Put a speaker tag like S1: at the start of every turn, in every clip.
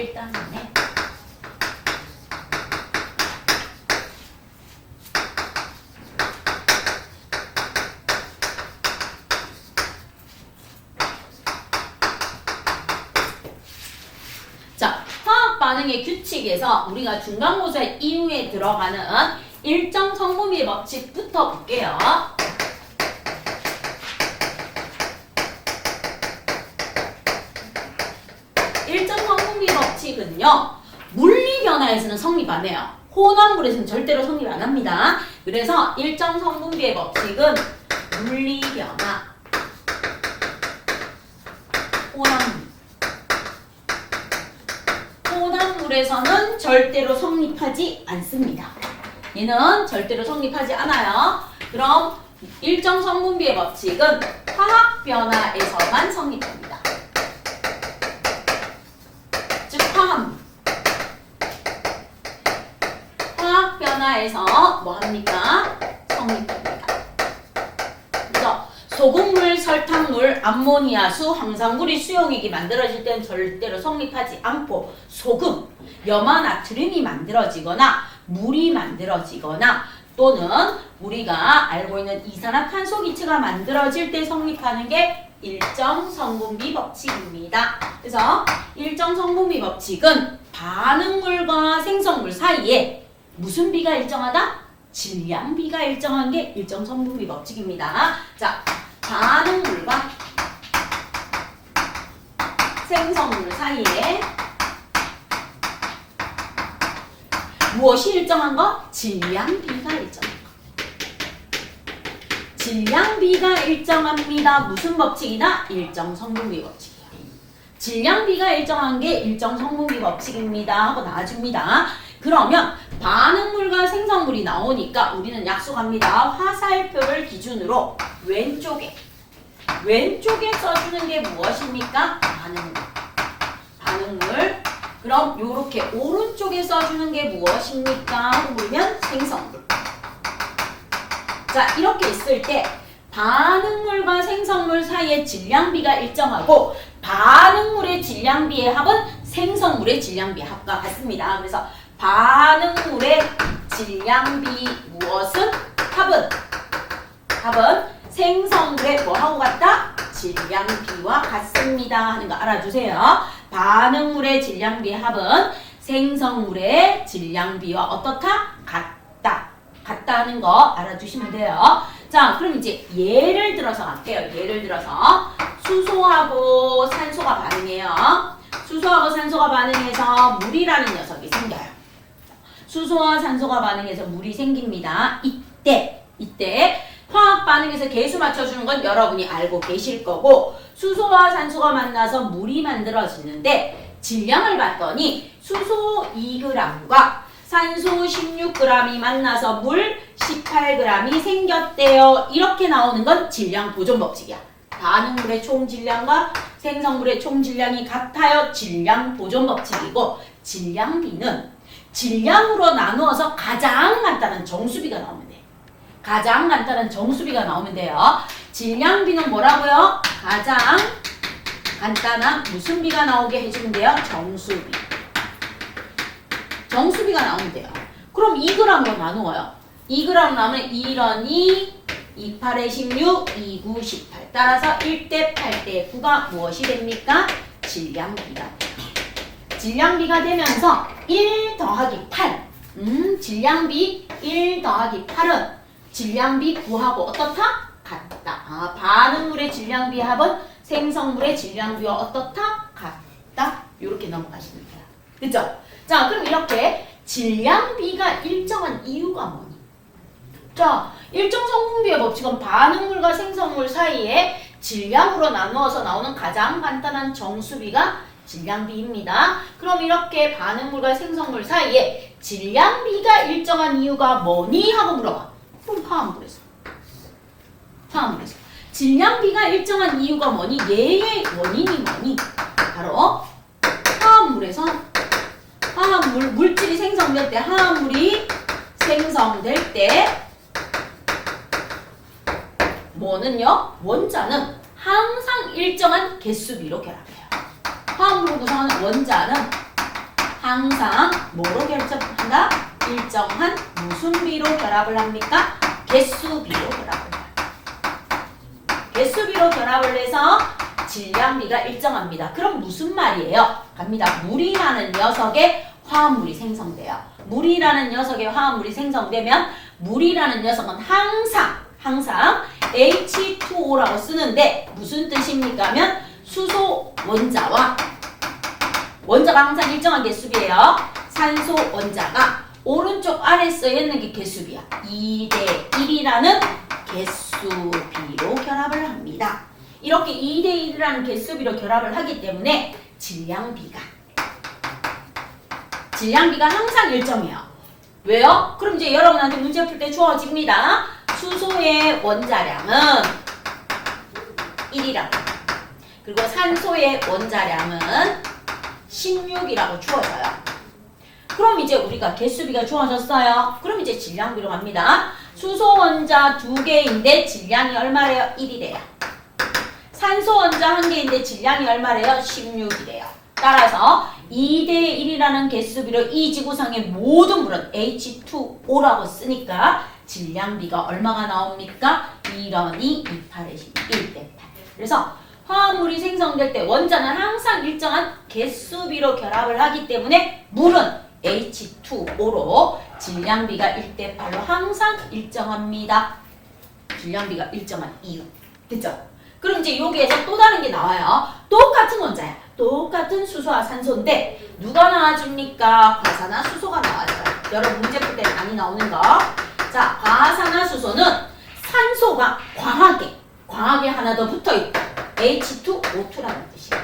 S1: 일단은 자, 화학 반응의 규칙에서 우리가 중간고사 이후에 들어가는 일정 성분비의 법칙부터 볼게요. 일정 성분비 법칙은요, 물리 변화에서는 성립 안 해요. 혼합물에서는 절대로 성립 안 합니다. 그래서 일정 성분비의 법칙은 물리 변화, 혼합물에서는 절대로 성립하지 않습니다. 얘는 절대로 성립하지 않아요. 그럼 일정 성분비의 법칙은 화학 변화에서만 성립합니다. 즉 화학 변화에서 뭐 합니까? 성립합니다. 그래서 소금물, 설탕물, 암모니아수, 황산물이 수용액이 만들어질 때는 절대로 성립하지 않고 소금, 염화나트륨이 만들어지거나 물이 만들어지거나 또는 우리가 알고 있는 이산화탄소 기체가 만들어질 때 성립하는 게 일정 성분비 법칙입니다. 그래서 일정 성분비 법칙은 반응물과 생성물 사이에 무슨 비가 일정하다? 질량비가 일정한 게 일정 성분비 법칙입니다. 자, 반응물과 생성물 사이에 무엇이 일정한 거? 질량비가 일정한 거. 질량비가 일정합니다. 무슨 법칙이다? 일정 성분비 법칙이야. 질량비가 일정한 게 일정 성분비 법칙입니다 하고 나와줍니다. 그러면 반응물과 생성물이 나오니까 우리는 약속합니다. 화살표를 기준으로 왼쪽에 써주는 게 무엇입니까? 반응물. 그럼 요렇게 오른쪽에 써주는 게 무엇입니까? 하고 보면 생성물. 자, 이렇게 있을 때 반응물과 생성물 사이의 질량비가 일정하고 반응물의 질량비의 합은 생성물의 질량비의 합과 같습니다. 그래서 반응물의 질량비 무엇은? 합은 생성물의 뭐하고 같다? 질량비와 같습니다 하는 거 알아주세요. 반응물의 질량비의 합은 생성물의 질량비와 어떻다? 같다 하는 거 알아주시면 돼요. 자, 그럼 이제 예를 들어서 갈게요. 예를 들어서 수소하고 산소가 반응해요. 수소하고 산소가 반응해서 물이라는 녀석이 생겨요. 수소와 산소가 반응해서 물이 생깁니다. 이때 화학 반응에서 계수 맞춰주는 건 여러분이 알고 계실 거고, 수소와 산소가 만나서 물이 만들어지는데 질량을 봤더니 수소 2g과 산소 16g이 만나서 물 18g이 생겼대요. 이렇게 나오는 건 질량 보존 법칙이야. 반응물의 총 질량과 생성물의 총 질량이 같아요. 질량 보존 법칙이고, 질량비는 질량으로 나누어서 가장 간단한 정수비가 나오면 돼요. 가장 간단한 정수비가 나오면 돼요. 질량비는 뭐라고요? 가장 간단한 무슨 비가 나오게 해주면 돼요? 정수비. 정수비가 나오면 돼요. 그럼 2g으로 나누어요. 2g 나오면 1원 2, 28에 16, 29, 18. 따라서 1대 8대 9가 무엇이 됩니까? 질량비가 돼요. 질량비가 되면서 1 더하기 8. 질량비 1 더하기 8은 질량비 9하고 어떻다? 같다. 반응물의 질량비 합은 생성물의 질량비와 어떻다? 같다. 이렇게 넘어가시면 돼요. 그죠? 자, 그럼 이렇게 질량비가 일정한 이유가 뭐니? 자, 일정 성분비의 법칙은 반응물과 생성물 사이에 질량으로 나누어서 나오는 가장 간단한 정수비가 질량비입니다. 그럼 이렇게 반응물과 생성물 사이에 질량비가 일정한 이유가 뭐니? 하고 물어봐. 그럼 화합물에서. 질량비가 일정한 이유가 뭐니? 얘의 원인이 뭐니? 바로 화합물에서 물질이 생성될 때, 화합물이 생성될 때 뭐는요? 원자는 항상 일정한 개수비로 결합해요. 화합물을 구성하는 원자는 항상 뭐로 결합한다? 일정한 무슨 비로 결합을 합니까? 개수비로 결합을 해요. 개수비로 결합을 해서 질량비가 일정합니다. 그럼 무슨 말이에요? 갑니다. 물이라는 녀석의 화합물이 생성돼요. 물이라는 녀석의 화합물이 생성되면 물이라는 녀석은 항상 H2O라고 쓰는데 무슨 뜻입니까? 하면 수소 원자가 항상 일정한 개수비예요. 산소 원자가 오른쪽 아래 써있는 게 개수비야. 2대 1이라는 개수비로 결합을 합니다. 이렇게 2대 1이라는 개수비로 결합을 하기 때문에 질량비가 항상 일정해요. 왜요? 그럼 이제 여러분한테 문제 풀 때 주어집니다. 수소의 원자량은 1이라고. 그리고 산소의 원자량은 16이라고 주어져요. 그럼 이제 우리가 개수비가 주어졌어요. 그럼 이제 질량비로 갑니다. 수소 원자 2개인데 질량이 얼마래요? 1이래요. 산소 원자 1개인데 질량이 얼마래요? 16이래요. 따라서 2대1이라는 개수비로 이 지구상의 모든 물은 H2O라고 쓰니까 질량비가 얼마가 나옵니까? 1원이 2,8의 1대 8. 그래서 화합물이 생성될 때 원자는 항상 일정한 개수비로 결합을 하기 때문에 물은 H2O로 질량비가 1대 8로 항상 일정합니다. 질량비가 일정한 이유. 됐죠? 그럼 이제 여기에서 또 다른 게 나와요. 똑같은 원자야. 똑같은 수소와 산소인데 누가 나와줍니까? 과산화수소가 나와줘요. 여러분 문제 풀 때 많이 나오는 거. 자, 과산화수소는 산소가 광학에 하나 더 붙어있고 H2O2라는 뜻이에요.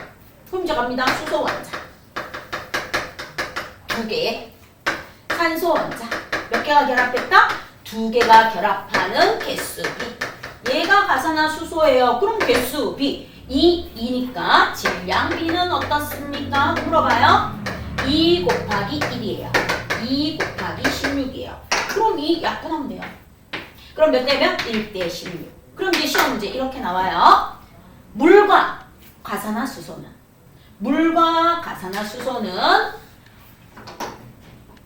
S1: 그럼 이제 갑니다. 수소 원자 2개, 산소 원자 몇 개가 결합했다? 2개가 결합하는 개수비. 얘가 과산화수소예요. 그럼 개수비 2니까 질량비는 어떻습니까? 물어봐요. 2 곱하기 1이에요. 2 곱하기 16이에요. 그럼 이 약분하면 돼요. 그럼 몇 대면? 1대 16. 그럼 이제 시험 문제 이렇게 나와요. 물과 과산화수소는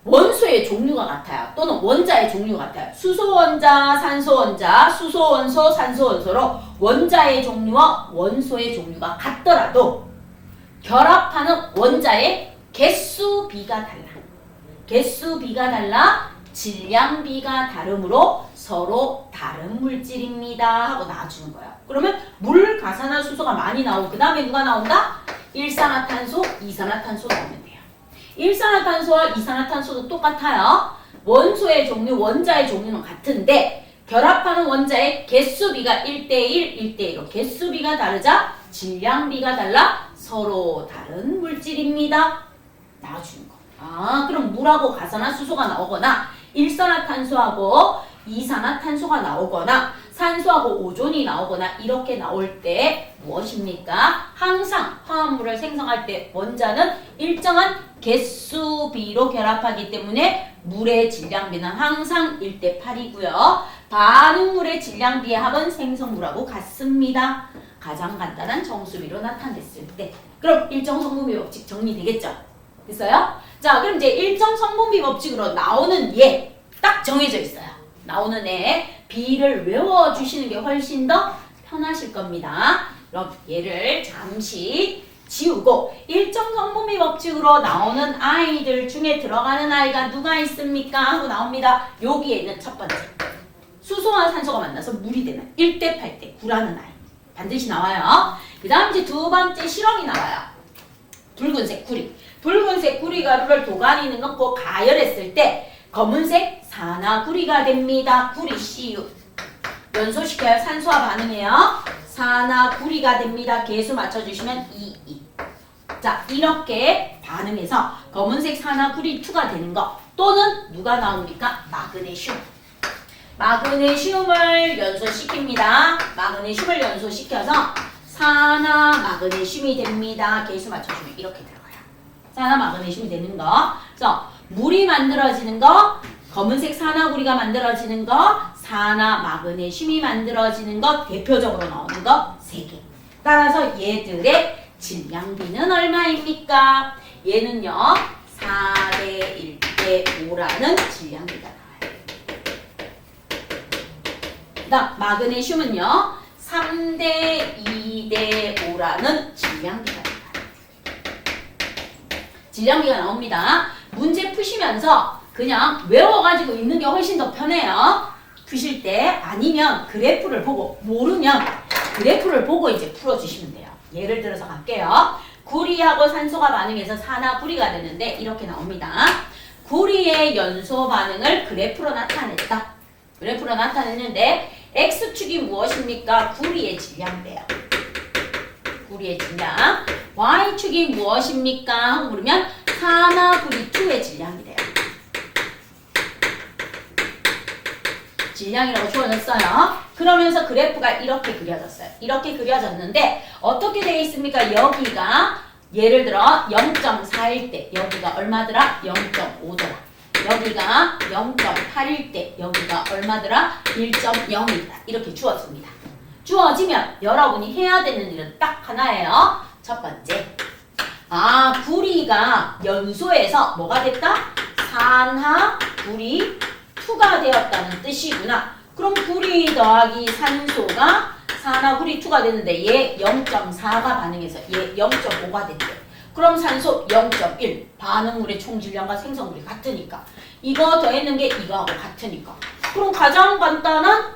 S1: 원소의 종류가 같아요. 또는 원자의 종류가 같아요. 수소원자, 산소원자, 수소원소, 산소원소로 원자의 종류와 원소의 종류가 같더라도 결합하는 원자의 개수비가 달라 질량비가 다르므로 서로 다른 물질입니다 하고 나와주는 거예요. 그러면 물, 가산화수소가 많이 나오고 그 다음에 누가 나온다? 일산화탄소, 이산화탄소 나오면 돼요. 일산화탄소와 이산화탄소도 똑같아요. 원소의 종류, 원자의 종류는 같은데 결합하는 원자의 개수비가 1대1, 1대1로 개수비가 다르자 질량비가 달라 서로 다른 물질입니다. 나와주는 거. 그럼 물하고 가산화수소가 나오거나 일산화탄소하고 이산화탄소가 나오거나 산소하고 오존이 나오거나 이렇게 나올 때 무엇입니까? 항상 화합물을 생성할 때 원자는 일정한 개수비로 결합하기 때문에 물의 질량비는 항상 1대 8이고요. 반응물의 질량비의 합은 생성물하고 같습니다. 가장 간단한 정수비로 나타냈을 때. 그럼 일정 성분비 법칙 정리되겠죠? 됐어요? 자, 그럼 이제 일정 성분비 법칙으로 나오는 얘 딱 정해져 있어요. 나오는 애 B를 외워주시는 게 훨씬 더 편하실 겁니다. 그럼 얘를 잠시 지우고 일정 성분비 법칙으로 나오는 아이들 중에 들어가는 아이가 누가 있습니까? 하고 나옵니다. 여기에 있는 첫 번째 수소와 산소가 만나서 물이 되는 1대 8대 9라는 아이 반드시 나와요. 그 다음 이제 두 번째 실험이 나와요. 붉은색 구리. 붉은색 구리 가루를 도가니는 넣고 가열했을 때 검은색 산화구리가 됩니다. 구리 CU. 연소시켜요. 산소와 반응해요. 산화구리가 됩니다. 계수 맞춰주시면 2. 자, 이렇게 반응해서 검은색 산화구리2가 되는 거 또는 누가 나옵니까? 마그네슘. 마그네슘을 연소시킵니다. 마그네슘을 연소시켜서 산화마그네슘이 됩니다. 계수 맞춰주면 이렇게 들어가요. 산화마그네슘이 되는 거. 그래서 물이 만들어지는 거, 검은색 산화구리가 만들어지는 거, 산화마그네슘이 만들어지는 거, 대표적으로 나오는 거 3개. 따라서 얘들의 질량비는 얼마입니까? 얘는요 4대 1대 5라는 질량비가 나와요. 그 다음 마그네슘은요 3대 2대 5라는 질량비가 나와요. 질량비가 나옵니다. 문제 푸시면서 그냥 외워가지고 있는 게 훨씬 더 편해요. 푸실 때 아니면 그래프를 보고 모르면 그래프를 보고 이제 풀어주시면 돼요. 예를 들어서 갈게요. 구리하고 산소가 반응해서 산화구리가 되는데 이렇게 나옵니다. 구리의 연소 반응을 그래프로 나타냈다. 그래프로 나타냈는데 X축이 무엇입니까? 구리의 질량이래요. 구리의 질량. Y축이 무엇입니까? 하고 물으면 산화구리2의 질량이래요. 질량이라고 주어졌어요. 그러면서 그래프가 이렇게 그려졌어요. 이렇게 그려졌는데 어떻게 되어 있습니까? 여기가 예를 들어 0.4일 때 여기가 얼마더라? 0.5더라. 여기가 0.8일 때 여기가 얼마더라? 1.0이다. 이렇게 주어집니다. 주어지면 여러분이 해야 되는 일은 딱 하나예요. 첫 번째. 구리가 연소에서 뭐가 됐다? 산화구리 2가 되었다는 뜻이구나. 그럼 구리 더하기 산소가 산화구리 2가 됐는데 얘 0.4가 반응해서 얘 0.5가 됐대. 그럼 산소 0.1 반응물의 총질량과 생성물이 같으니까 이거 더했는 게 이거하고 같으니까 그럼 가장 간단한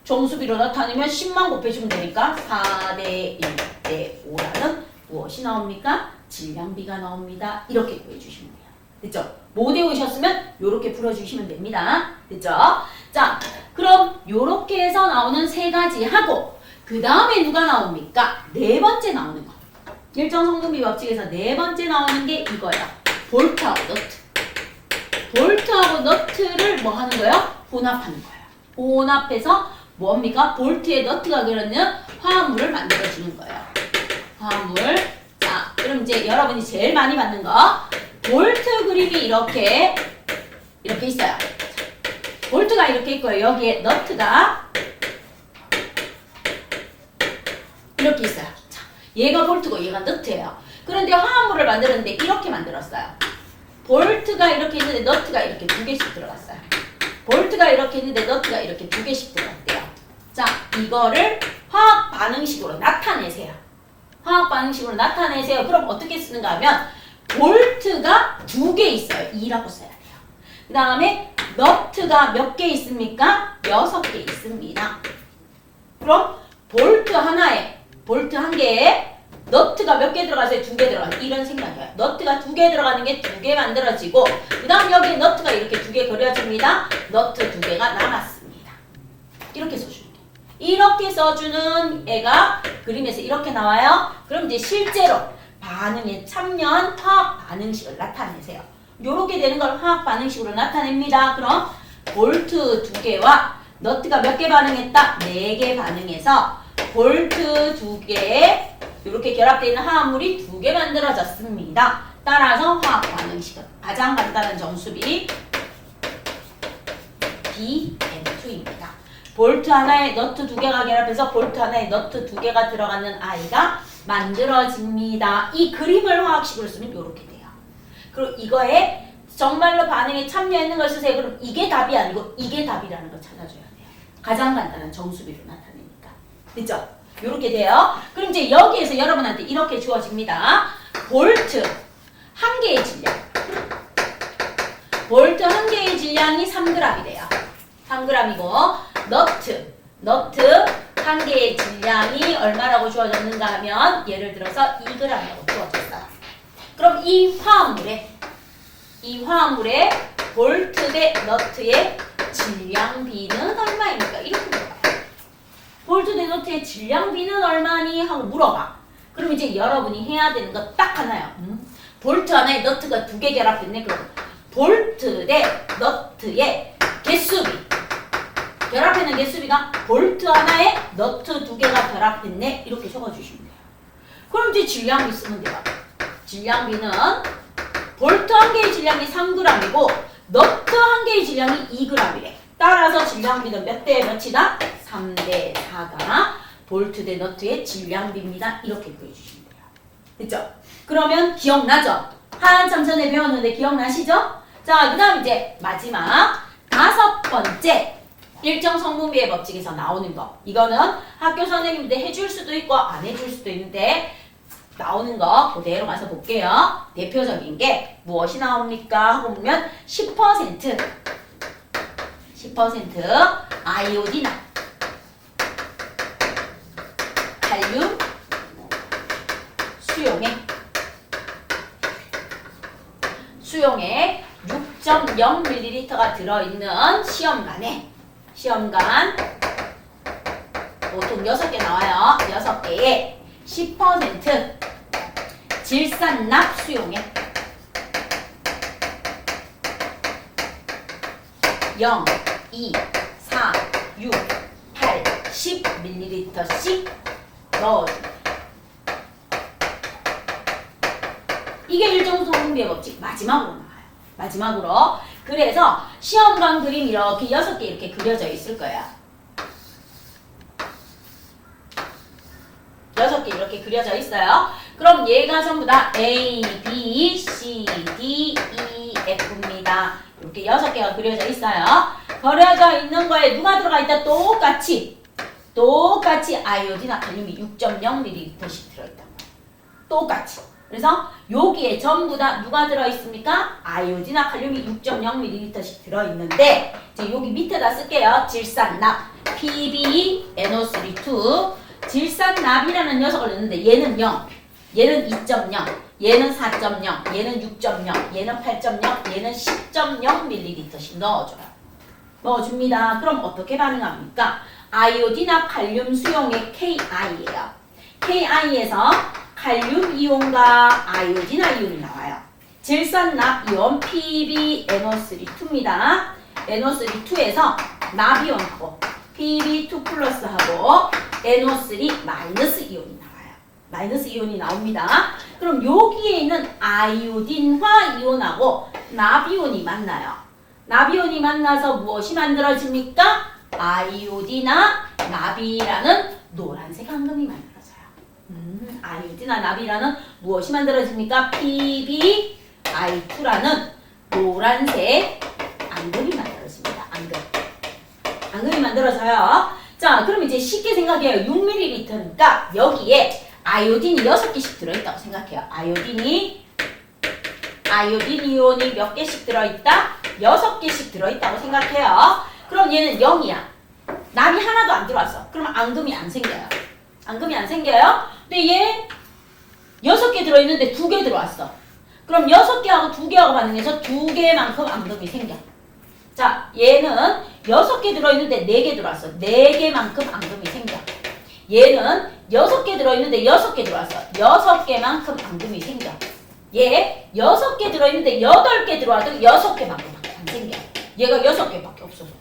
S1: 정수비로 나타내면 10만 곱해주면 되니까 4대 1대 5라는 무엇이 나옵니까? 질량비가 나옵니다. 이렇게 구해주시면 돼요. 됐죠? 못 외우셨으면 요렇게 풀어주시면 됩니다. 됐죠? 자, 그럼 요렇게 해서 나오는 세 가지 하고 그 다음에 누가 나옵니까? 네 번째 나오는 거. 일정 성분비 법칙에서 네 번째 나오는 게 이거예요. 볼트하고 너트. 볼트하고 너트를 뭐 하는 거예요? 혼합하는 거예요. 혼합해서 뭡니까? 볼트에 너트가 들어있는 화합물을 만들어주는 거예요. 화합물. 자, 그럼 이제 여러분이 제일 많이 받는 거. 볼트 그림이 이렇게 있어요. 볼트가 이렇게 있고요. 여기에 너트가 이렇게 있어요. 자, 얘가 볼트고 얘가 너트예요. 그런데 화합물을 만들었는데 이렇게 만들었어요. 볼트가 이렇게 있는데 너트가 이렇게 두 개씩 들어갔어요. 볼트가 이렇게 있는데 너트가 이렇게 두 개씩 들어갔대요. 자, 이거를 화학 반응식으로 나타내세요. 화학 반응식으로 나타내세요. 그럼 어떻게 쓰는가 하면 볼트가 두 개 있어요. 2라고 써야 돼요. 그 다음에 너트가 몇 개 있습니까? 6개 있습니다. 그럼 볼트 한 개에 너트가 몇 개 들어가세요? 2개 들어가요. 이런 생각이에요. 너트가 2개 들어가는 게 2개 만들어지고 그 다음 여기에 너트가 이렇게 2개 그려집니다. 너트 2개가 남았습니다. 이렇게 써주는 거예요. 이렇게 써주는 애가 그림에서 이렇게 나와요. 그럼 이제 실제로 반응에 참여한 화학 반응식을 나타내세요. 요렇게 되는 걸 화학 반응식으로 나타냅니다. 그럼 볼트 2개와 너트가 몇 개 반응했다? 4개 반응해서 볼트 2개에 이렇게 결합되어 있는 화합물이 2개 만들어졌습니다. 따라서 화학 반응식은 가장 간단한 정수비 BN2입니다. 볼트 하나에 너트 2개가 결합해서 볼트 하나에 너트 2개가 들어가는 아이가 만들어집니다. 이 그림을 화학식으로 쓰면 이렇게 돼요. 그리고 이거에 정말로 반응에 참여했는 걸 쓰세요. 그럼 이게 답이 아니고 이게 답이라는 걸 찾아줘야 돼요. 가장 간단한 정수비로 나타내니까. 됐죠? 이렇게 돼요. 그럼 이제 여기에서 여러분한테 이렇게 주어집니다. 볼트 한 개의 질량. 볼트 한 개의 질량이 3g이래요. 3g이고 너트 한 개의 질량이 얼마라고 주어졌는가 하면 예를 들어서 2g이라고 주어졌어요. 그럼 이 화합물의 볼트 대 너트의 질량비는 얼마입니까? 이렇게 물어봐요. 볼트 대 너트의 질량비는 얼마니? 하고 물어봐. 그럼 이제 여러분이 해야 되는 거 딱 하나요. 볼트 하나에 너트가 2개 결합됐네. 그럼 볼트 대 너트의 개수비. 결합했는 개수비가 볼트 하나에 너트 2개가 결합됐네. 이렇게 적어주시면 돼요. 그럼 이제 질량비 쓰면 돼요. 질량비는 볼트 한 개의 질량이 3g이고 너트 한 개의 질량이 2g이래. 따라서 질량비는 몇 대 몇이다? 3대 4가 볼트 대 너트의 질량비입니다. 이렇게 구해주시면 돼요. 됐죠? 그러면 기억나죠? 한참 전에 배웠는데 기억나시죠? 자, 그 다음 이제 마지막 5번째 일정 성분비의 법칙에서 나오는 거. 이거는 학교 선생님들 해줄 수도 있고 안 해줄 수도 있는데 나오는 거 그대로 가서 볼게요. 대표적인 게 무엇이 나옵니까? 하고 보면 10% 아이오딘, 칼륨, 수용액 6.0ml가 들어있는 시험관 보통 6개 나와요. 6개에 10% 질산납 수용액 0, 2, 4, 6, 8, 10ml씩 넣어줍니다. 이게 일정 성분비의 법칙 마지막으로 나와요. 마지막으로. 그래서 시험관 그림 이렇게 6개 이렇게 그려져 있을 거야. 6개 이렇게 그려져 있어요. 그럼 얘가 전부 다 A, B, C, D, E, F입니다. 이렇게 6개가 그려져 있어요. 그려져 있는 거에 누가 들어가 있다? 똑같이 아이오딘, 칼륨이 6.0ml씩 들어있다. 똑같이. 그래서 여기에 전부 다 누가 들어있습니까? 아이오딘, 칼륨이 6.0ml씩 들어있는데 이제 여기 밑에다 쓸게요. 질산납 PbNO3 질산납이라는 녀석을 넣는데 얘는 0, 얘는 2.0, 얘는 4.0, 얘는 6.0, 얘는 8.0, 얘는 10.0ml씩 넣어줍니다. 그럼 어떻게 반응합니까? 아이오딘, 칼륨 수용액 KI예요. KI에서 칼륨 이온과 아이오딘 이온이 나와요. 질산납 이온 PbNO3입니다. NO3에서 납이온하고 Pb2 플러스하고 NO3 마이너스 이온이 나와요. 마이너스 이온이 나옵니다. 그럼 여기에 있는 아이오딘화 이온하고 납이온이 만나요. 납이온이 만나서 무엇이 만들어집니까? 아이오딘화 납이라는 노란색 앙금이 만들어져요. 아이오딘화 납이라는 무엇이 만들어집니까? PbI2라는 노란색 앙금이 만들어집니다. 앙금이 만들어져요. 자, 그럼 이제 쉽게 생각해요. 6ml니까 여기에 아이오딘이 6개씩 들어있다고 생각해요. 아이오딘 이온이 몇 개씩 들어있다? 6개씩 들어있다고 생각해요. 그럼 얘는 0이야. 납이 하나도 안 들어왔어. 그럼 앙금이 안 생겨요. 근데 얘 6개 들어있는데 2개 들어왔어. 그럼 6개하고 2개하고 반응해서 2개만큼 앙금이 생겨. 자, 얘는 6개 들어있는데 4개 들어왔어. 4개만큼 앙금이 생겨. 얘는 6개 들어있는데 6개 들어왔어. 6개만큼 앙금이 생겨. 얘 6개 들어있는데 8개 들어와도 6개만큼 안 생겨. 얘가 6개밖에 없어서.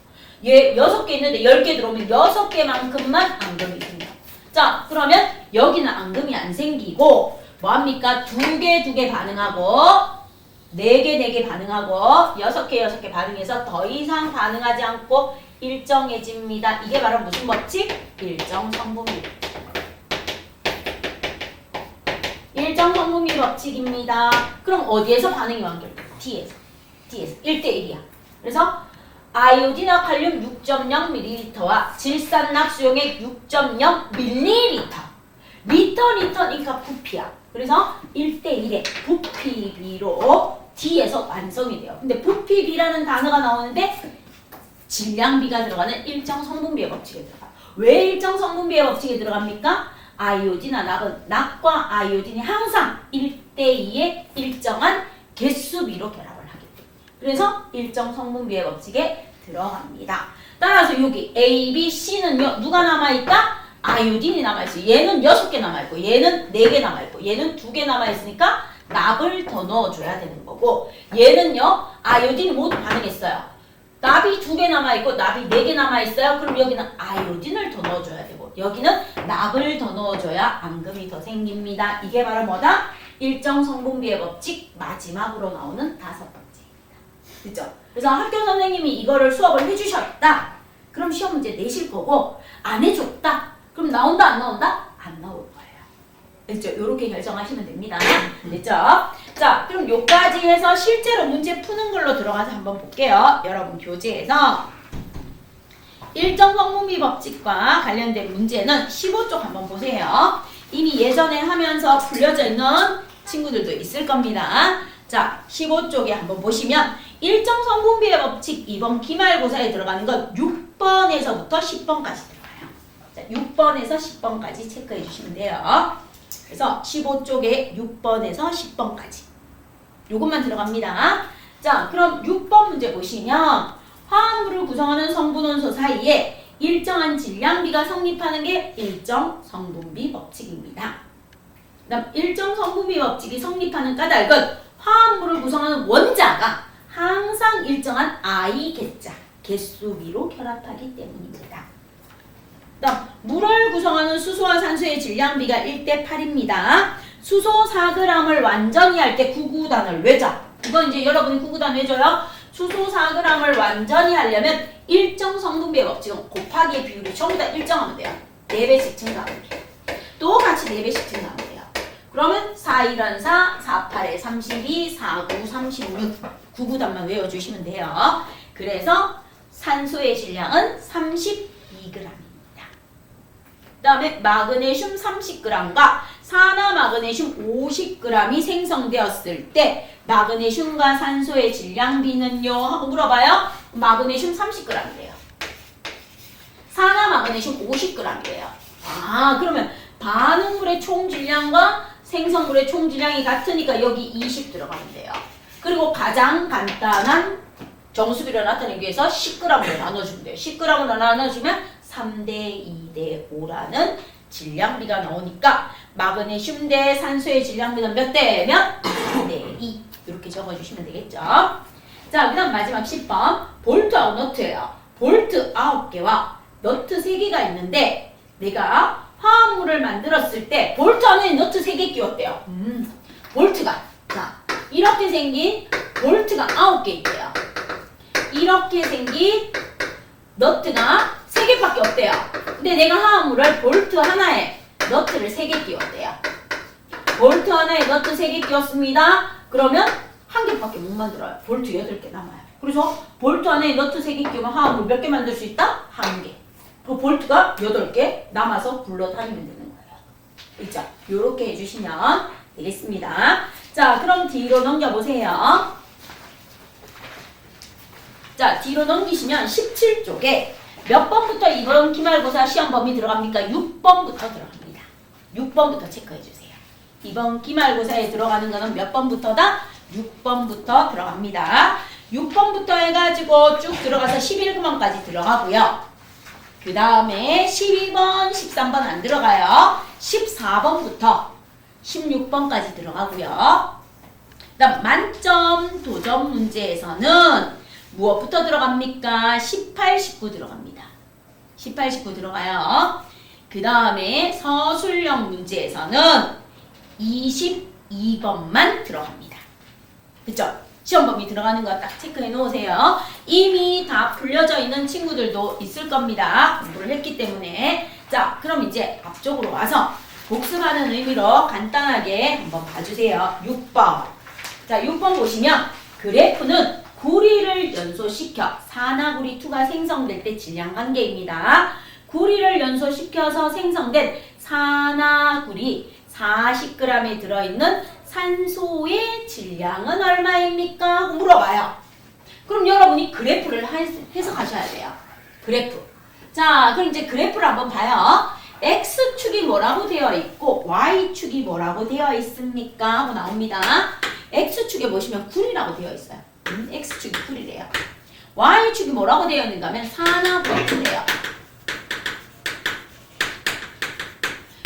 S1: 얘 6개 있는데 10개 들어오면 6개만큼만 앙금이 생겨. 자, 그러면 여기는 앙금이 안 생기고 뭐합니까? 2개 반응하고 4개 반응하고 6개 반응해서 더 이상 반응하지 않고 일정해집니다. 이게 바로 무슨 법칙? 일정 성분비. 일정 성분비 법칙입니다. 그럼 어디에서 반응이 완결돼? D에서 1대1이야. 그래서 아이오딘, 칼륨 6.0ml와 질산납 수용액 6.0ml. 리터니까 부피야. 그래서 1대1의 부피비로 D에서 완성이 돼요. 근데 부피비라는 단어가 나오는데 질량비가 들어가는 일정 성분비의 법칙에 들어가. 왜 일정 성분비의 법칙에 들어갑니까? 아이오딘과 납과 아이오딘이 항상 1대2의 일정한 개수비로 결합을 하기 때문에. 그래서 일정 성분비의 법칙에 들어갑니다. 따라서 여기 A, B, C는요. 누가 남아있다? 아이오딘이 남아있어요. 얘는 6개 남아있고 얘는 4개 남아있고 얘는 2개 남아있으니까 납을 더 넣어줘야 되는 거고 얘는요. 아이오딘이 모두 반응했어요. 납이 2개 남아있고 납이 4개 남아있어요. 그럼 여기는 아이오딘을 더 넣어줘야 되고 여기는 납을 더 넣어줘야 앙금이 더 생깁니다. 이게 바로 뭐다? 일정 성분비의 법칙 마지막으로 나오는 5번째입니다. 그죠? 그래서 학교 선생님이 이거를 수업을 해주셨다. 그럼 시험 문제 내실 거고 안 해줬다. 그럼 나온다 안 나온다? 안 나올 거예요. 됐죠? 이렇게 결정하시면 됩니다. 됐죠? 자, 그럼 요까지 해서 실제로 문제 푸는 걸로 들어가서 한번 볼게요. 여러분 교재에서 일정 성분비 법칙과 관련된 문제는 15쪽 한번 보세요. 이미 예전에 하면서 풀려져 있는 친구들도 있을 겁니다. 자, 15쪽에 한번 보시면 일정 성분비의 법칙 2번 기말고사에 들어가는 건 6번에서부터 10번까지 들어가요. 자, 6번에서 10번까지 체크해 주시면 돼요. 그래서 15쪽에 6번에서 10번까지 요것만 들어갑니다. 자, 그럼 6번 문제 보시면 화합물을 구성하는 성분 원소 사이에 일정한 질량비가 성립하는 게 일정 성분비 법칙입니다. 그다음 일정 성분비 법칙이 성립하는 까닭은 화합물을 구성하는 원자가 항상 일정한 I 개자 개수비로 결합하기 때문입니다. 그다음 물을 구성하는 수소와 산소의 질량비가 1대 8입니다. 수소 4g을 완전히 할 때 9구단을 외죠. 이건 이제 여러분이 9구단 외줘요. 수소 4g을 완전히 하려면 일정 성분비의 법칙은 곱하기의 비율이 전부 다 일정하면 돼요. 4배씩 증가하면 돼요. 또 같이 4배씩 증가하면 돼요. 그러면 4, 1은 4, 4, 8에 32, 4, 9, 36 9구단만 외워주시면 돼요. 그래서 산소의 질량은 32g입니다. 그 다음에 마그네슘 30g과 산화마그네슘 50g이 생성되었을 때 마그네슘과 산소의 질량비는요? 하고 물어봐요. 마그네슘 30g이래요. 산화마그네슘 50g이래요. 아, 그러면 반응물의 총질량과 생성물의 총질량이 같으니까 여기 20 들어가면 돼요. 그리고 가장 간단한 정수비를 나타내기 위해서 10g으로 나눠주면 돼요. 10g으로 나눠주면 3대 2대 5라는 질량비가 나오니까 마그네슘 대 산소의 질량비는 몇 대면 2대 2 이렇게 적어주시면 되겠죠. 자, 그 다음 마지막 10번 볼트하고 너트예요. 볼트 9개와 너트 3개가 있는데 내가 화합물을 만들었을 때 볼트 안에 너트 3개 끼웠대요. 볼트가 자 이렇게 생긴 볼트가 9개 있대요. 이렇게 생긴 너트가 3개밖에 없대요. 근데 내가 화합물을 볼트 하나에 너트를 3개 끼웠대요. 볼트 하나에 너트 3개 끼웠습니다. 그러면 한 개밖에 못 만들어요. 볼트 8개 남아요. 그래서 볼트 안에 너트 3개 끼우면 화합물 몇 개 만들 수 있다? 1개. 그 볼트가 8개 남아서 굴러다니면 되는 거예요. 있죠? 요렇게 해주시면 되겠습니다. 자, 그럼 뒤로 넘겨보세요. 자, 뒤로 넘기시면 17쪽에 몇 번부터 이번 기말고사 시험 범위 들어갑니까? 6번부터 들어갑니다. 6번부터 체크해주세요. 이번 기말고사에 들어가는 거는 몇 번부터다? 6번부터 들어갑니다. 6번부터 해가지고 쭉 들어가서 11번까지 들어가고요. 그 다음에 12번, 13번 안 들어가요. 14번부터 16번까지 들어가고요. 그 다음 만점 도전 문제에서는 무엇부터 들어갑니까? 18, 19 들어갑니다. 18, 19 들어가요. 그 다음에 서술형 문제에서는 22번만 들어갑니다. 그쵸? 시험 범위 들어가는 거 딱 체크해 놓으세요. 이미 다 풀려져 있는 친구들도 있을 겁니다. 공부를 했기 때문에. 자, 그럼 이제 앞쪽으로 와서 복습하는 의미로 간단하게 한번 봐주세요. 6번. 자, 6번 보시면 그래프는 구리를 연소시켜 산화구리2가 생성될 때 질량 관계입니다. 구리를 연소시켜서 생성된 산화구리 40g에 들어있는 산소의 질량은 얼마입니까? 하고 물어봐요. 그럼 여러분이 그래프를 해석하셔야 돼요. 그래프. 자, 그럼 이제 그래프를 한번 봐요. X축이 뭐라고 되어 있고 Y축이 뭐라고 되어 있습니까? 하고 나옵니다. X축에 보시면 구리라고 되어 있어요. X축이 구리래요. Y축이 뭐라고 되어 있는가 하면 산화구리래요.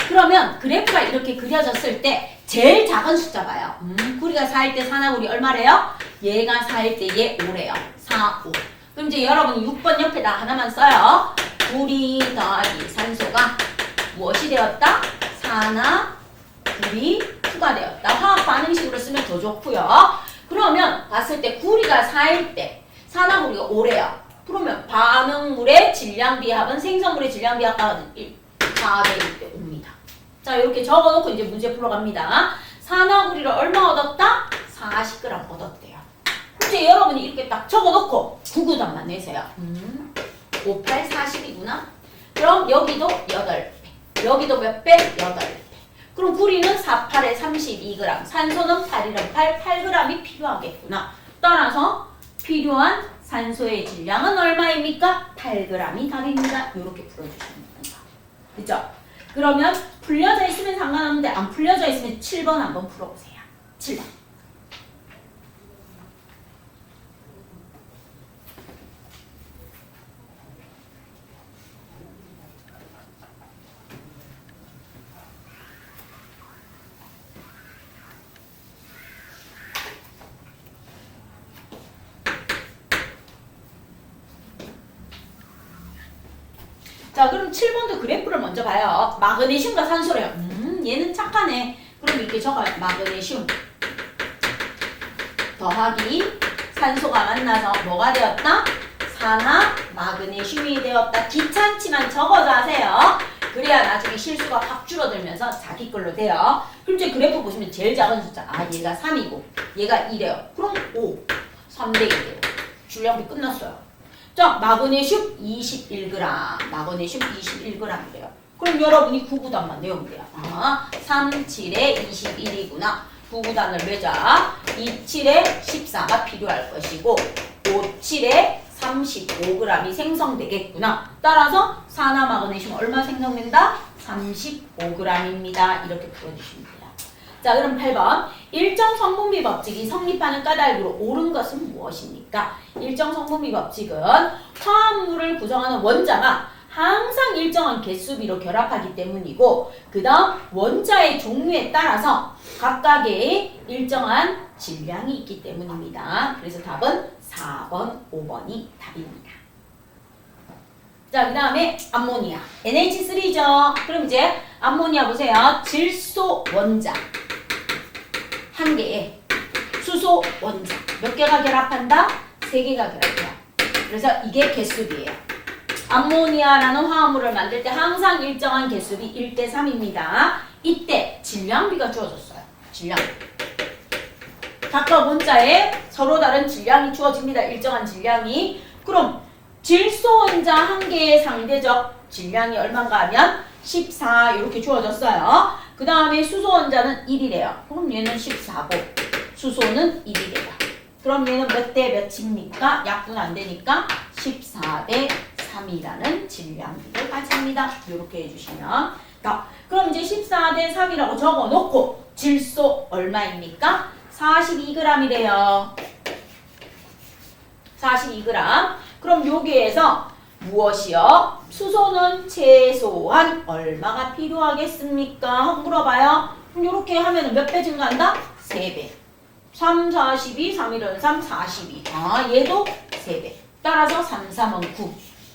S1: 그러면 그래프가 이렇게 그려졌을 때 제일 작은 숫자 봐요. 구리가 4일 때 산화구리 얼마래요? 얘가 4일 때 얘 5래요. 4, 5. 그럼 이제 여러분이 6번 옆에다 하나만 써요. 구리 더하기 산소가 무엇이 되었다? 산화구리 2가 되었다. 화학 반응식으로 쓰면 더 좋고요. 그러면 봤을 때 구리가 4일 때 산화구리가 5래요. 그러면 반응물의 질량비합은 생성물의 질량비합은 4대 1대 5입니다. 자, 이렇게 적어놓고 이제 문제 풀어갑니다. 산화구리를 얼마 얻었다? 40g 얻었대요. 이제 여러분이 이렇게 딱 적어놓고 구구단만 내세요. 5, 8, 40이구나. 그럼 여기도 8배. 여기도 몇 배? 8배. 그럼 구리는 4, 8에 32g. 산소는 8이랑 8g이 필요하겠구나. 따라서 필요한 산소의 질량은 얼마입니까? 8g이 답입니다. 이렇게 풀어주시면 됩니다. 그죠? 그러면 풀려져 있으면 상관없는데 안 풀려져 있으면 7번 한번 풀어보세요. 7번. 자, 그럼 7번도 그래프를 먼저 봐요. 마그네슘과 산소래요. 얘는 착하네. 그럼 이렇게 적어요. 마그네슘 더하기 산소가 만나서 뭐가 되었다? 산화 마그네슘이 되었다. 귀찮지만 적어서 하세요. 그래야 나중에 실수가 확 줄어들면서 자기 걸로 돼요. 그럼 이제 그래프 보시면 제일 작은 숫자. 아, 얘가 3이고 얘가 2래요. 그럼 5. 3대 2래요. 줄량비 끝났어요. 자, 마그네슘 21g. 마그네슘 21g이래요. 그럼 여러분이 구구단만 외우면 돼요. 3, 7에 21이구나. 구구단을 외자. 2, 7에 14가 필요할 것이고 5, 7에 35g이 생성되겠구나. 따라서 산화 마그네슘 얼마 생성된다? 35g입니다. 이렇게 풀어주시면 돼요. 자, 그럼 8번. 일정 성분비 법칙이 성립하는 까닭으로 옳은 것은 무엇입니까? 일정 성분비 법칙은 화합물을 구성하는 원자가 항상 일정한 개수비로 결합하기 때문이고 그 다음 원자의 종류에 따라서 각각의 일정한 질량이 있기 때문입니다. 그래서 답은 4번, 5번이 답입니다. 자, 그 다음에 암모니아. NH3죠. 그럼 이제 암모니아 보세요. 질소 원자 한 개에 수소 원자 몇 개가 결합한다? 3개가 결합해요. 그래서 이게 개수비예요. 암모니아라는 화합물을 만들 때 항상 일정한 개수비 1대 3입니다. 이때 질량비가 주어졌어요. 질량. 각각 원자에 서로 다른 질량이 주어집니다. 일정한 질량이. 그럼 질소 원자 한 개의 상대적 질량이 얼마인가 하면 14 이렇게 주어졌어요. 그 다음에 수소 원자는 1이래요. 그럼 얘는 14고 수소는 1이래요. 그럼 얘는 몇 대 몇입니까? 약분 안 되니까 14대 3이라는 질량비를 가집니다. 이렇게 해주시면. 자, 그럼 이제 14대 3이라고 적어놓고 질소 얼마입니까? 42g이래요. 42g. 그럼 여기에서 무엇이요? 수소는 최소한 얼마가 필요하겠습니까? 한번 물어봐요. 그럼 이렇게 하면 몇 배 증가한다? 3배. 3, 42, 3, 1은 3, 42. 아, 얘도 3배. 따라서 3, 3은 9.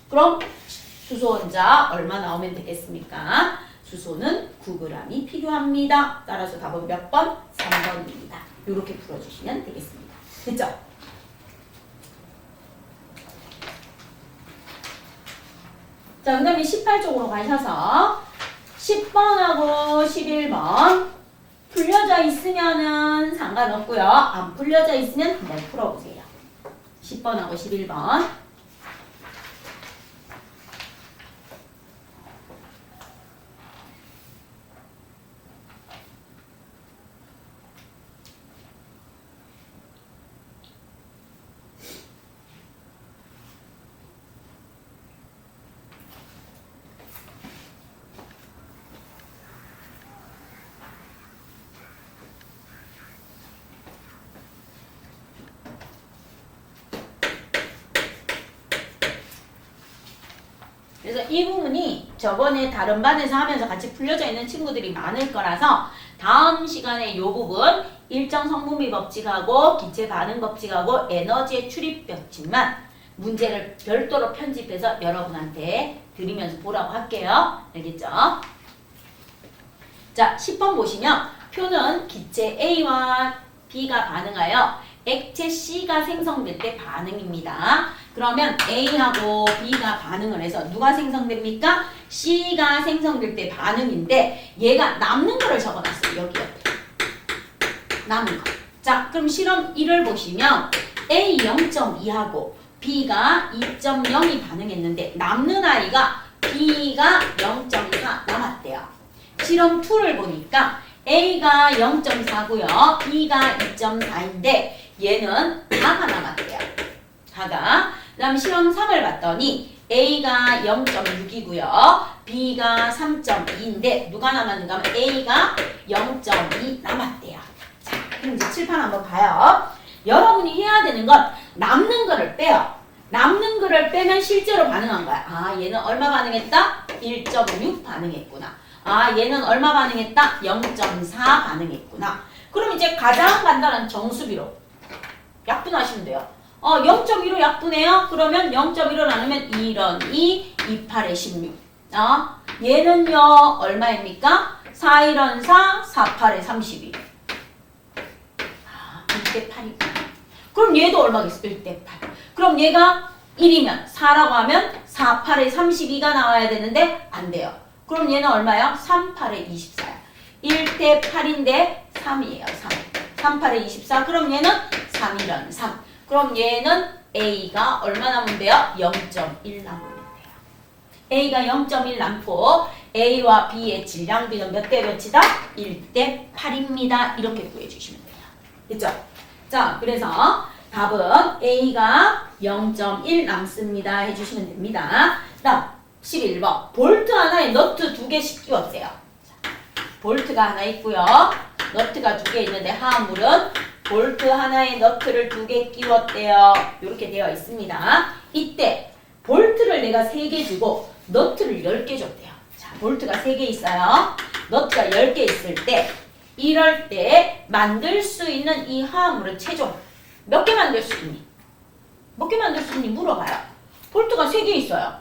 S1: 그럼 수소 원자 얼마 나오면 되겠습니까? 수소는 9g이 필요합니다. 따라서 답은 몇 번? 3번입니다. 이렇게 풀어주시면 되겠습니다. 됐죠? 자, 그 다음에 18쪽으로 가셔서 10번하고 11번 풀려져 있으면은 상관없고요. 안 풀려져 있으면 한번 풀어보세요. 10번하고 11번. 그래서 이 부분이 저번에 다른 반에서 하면서 같이 풀려져 있는 친구들이 많을 거라서 다음 시간에 이 부분 일정 성분비 법칙하고 기체 반응 법칙하고 에너지의 출입 법칙만 문제를 별도로 편집해서 여러분한테 드리면서 보라고 할게요. 알겠죠? 자, 10번 보시면 표는 기체 A와 B가 반응하여 액체 C가 생성될 때 반응입니다. 그러면 A하고 B가 반응을 해서 누가 생성됩니까? C가 생성될 때 반응인데 얘가 남는 거를 적어놨어요. 여기 옆에. 남은 거. 자, 그럼 실험 1을 보시면 A 0.2하고 B가 2.0이 반응했는데 남는 아이가 B가 0.4 남았대요. 실험 2를 보니까 A가 0.4고요. B가 2.4인데 얘는 다가 남았대요. 다가. 그 다음 실험 3을 봤더니 A가 0.6이고요. B가 3.2인데 누가 남았는가 하면 A가 0.2 남았대요. 자, 그럼 이제 칠판 한번 봐요. 여러분이 해야 되는 건 남는 거를 빼요. 남는 거를 빼면 실제로 반응한 거야. 아, 얘는 얼마 반응했다? 1.6 반응했구나. 아, 얘는 얼마 반응했다? 0.4 반응했구나. 그럼 이제 가장 간단한 정수비로 약분하시면 돼요. 0.2로 약분해요? 그러면 0.1로 나누면 1은 2, 2, 8에 16. 얘는요, 얼마입니까? 4, 1은 4, 4, 8에 32. 1대 8이구나. 그럼 얘도 얼마겠어? 1대 8. 그럼 얘가 1이면 4라고 하면 4, 8에 32가 나와야 되는데 안 돼요. 그럼 얘는 얼마야? 3, 8에 24야. 1대 8인데 3이에요. 3. 3, 8에 24. 그럼 얘는 3, 1은 3. 그럼 얘는 A가 얼마 남으면 돼요? 0.1 남으면 돼요. A가 0.1 남고 A와 B의 질량비는 몇 대 몇이다? 1대 8입니다. 이렇게 구해주시면 돼요. 됐죠? 자, 그래서 답은 A가 0.1 남습니다. 해주시면 됩니다. 다음 11번. 볼트 하나에 너트 2개씩 끼웠어요. 볼트가 하나 있고요. 너트가 2개 있는데 하물은 볼트 하나에 너트를 2개 끼웠대요. 이렇게 되어 있습니다. 이때 볼트를 내가 3개 주고 너트를 10개 줬대요. 자, 볼트가 3개 있어요. 너트가 10개 있을 때 이럴 때 만들 수 있는 이 화합물은 최종 몇 개 만들 수 있니? 몇 개 만들 수 있니? 물어봐요. 볼트가 3개 있어요.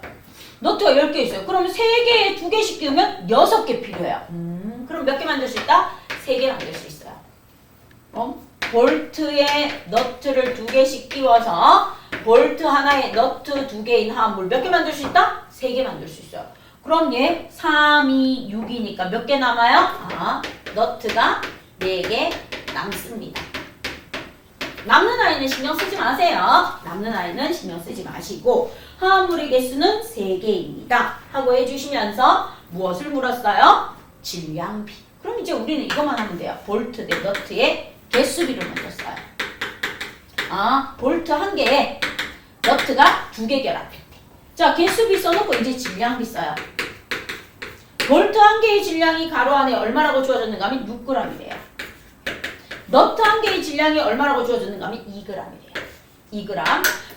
S1: 너트가 10개 있어요. 그럼 3개에 2개씩 끼우면 6개 필요해요. 그럼 몇 개 만들 수 있다? 3개 만들 수 있어요. 볼트에 너트를 2개씩 끼워서 볼트 하나에 너트 2개인 화합물 몇 개 만들 수 있다? 3개 만들 수 있어요. 그럼 얘 3, 2, 6이니까 몇 개 남아요? 너트가 4개 남습니다. 남는 아이는 신경 쓰지 마세요. 남는 아이는 신경 쓰지 마시고 화합물의 개수는 3개입니다. 하고 해주시면서 무엇을 물었어요? 질량비. 그럼 이제 우리는 이것만 하면 돼요. 볼트 대 너트의 개수비를 먼저 써요. 볼트 한 개에 너트가 2개 결합했대. 자, 개수비 써놓고 이제 질량비 써요. 볼트 한 개의 질량이 가로 안에 얼마라고 주어졌는가 하면 6g이래요. 너트 한 개의 질량이 얼마라고 주어졌는가 하면 2g이래요. 2g.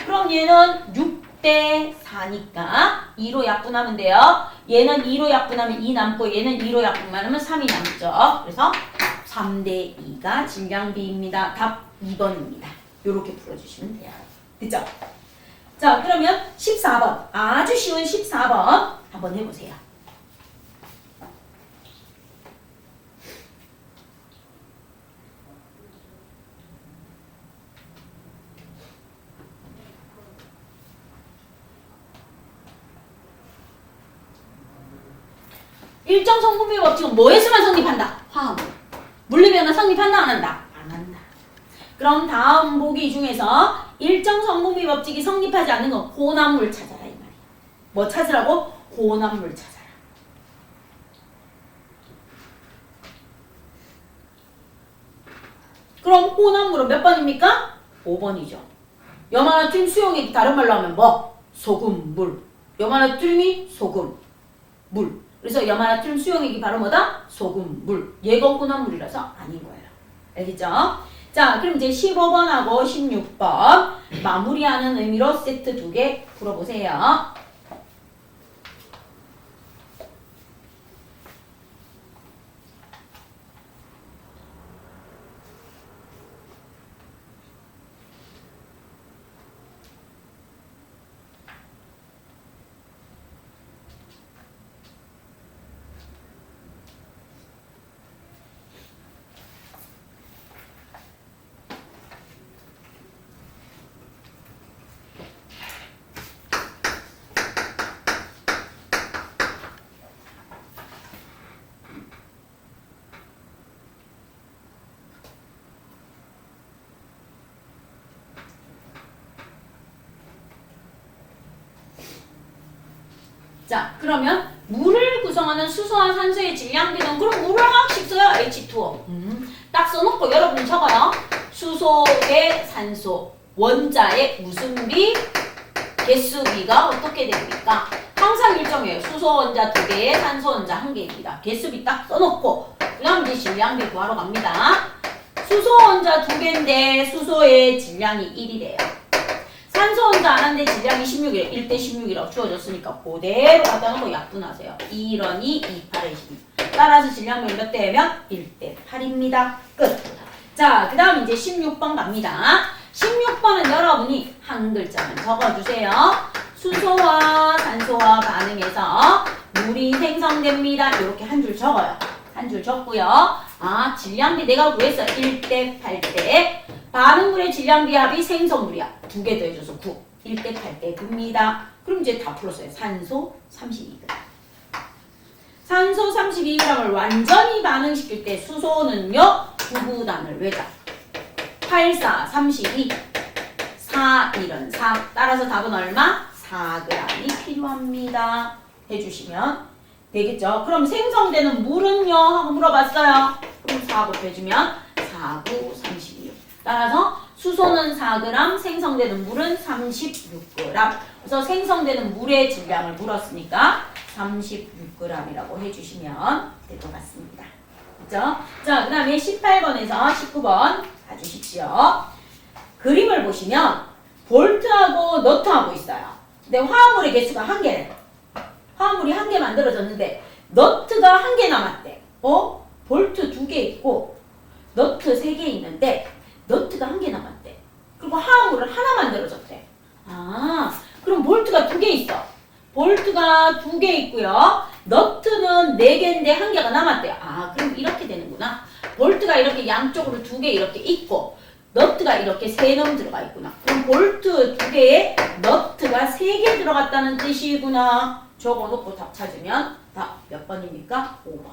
S1: 그럼 얘는 6대 4니까 2로 약분하면 돼요. 얘는 2로 약분하면 2 남고 얘는 2로 약분하면 3이 남죠. 그래서 3대 2가 질량비입니다. 답 2번입니다. 이렇게 풀어주시면 돼요. 됐죠? 자, 그러면 14번. 아주 쉬운 14번 한번 해보세요. 일정 성분비 법칙은 뭐에서만 성립한다? 화합물. 물리변화 성립한다 안 한다? 안 한다. 그럼 다음 보기 중에서 일정 성분비 법칙이 성립하지 않는 건 혼합물 찾아라 이 말이야. 뭐 찾으라고? 혼합물 찾아라. 그럼 혼합물은 몇 번입니까? 5번이죠. 염화나트륨 수용액이 다른 말로 하면 뭐? 소금, 물. 염화나트륨이 소금, 물. 그래서 염화나트륨 수용액이 바로 뭐다? 소금, 물. 얘가 혼합물이라서 아닌 거예요. 알겠죠? 자, 그럼 이제 15번하고 16번 마무리하는 의미로 세트 2개 풀어보세요. 자, 그러면 물을 구성하는 수소와 산소의 질량비는 그럼 물을 하나씩 써요. H2O. 딱 써놓고 여러분이 적어요. 수소의 산소, 원자의 무슨 비? 개수비가 어떻게 됩니까? 항상 일정해요. 수소 원자 2개에 산소 원자 1개입니다. 개수비 딱 써놓고 그 다음 이제 질량비 구하러 갑니다. 수소 원자 2개인데 수소의 질량이 1이래요. 산소 원자 하나인데 질량이 16이래. 1대 16이라고 주어졌으니까 그대로 갖다 놓고 약분하세요. 2런 2, 2, 8의 12. 따라서 질량비 몇 대면 1대 8입니다. 끝. 자, 그 다음 이제 16번 갑니다. 16번은 여러분이 한 글자만 적어주세요. 수소와 산소와 반응해서 물이 생성됩니다. 이렇게 한 줄 적어요. 한 줄 적고요. 아, 질량비 내가 구했어. 1대 8대. 반응물의 질량비 합이 생성물이야. 2개 더해줘서 9. 1대 8대 9입니다. 그럼 이제 다 풀었어요. 산소 32g. 산소 32g을 완전히 반응시킬 때 수소는요. 구구단을 외자. 8, 4, 32. 4, 1은 4. 따라서 답은 얼마? 4g이 필요합니다. 해주시면 되겠죠. 그럼 생성되는 물은요? 하고 물어봤어요. 그럼 4 곱해주면 4, 9, 36. 따라서 수소는 4g, 생성되는 물은 36g. 그래서 생성되는 물의 질량을 물었으니까 36g이라고 해주시면 될 것 같습니다. 그죠? 자, 그 다음에 18번에서 19번 봐주십시오. 그림을 보시면 볼트하고 너트하고 있어요. 근데 화합물의 개수가 1개래. 화합물이 1개 만들어졌는데 너트가 1개 남았대. 볼트 2개 있고 너트 3개 있는데 너트가 1개 남았대. 그리고 화합물을 하나 만들어졌대. 아, 그럼 볼트가 2개 있어. 볼트가 2개 있고요. 너트는 4개인데 1개가 남았대요. 아, 그럼 이렇게 되는구나. 볼트가 이렇게 양쪽으로 2개 이렇게 있고 너트가 이렇게 3놈 들어가 있구나. 그럼 볼트 2개에 너트가 3개 들어갔다는 뜻이구나. 적어놓고 답 찾으면 답 몇 번입니까? 5번.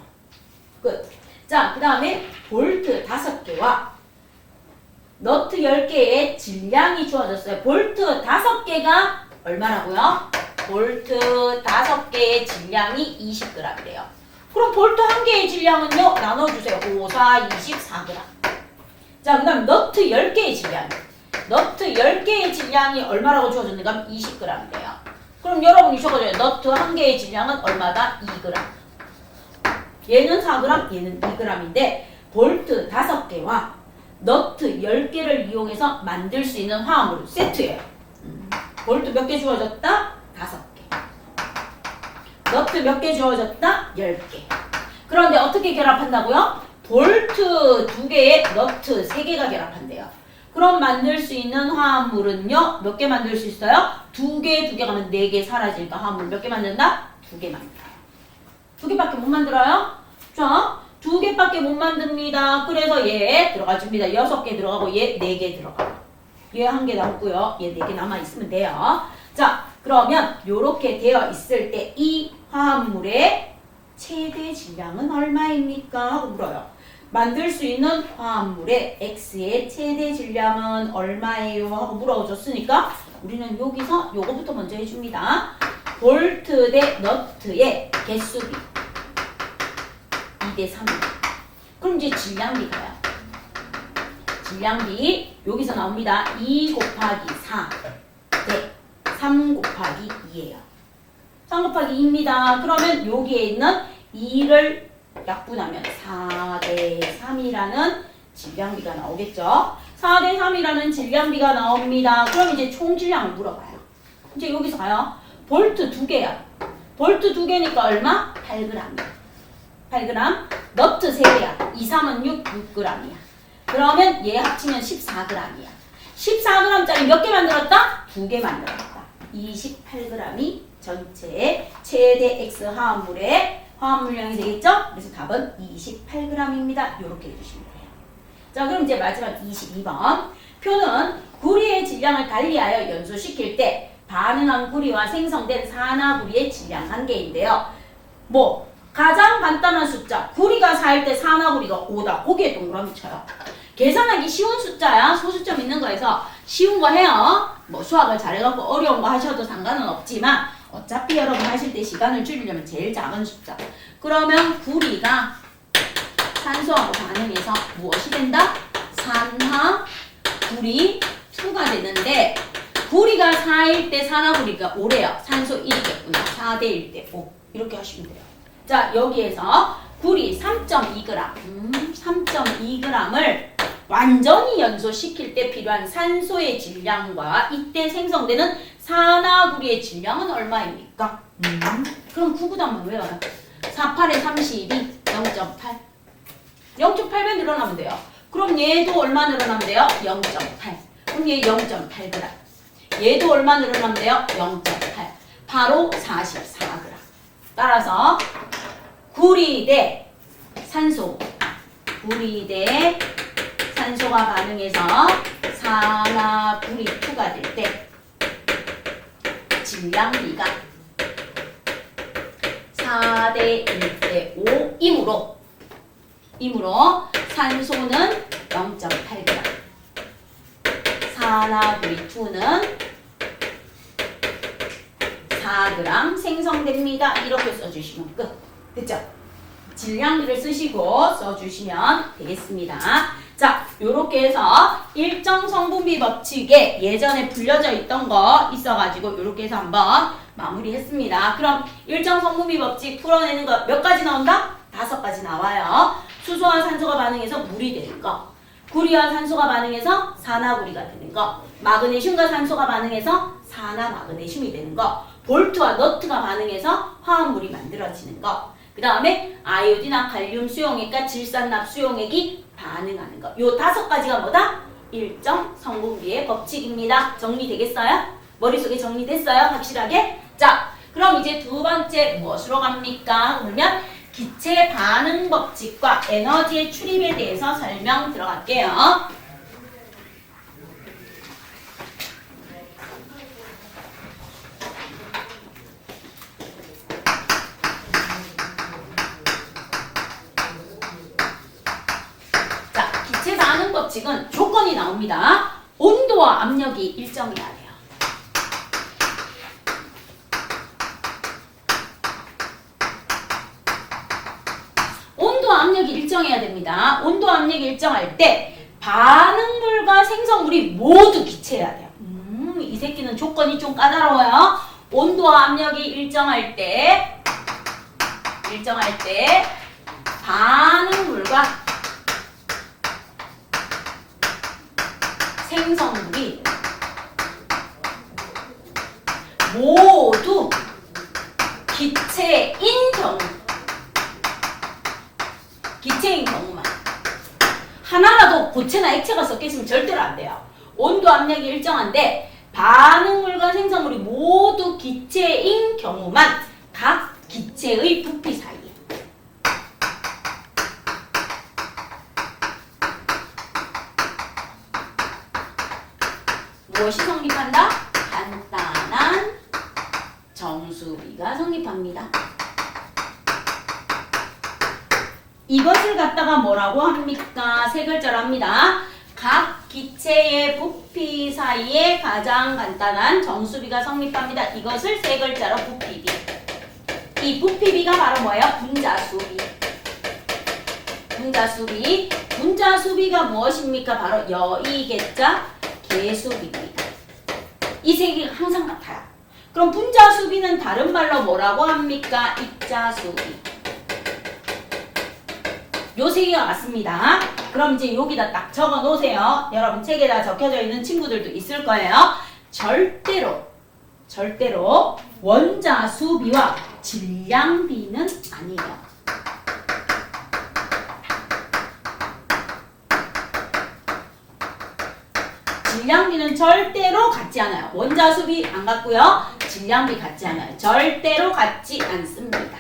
S1: 끝. 자, 그 다음에 볼트 5개와 너트 10개의 질량이 주어졌어요. 볼트 5개가 얼마라고요? 볼트 5개의 질량이 20g이래요. 그럼 볼트 1개의 질량은요? 나눠주세요. 5, 4, 24g. 자, 그 다음 너트 10개의 질량. 너트 10개의 질량이 얼마라고 주어졌는가? 20g이래요. 그럼 여러분이 적어줘요. 너트 1개의 질량은 얼마다? 2g. 얘는 4g, 얘는 2g인데 볼트 5개와 너트 10개를 이용해서 만들 수 있는 화합물은 세트예요. 볼트 몇 개 주어졌다? 5개. 너트 몇 개 주어졌다? 10개. 그런데 어떻게 결합한다고요? 볼트 2개에 너트 3개가 결합한대요. 그럼 만들 수 있는 화합물은요? 몇 개 만들 수 있어요? 2개 가면 4개 사라지니까 화합물 몇 개 만든다? 2개 만들어요. 2개밖에 못 만들어요? 자, 2개밖에 못 만듭니다. 그래서 얘 들어가줍니다. 6개 들어가고 얘 4개 들어가고 얘 1개 남고요. 얘 4개 남아있으면 돼요. 자, 그러면 요렇게 되어 있을 때 이 화합물의 최대 질량은 얼마입니까? 하고 물어요. 만들 수 있는 화합물의 X의 최대 질량은 얼마예요? 하고 물어줬으니까 우리는 여기서 요거부터 먼저 해줍니다. 볼트 대 너트의 개수비 2대 3. 그럼 이제 질량비가요. 질량비 여기서 나옵니다. 2 곱하기 4 대 3 곱하기 2예요. 3 곱하기 2입니다. 그러면 여기에 있는 2를 약분하면 4대 3이라는 질량비가 나오겠죠. 4대 3이라는 질량비가 나옵니다. 그럼 이제 총 질량을 물어봐요. 이제 여기서 가요. 볼트 2개야. 볼트 2개니까 얼마? 8g이야. 8g. 너트 3개야. 2, 3은 6g이야. 그러면 얘 합치면 14g이야. 14g짜리 몇 개 만들었다? 2개 만들었다. 28g이 전체의 최대 X 화합물의 화합물량이 되겠죠? 그래서 답은 28g입니다. 이렇게 해주시면 돼요. 자, 그럼 이제 마지막 22번. 표는 구리의 질량을 달리하여 연소시킬 때 반응한 구리와 생성된 산화구리의 질량 한계인데요. 가장 간단한 숫자. 구리가 4일 때 산화구리가 5다. 거기에 동그라미 쳐요. 계산하기 쉬운 숫자야. 소수점 있는 거에서 쉬운 거 해요. 수학을 잘해갖고 어려운 거 하셔도 상관은 없지만 어차피 여러분 하실 때 시간을 줄이려면 제일 작은 숫자. 그러면 구리가 산소하고 반응해서 무엇이 된다? 산화구리 2가 되는데 구리가 4일 때 산화구리가 5래요. 산소 1이겠구나. 4대 1대 5. 이렇게 하시면 돼요. 자, 여기에서 구리 3.2g, 3.2g을 완전히 연소시킬 때 필요한 산소의 질량과 이때 생성되는 산화구리의 질량은 얼마입니까? 그럼 9구도 한번 외워요. 48에 32, 0.8. 0.8배 늘어나면 돼요. 그럼 얘도 얼마 늘어나면 돼요? 0.8. 그럼 얘 0.8g. 얘도 얼마 늘어나면 돼요? 0.8. 바로 44g. 따라서 구리 대 산소, 구리 대 산소가 반응해서 산화구리 2가 될 때 질량비가 4대 1대 5이므로 산소는 0.8g, 산화구리 2는 4g 생성됩니다. 이렇게 써주시면 끝. 됐죠? 질량비를 쓰시고 써주시면 되겠습니다. 자, 요렇게 해서 일정 성분비 법칙에 예전에 불려져 있던 거 있어가지고 요렇게 해서 한번 마무리했습니다. 그럼 일정 성분비 법칙 풀어내는 거 몇 가지 나온다? 5가지 나와요. 수소와 산소가 반응해서 물이 되는 거, 구리와 산소가 반응해서 산화구리가 되는 거, 마그네슘과 산소가 반응해서 산화마그네슘이 되는 거, 볼트와 너트가 반응해서 화합물이 만들어지는 거, 그 다음에 아이오딘과 칼륨 수용액과 질산납 수용액이 반응하는 거. 요 5가지가 뭐다? 일정 성분비의 법칙입니다. 정리되겠어요? 머릿속에 정리됐어요? 확실하게? 자, 그럼 이제 두 번째 무엇으로 갑니까? 그러면 기체 반응 법칙과 에너지의 출입에 대해서 설명 들어갈게요. 기체 반응 법칙은 조건이 나옵니다. 온도와 압력이 일정해야 돼요. 온도와 압력이 일정해야 됩니다. 온도와 압력이 일정할 때 반응물과 생성물이 모두 기체해야 돼요. 이 새끼는 조건이 좀 까다로워요. 온도와 압력이 일정할 때 반응물과 생성물이 모두 기체인 경우만 하나라도 고체나 액체가 섞여 있으면 절대로 안 돼요. 온도 압력이 일정한데 반응물과 생성물이 모두 기체인 경우만 각 기체의 부피 사이에 무엇이 성립한다? 간단한 정수비가 성립합니다. 이것을 갖다가 뭐라고 합니까? 세 글자로 합니다. 각 기체의 부피 사이에 가장 간단한 정수비가 성립합니다. 이것을 세 글자로 부피비. 이 부피비가 바로 뭐예요? 분자수비. 분자수비가 무엇입니까? 바로 여의계자 개수비입니다. 이 세 개가 항상 같아요. 그럼 분자수비는 다른 말로 뭐라고 합니까? 입자수비. 요 세 개가 맞습니다. 그럼 이제 여기다 딱 적어 놓으세요. 여러분 책에다 적혀져 있는 친구들도 있을 거예요. 절대로 원자수비와 질량비는 아니에요. 질량비는 절대로 같지 않아요. 원자수비 안 같고요. 질량비 같지 않아요. 절대로 같지 않습니다.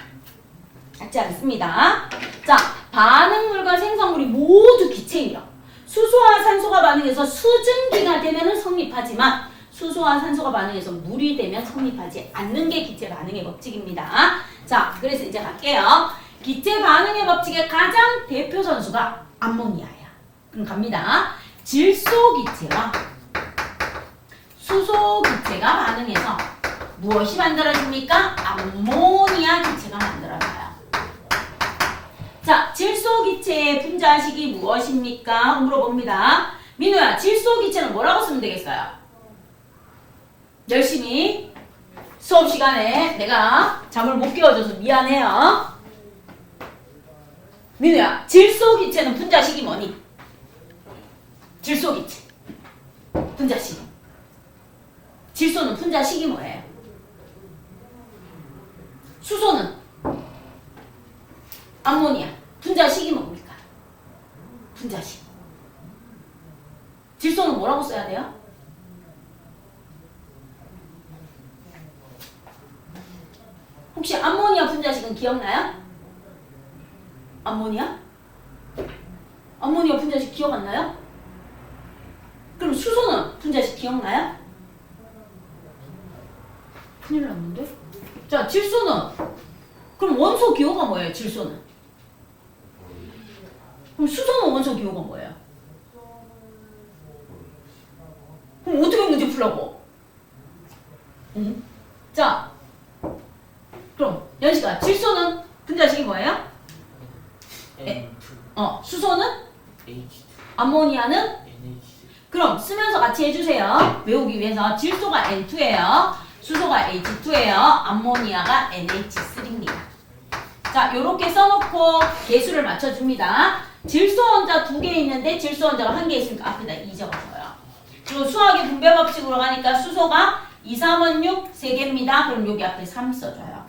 S1: 자, 반응물과 생성물이 모두 기체이요. 수소와 산소가 반응해서 수증기가 되면 성립하지만 수소와 산소가 반응해서 물이 되면 성립하지 않는 게 기체 반응의 법칙입니다. 자, 그래서 이제 갈게요. 기체 반응의 법칙의 가장 대표 선수가 암모니아야. 그럼 갑니다. 질소기체와 수소기체가 반응해서 무엇이 만들어집니까? 암모니아 기체가 만들어져요. 자, 질소기체의 분자식이 무엇입니까? 물어봅니다. 민우야, 질소기체는 뭐라고 쓰면 되겠어요? 열심히 수업 시간에 내가 잠을 못 깨워줘서 미안해요. 민우야, 질소기체는 분자식이 뭐니? 질소기체 분자식. 질소는 분자식이 뭐예요? 수소는 암모니아. 분자식이 뭡니까? 분자식. 질소는 뭐라고 써야 돼요? 혹시 암모니아 분자식은 기억나요? 암모니아? 암모니아 분자식 기억 안 나요? 그럼 수소는 분자식 기억나요? 큰일 났는데? 자, 질소는 그럼 원소 기호가 뭐예요? 질소는? 그럼 수소는 원소 기호가 뭐예요? 그럼 어떻게 문제 풀라고? 응? 자, 그럼 연식아, 질소는 분자식이 뭐예요? 수소는?
S2: H2.
S1: 암모니아는?
S2: NH.
S1: 그럼 쓰면서 같이 해주세요. 외우기 위해서. 질소가 N2예요. 수소가 H2예요. 암모니아가 NH3입니다. 자, 요렇게 써놓고 개수를 맞춰줍니다. 질소 원자 2개 있는데 질소 원자가 1개 있으니까 앞에다 2 적어줘요. 그리고 수학의 분배 법칙으로 가니까 수소가 2, 3은 6, 3개입니다. 그럼 여기 앞에 3 써줘요.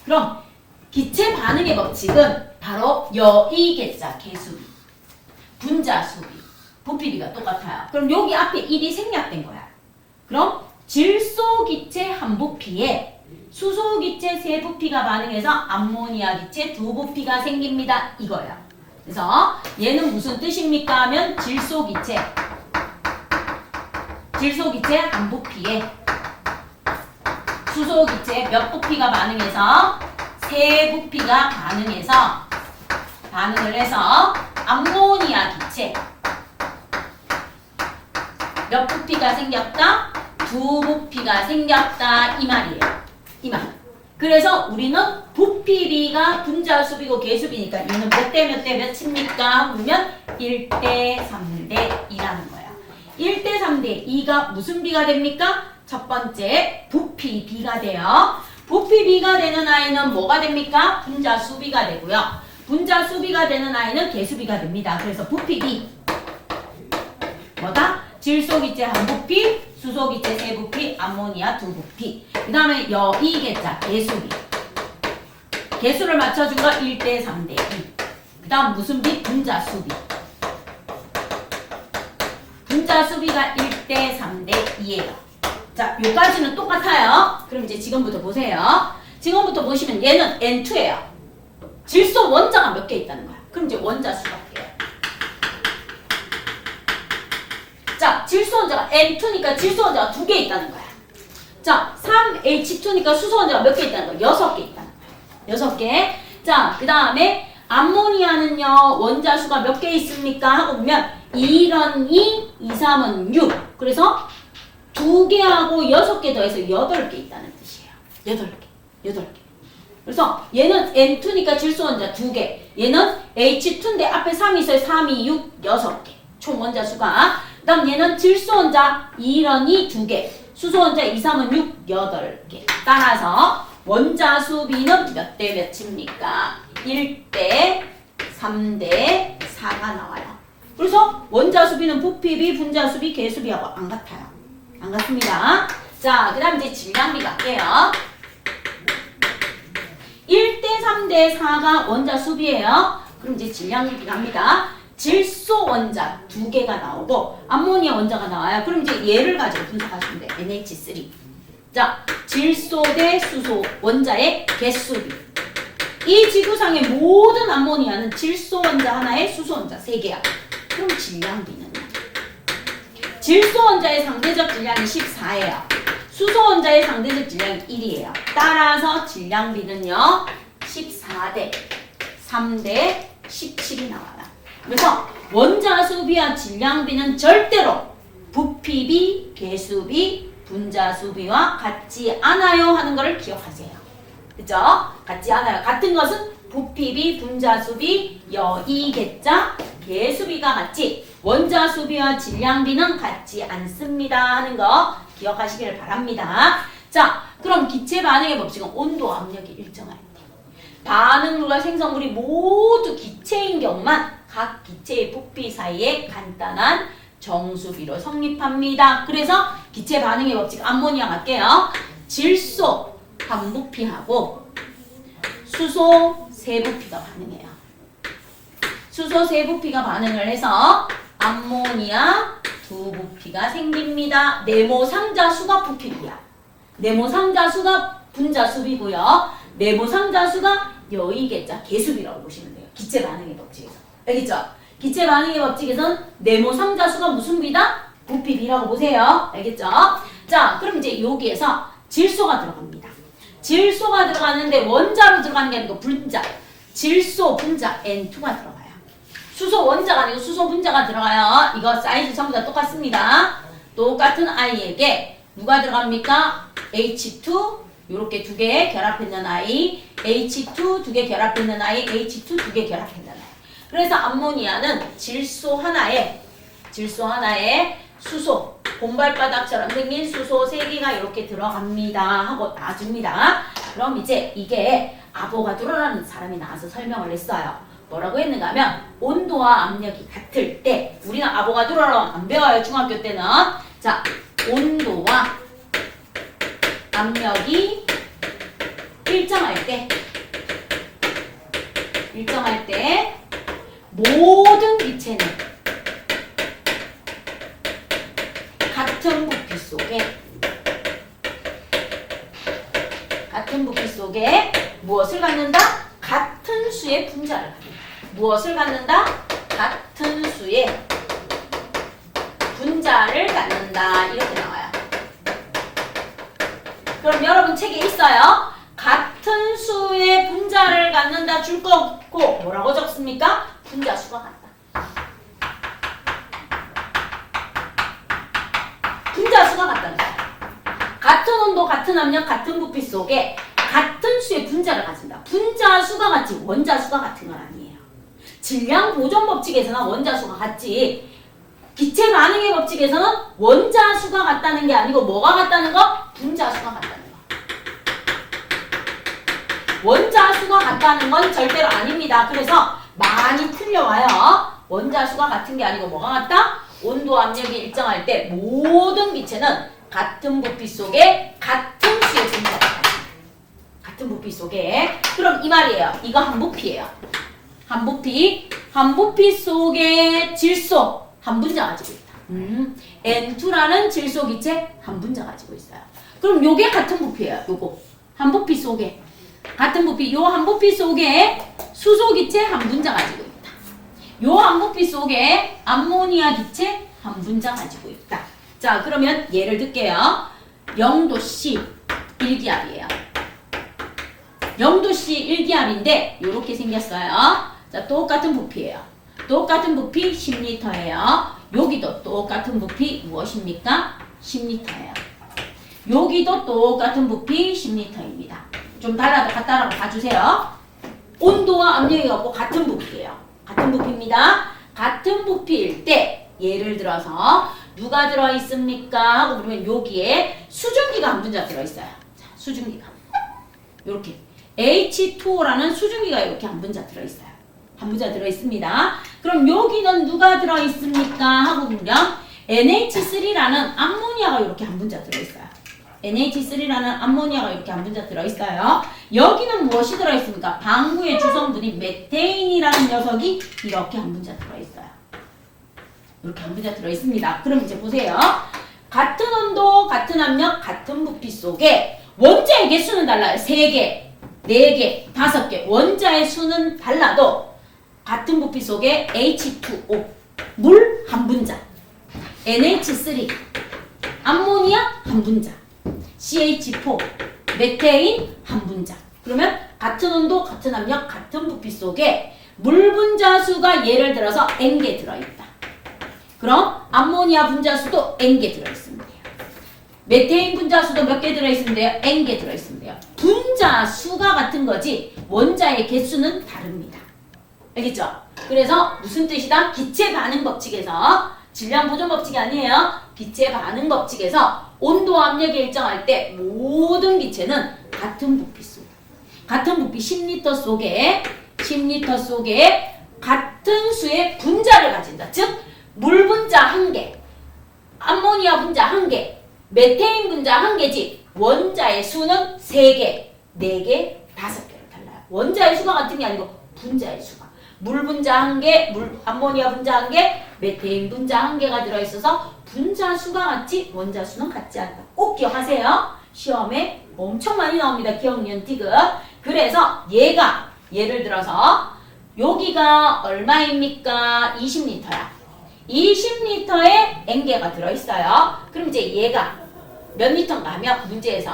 S1: 그럼 기체 반응의 법칙은 바로 여의계자 개수비, 분자수비, 부피비가 똑같아요. 그럼 여기 앞에 1이 생략된 거야. 그럼 질소기체 한 부피에 수소기체 세 부피가 반응해서 암모니아 기체 두 부피가 생깁니다. 이거야. 그래서 얘는 무슨 뜻입니까? 하면 질소기체 한 부피에 수소기체 몇 부피가 반응해서 세 부피가 반응을 해서 암모니아 기체 몇 부피가 생겼다? 두 부피가 생겼다 이 말이에요. 이 말. 그래서 우리는 부피비가 분자수비고 개수비니까 얘는 몇 대 몇 대 몇입니까? 그러면 1대 3대 2라는 거예요. 1대 3대 2가 무슨 비가 됩니까? 첫 번째 부피비가 돼요. 부피비가 되는 아이는 뭐가 됩니까? 분자수비가 되고요. 분자수비가 되는 아이는 개수비가 됩니다. 그래서 부피비 뭐다? 질소기체 한 부피, 수소기체 세 부피, 암모니아 두 부피. 그 다음에 여의계자 개수비. 개수를 맞춰준 거 1대 3대 2. 그 다음 무슨 비? 분자수비. 분자수비가 1대 3대 2예요. 자, 요까지는 똑같아요. 그럼 이제 지금부터 보세요. 지금부터 보시면 얘는 N2예요. 질소 원자가 몇 개 있다는 거야. 그럼 이제 원자 수가 돼요. 자, 질소 원자가 N2니까 질소 원자가 2개 있다는 거야. 자, 3H2니까 수소 원자가 몇 개 있다는 거야? 6개 있다는 거야. 6개. 자, 그 다음에 암모니아는요, 원자 수가 몇 개 있습니까? 하고 보면 2는 2, 2, 3은 6. 그래서 2개하고 6개 더해서 8개 있다는 뜻이에요. 8개. 그래서 얘는 N2니까 질소 원자 2개. 얘는 H2인데 앞에 3이 있어요. 3, 2, 6, 6개. 총 원자 수가. 그 다음 얘는 질소 원자 2는 2, 2개. 수소 원자 2, 3은 6, 8개. 따라서 원자 수비는 몇 대 몇입니까? 1대 3대 4가 나와요. 그래서 원자 수비는 부피비, 분자 수비, 개수비하고 안 같아요. 안 같습니다. 자, 그 다음 이제 질량비 갈게요. 1대 3대 4가 원자 수비예요. 그럼 이제 질량비 갑니다. 질소 원자 2개가 나오고 암모니아 원자가 나와요. 그럼 이제 얘를 가지고 분석하시면 돼요. NH3. 자, 질소 대 수소 원자의 개수비. 이 지구상의 모든 암모니아는 질소 원자 하나에 수소 원자 3개야. 그럼 질량비는 질소 원자의 상대적 질량이 14예요. 수소 원자의 상대적 질량이 1이에요. 따라서 질량비는요. 14대 3대 17이 나와요. 그래서 원자 수비와 질량비는 절대로 부피비, 개수비, 분자수비와 같지 않아요 하는 거를 기억하세요. 그죠? 같지 않아요. 같은 것은 부피비, 분자수비, 여이개자, 개수비가 같지 원자수비와 질량비는 같지 않습니다 하는 거 기억하시길 바랍니다. 자, 그럼 기체 반응의 법칙은 온도, 압력이 일정할 때 반응물과 생성물이 모두 기체인 경우만 각 기체의 부피 사이에 간단한 정수비로 성립합니다. 그래서 기체 반응의 법칙 암모니아 갈게요. 질소 한부피하고 수소 세부피가 반응해요. 수소 세부피가 반응을 해서 암모니아 두부피가 생깁니다. 네모상자수가 부피고요. 네모상자수가 분자수비고요. 네모상자수가 여의개자 개수비라고 보시면 돼요. 기체 반응의 법칙에서. 알겠죠? 기체 반응의 법칙에서는 네모상자수가 무슨 비다? 부피비라고 보세요. 알겠죠? 자, 그럼 이제 여기에서 질소가 들어갑니다. 질소가 들어가는데 원자로 들어가는 게 아니고 분자. 질소 분자 N2가 들어가요. 수소 원자가 아니고 수소 분자가 들어가요. 이거 사이즈 전부 다 똑같습니다. 똑같은 I에게 누가 들어갑니까? H2 요렇게 두 개 결합했는 I, H2 두 개 결합했는 I, H2 두 개 결합했는 I. 그래서 암모니아는 질소 하나에 수소, 곰발바닥처럼 생긴 수소 3개가 이렇게 들어갑니다 하고 놔줍니다. 그럼 이제 이게 아보가드로라는 사람이 나와서 설명을 했어요. 뭐라고 했는가 하면 온도와 압력이 같을 때 우리는 아보가드로를 안 배워요. 중학교 때는. 자, 온도와 압력이 일정할 때 모든 기체는 같은 부피 속에 무엇을 갖는다? 같은 수의 분자를 갖는다. 무엇을 갖는다? 같은 수의 분자를 갖는다. 이렇게 나와요. 그럼 여러분 책에 있어요. 같은 수의 분자를 갖는다 줄 거고 뭐라고 적습니까? 분자 수가 같다. 분자 수가 같다는 거야. 같은 온도, 같은 압력, 같은 부피 속에 같은 수의 분자를 가진다. 분자 수가 같지 원자 수가 같은 건 아니에요. 질량 보존 법칙에서는 원자 수가 같지. 기체 반응의 법칙에서는 원자 수가 같다는 게 아니고 뭐가 같다는 거? 분자 수가 같다는 거. 원자 수가 같다는 건 절대로 아닙니다. 그래서 많이 틀려와요. 원자 수가 같은 게 아니고 뭐가 같다? 온도 압력이 일정할 때 모든 기체는 같은 부피 속에 같은 수의 분자가 같다. 같은 부피 속에. 그럼 이 말이에요. 이거 한 부피예요. 한 부피 속에 질소 한 분자 가지고 있다. N2라는 질소 기체 한 분자 가지고 있어요. 그럼 요게 같은 부피예요. 요거 한 부피 속에 같은 부피. 요 한 부피 속에 수소 기체 한 분자 가지고 있다. 요 한 부피 속에 암모니아 기체 한 분자 가지고 있다. 자, 그러면 예를 들게요. 0도C 1기압이에요. 0도C 1기압인데 요렇게 생겼어요. 자, 똑같은 부피예요. 똑같은 부피 10L예요. 여기도 똑같은 부피 무엇입니까? 10L예요. 여기도 똑같은 부피 10L입니다. 좀 달라도 같다라고 봐주세요. 온도와 압력이 갖고 같은 부피예요. 같은 부피입니다. 같은 부피일 때 예를 들어서 누가 들어있습니까? 하고 그러면 여기에 수증기가 한 분자 들어있어요. 자, 수증기가 이렇게 H2O라는 수증기가 이렇게 한 분자 들어있어요. 한 분자 들어있습니다. 그럼 여기는 누가 들어있습니까? 하고 보면 NH3라는 암모니아가 이렇게 한 분자 들어있어요. NH3라는 암모니아가 이렇게 한 분자 들어있어요. 여기는 무엇이 들어있습니까? 방부의 주성분이 메테인이라는 녀석이 이렇게 한 분자 들어있어요. 이렇게 한 분자 들어있습니다. 그럼 이제 보세요. 같은 온도, 같은 압력, 같은 부피 속에 원자의 개수는 달라요. 3개, 4개, 5개. 원자의 수는 달라도 같은 부피 속에 H2O, 물 한 분자, NH3, 암모니아 한 분자, CH4, 메테인 한 분자. 그러면 같은 온도, 같은 압력, 같은 부피 속에 물 분자 수가 예를 들어서 N개 들어있다. 그럼 암모니아 분자 수도 N개 들어있습니다. 메테인 분자수도 몇 개 들어있으면 돼요? N개 들어있으면 돼요. 분자수가 같은 거지 원자의 개수는 다릅니다. 알겠죠? 그래서 무슨 뜻이다? 기체 반응 법칙에서 질량 보존 법칙이 아니에요. 기체 반응 법칙에서 온도와 압력이 일정할 때 모든 기체는 같은 부피수. 같은 부피 10리터 속에 같은 수의 분자를 가진다. 즉 물 분자 1개, 암모니아 분자 1개, 메테인 분자 1개지 원자의 수는 3개, 4개, 5개로 달라요. 원자의 수가 같은 게 아니고 분자의 수가. 물 분자 1개, 암모니아 분자 1개, 메테인 분자 1개가 들어있어서 분자 수가 같지 원자 수는 같지 않다. 꼭 기억하세요. 시험에 엄청 많이 나옵니다. 기억년 티귿. 그래서 예를 들어서 여기가 얼마입니까? 20리터야. 20리터에 N개가 들어있어요. 그럼 이제 얘가 몇 리터인가 하면 문제에서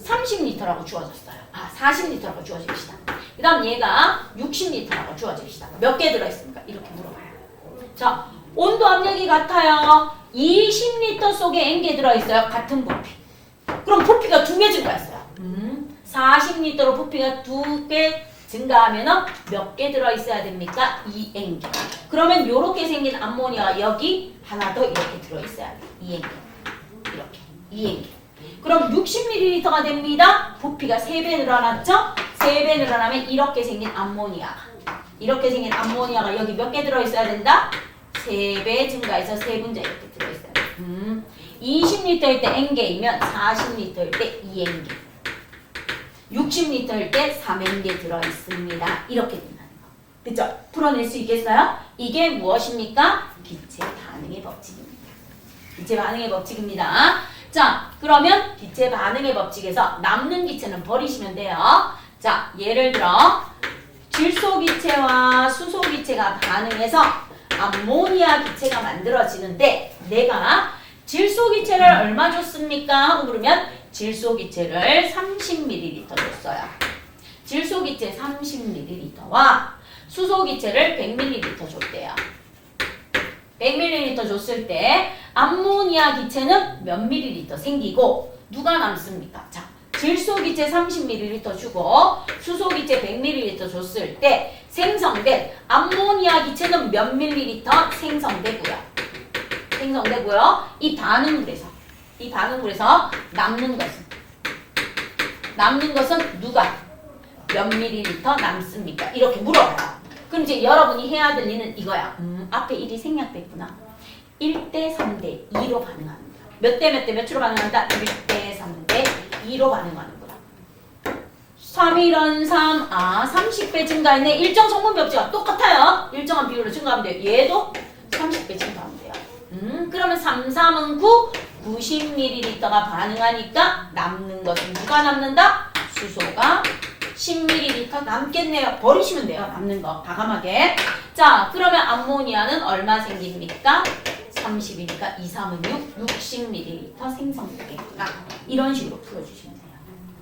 S1: 30리터라고 주어졌어요. 40리터라고 주어집시다. 그 다음 얘가 60리터라고 주어집시다. 몇 개 들어있습니까? 이렇게 물어봐요. 자, 온도 압력이 같아요. 20리터 속에 N개 들어있어요. 같은 부피. 그럼 부피가 2배 증가했어요. 40리터로 부피가 2배 증가하면 몇 개 들어있어야 됩니까? 2N개. 그러면 요렇게 생긴 암모니아가 여기 하나 더 이렇게 들어있어야 돼요. 2N개. 이렇게. 2N개. 그럼 60ml가 됩니다. 부피가 3배 늘어났죠? 3배 늘어나면 이렇게 생긴 암모니아가 여기 몇 개 들어있어야 된다? 3배 증가해서 3분자 이렇게 들어있어야 돼. 20리터일 때 N개이면 40리터일 때 2N개. 60리터일 때 3N개 들어있습니다. 이렇게 된다는 거. 그쵸? 풀어낼 수 있겠어요? 이게 무엇입니까? 기체 반응의 법칙입니다. 기체 반응의 법칙입니다. 자, 그러면 기체 반응의 법칙에서 남는 기체는 버리시면 돼요. 자, 예를 들어 질소기체와 수소기체가 반응해서 암모니아 기체가 만들어지는데 내가 질소기체를 얼마 줬습니까? 하고 물으면 질소기체를 30ml 줬어요. 질소기체 30ml와 수소기체를 100ml 줬대요. 100ml 줬을 때 암모니아 기체는 몇 ml 생기고 누가 남습니까? 자, 질소기체 30ml 주고 수소기체 100ml 줬을 때 생성된 암모니아 기체는 몇 ml 생성되고요. 이 반응물에서 남는 것은 누가 몇 밀리리터 남습니까? 이렇게 물어봐요. 그럼 이제 여러분이 해야 될 일은 이거야. 앞에 1이 생략됐구나. 1대 3대 2로 반응합니다. 몇 대 몇으로 반응한다? 1대 3대 2로 반응하는구나. 3일은 3, 30배 증가했네. 일정 성분 벽지가 똑같아요. 일정한 비율로 증가하면 돼요. 얘도 30배 증가하면 돼요. 그러면 3, 3은 9, 90ml가 반응하니까 남는 것은 누가 남는다? 수소가 10ml 남겠네요. 버리시면 돼요. 남는 거 과감하게. 자, 그러면 암모니아는 얼마 생깁니까? 30이니까 2, 3은 6, 60ml 생성되겠구나. 이런 식으로 풀어주시면 돼요.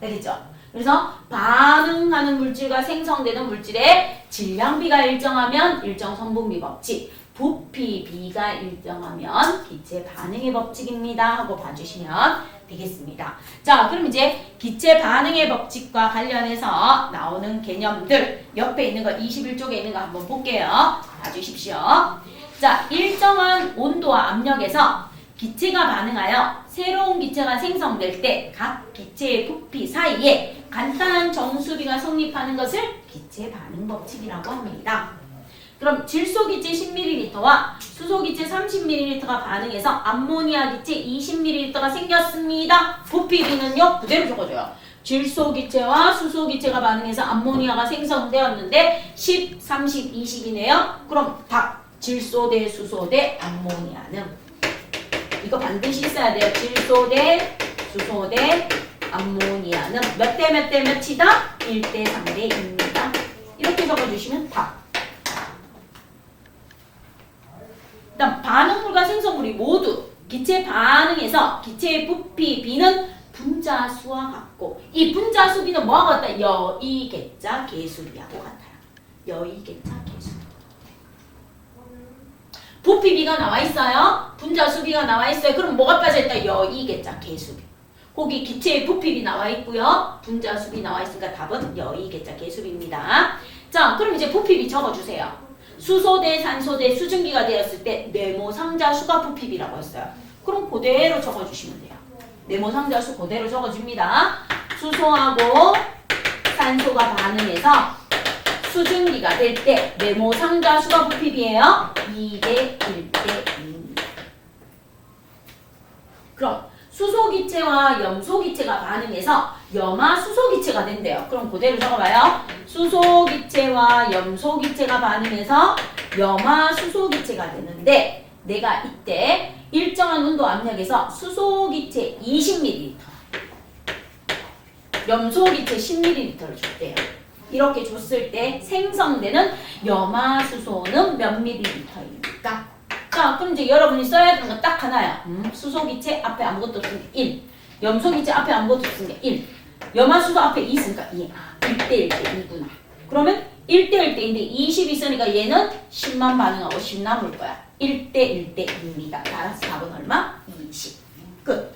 S1: 알겠죠? 그래서 반응하는 물질과 생성되는 물질의 질량비가 일정하면 일정 성분비 법칙, 부피비가 일정하면 기체 반응의 법칙입니다 하고 봐주시면 되겠습니다. 자, 그럼 이제 기체 반응의 법칙과 관련해서 나오는 개념들 옆에 있는 거 21쪽에 있는 거 한번 볼게요. 봐주십시오. 자, 일정한 온도와 압력에서 기체가 반응하여 새로운 기체가 생성될 때 각 기체의 부피 사이에 간단한 정수비가 성립하는 것을 기체 반응 법칙이라고 합니다. 그럼 질소기체 10ml와 수소기체 30ml가 반응해서 암모니아 기체 20ml가 생겼습니다. 부피비는요 그대로 적어줘요. 질소기체와 수소기체가 반응해서 암모니아가 생성되었는데 10, 30, 20이네요. 그럼 답 질소 대 수소 대 암모니아는 이거 반드시 있어야 돼요. 질소 대 수소 대 암모니아는 몇 대 몇이다? 1대 3대 2입니다. 이렇게 적어주시면 답. 일단 반응물과 생성물이 모두 기체 반응에서 기체의 부피 B는 분자수와 같고 이 분자수 B는 뭐하고 같다? 여의계자 계수비하고 같아요. 여의계자 계수비. 부피 B가 나와 있어요. 분자수 수비가 나와 있어요. 그럼 뭐가 빠져있다? 여의겠죠. 개수비. 거기 기체의 부피비 나와 있고요. 분자 수비 나와 있으니까 답은 여의겠죠. 개수비입니다. 자, 그럼 이제 부피비 적어주세요. 수소 대 산소 대 수증기가 되었을 때 네모 상자 수가 부피비라고 했어요. 그럼 그대로 적어주시면 돼요. 네모 상자 수 그대로 적어줍니다. 수소하고 산소가 반응해서 수증기가 될 때 네모 상자 수가 부피비예요. 2대 1대 2입니다. 그럼 수소기체와 염소기체가 반응해서 염화수소기체가 된대요. 그럼 그대로 적어봐요. 수소기체와 염소기체가 반응해서 염화수소기체가 되는데 내가 이때 일정한 온도 압력에서 수소기체 20ml, 염소기체 10ml를 줬대요. 이렇게 줬을 때 생성되는 염화수소는 몇 ml입니까? 자, 그럼 이제 여러분이 써야 되는 건 딱 하나야. 수소기체 앞에 아무것도 없으니까 1. 염소기체 앞에 아무것도 없으니까 1. 염화수소 앞에 2 있으니까 2. 1대 1대 2구나. 그러면 1대 1대인데 20 있으니까 얘는 10만 반응하고 10 남을 거야. 1대 1대 2입니다. 따라서 답은 얼마? 20. 끝.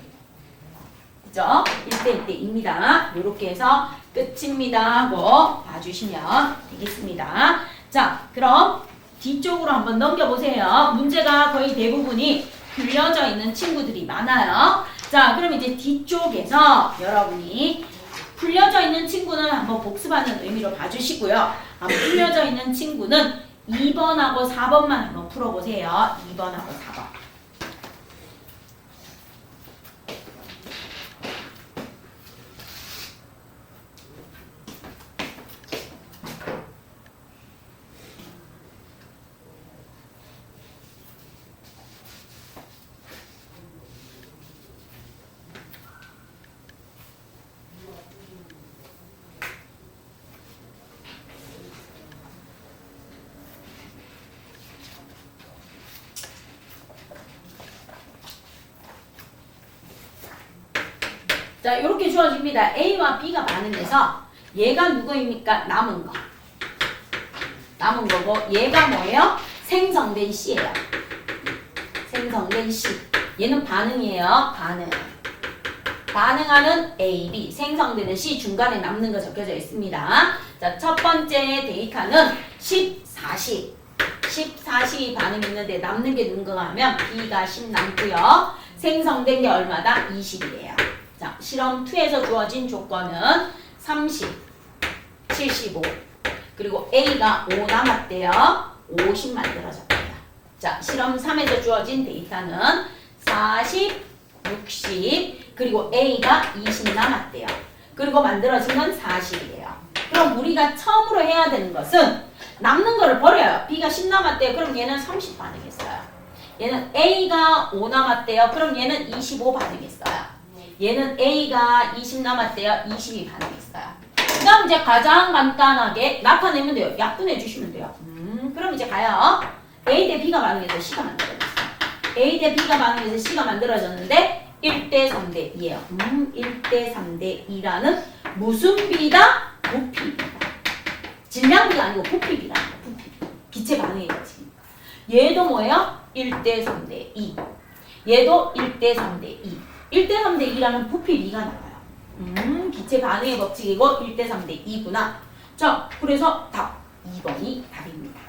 S1: 그죠? 1대 1대 2입니다. 이렇게 해서 끝입니다 하고 봐주시면 되겠습니다. 자, 그럼 뒤쪽으로 한번 넘겨보세요. 문제가 거의 대부분이 풀려져 있는 친구들이 많아요. 자, 그럼 이제 뒤쪽에서 여러분이 풀려져 있는 친구는 한번 복습하는 의미로 봐주시고요. 안 풀려져 있는 친구는 2번하고 4번만 한번 풀어보세요. 2번하고 4번. 자, 이렇게 주어집니다. A와 B가 반응해서 얘가 누구입니까? 남은 거. 남은 거고 얘가 뭐예요? 생성된 C예요. 생성된 C. 얘는 반응이에요. 반응. 반응하는 A, B. 생성되는 C 중간에 남는 거 적혀져 있습니다. 자, 첫 번째 데이터는 14시. 14시 반응이 있는데 남는 게 누군가 하면 B가 10 남고요. 생성된 게 얼마다? 20이에요. 자, 실험 2에서 주어진 조건은 30, 75, 그리고 A가 5 남았대요. 50 만들어졌대요. 자, 실험 3에서 주어진 데이터는 40, 60, 그리고 A가 20 남았대요. 그리고 만들어진 건 40이에요. 그럼 우리가 처음으로 해야 되는 것은 남는 거를 버려요. B가 10 남았대요. 그럼 얘는 30 반응했어요. 얘는 A가 5 남았대요. 그럼 얘는 25 반응했어요. 얘는 A가 20 남았대요. 22 반응했어요. 그 다음 이제 가장 간단하게 나타내면 돼요. 약분해 주시면 돼요. 그럼 이제 가요. A 대 B가 반응해서 C가 만들어졌어요. A 대 B가 반응해서 C가 만들어졌는데 1대 3대 2예요. 1대 3대 2라는 무슨 비다? 부피비다. 질량비가 아니고 부피비라는 거. 부피비. 기체 반응의 거지니까. 얘도 뭐예요? 1대 3대 2. 얘도 1대 3대 2. 1대 3대 2라는 부피비가 나와요. 기체 반응의 법칙이고 1대 3대 2구나. 자, 그래서 답 2번이 답입니다.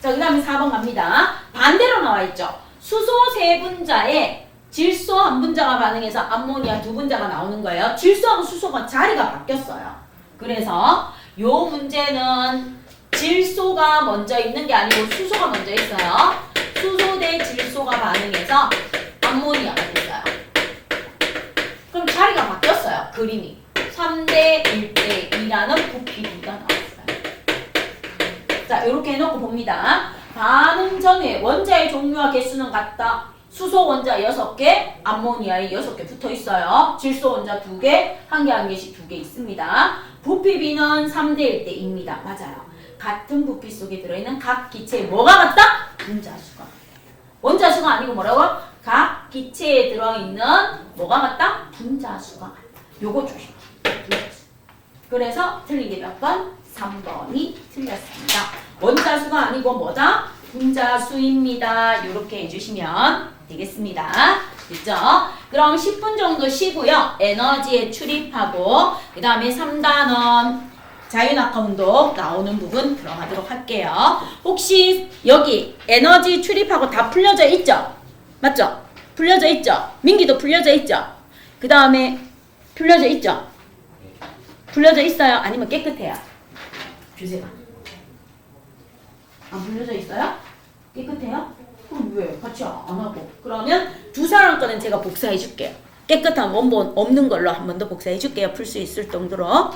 S1: 자, 그 다음에 4번 갑니다. 반대로 나와 있죠. 수소 3분자에 질소 1분자가 반응해서 암모니아 2분자가 나오는 거예요. 질소하고 수소가 자리가 바뀌었어요. 그래서 요 문제는 질소가 먼저 있는 게 아니고 수소가 먼저 있어요. 수소 대 질소가 반응해서 암모니아가 됐어요. 그럼 자리가 바뀌었어요. 그림이. 3대 1대 2라는 부피비가 나왔어요. 자, 이렇게 해놓고 봅니다. 반응 전에 원자의 종류와 개수는 같다. 수소 원자 6개, 암모니아에 6개 붙어 있어요. 질소 원자 2개, 한 개 한 개씩 2개 있습니다. 부피비는 3대 1대 2입니다. 맞아요. 같은 부피 속에 들어있는 각 기체에 뭐가 같다? 분자수가. 원자수가 아니고 뭐라고? 각 기체에 들어있는 뭐가 같다? 분자수가 같다. 요거 조심. 그래서 틀린 게 몇 번? 3번이 틀렸습니다. 원자수가 아니고 뭐다? 분자수입니다. 이렇게 해주시면 되겠습니다. 됐죠? 그럼 10분 정도 쉬고요. 에너지에 출입하고 그 다음에 3단원 자유낙하 운동 나오는 부분 들어가도록 할게요. 혹시 여기 에너지 출입하고 다 풀려져 있죠? 맞죠? 풀려져 있죠? 민기도 풀려져 있죠? 그 다음에 풀려져 있죠? 풀려져 있어요? 아니면 깨끗해요? 주세요. 안 풀려져 있어요? 깨끗해요? 그럼 왜 같이 안 하고? 그러면 두 사람 거는 제가 복사해 줄게요. 깨끗한 원본 없는 걸로 한 번 더 복사해 줄게요. 풀 수 있을 정도로.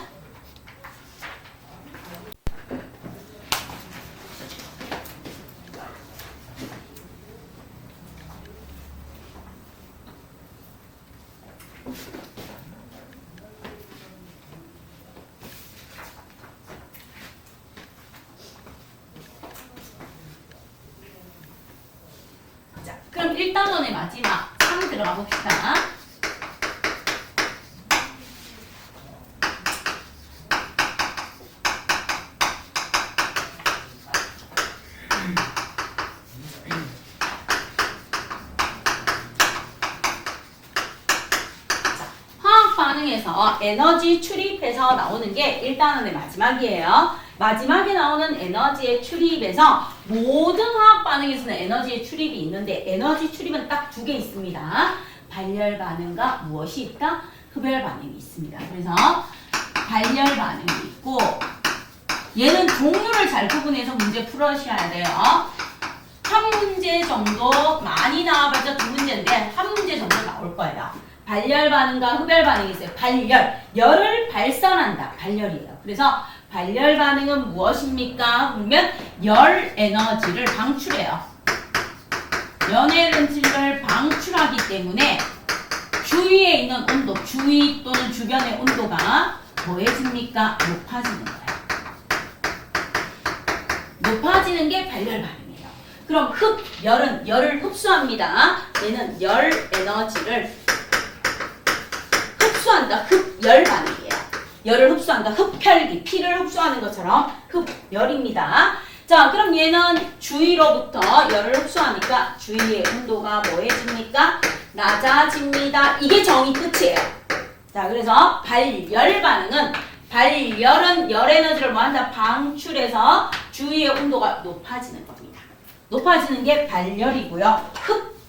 S1: 그럼 1단원의 마지막 3 들어가 봅시다. 화학 반응에서 에너지 출입해서 나오는 게 1단원의 마지막이에요. 마지막에 나오는 에너지의 출입에서 모든 화학 반응에서는 에너지의 출입이 있는데 에너지 출입은 딱 두 개 있습니다. 발열 반응과 무엇이 있다? 흡열 반응이 있습니다. 그래서 발열 반응이 있고 얘는 종류를 잘 구분해서 문제 풀으셔야 돼요. 한 문제 정도 많이 나와봤자 두 문제인데 한 문제 정도 나올 거예요. 발열 반응과 흡열 반응이 있어요. 발열, 열을 발산한다. 발열이에요. 그래서 발열 반응은 무엇입니까? 그러면 열 에너지를 방출해요. 열 에너지를 방출하기 때문에 주위에 있는 온도, 주위 또는 주변의 온도가 뭐해집니까? 높아지는 거예요. 높아지는 게 발열 반응이에요. 그럼 열은 열을 흡수합니다. 얘는 열 에너지를 흡수한다. 흡열 반응이에요. 열을 흡수한다. 흡혈기, 피를 흡수하는 것처럼 흡열입니다. 자, 그럼 얘는 주위로부터 열을 흡수하니까 주위의 온도가 뭐해집니까? 낮아집니다. 이게 정의 끝이에요. 자, 그래서 발열 반응은 발열은 열 에너지를 뭐한다? 방출해서 주위의 온도가 높아지는 겁니다. 높아지는 게 발열이고요.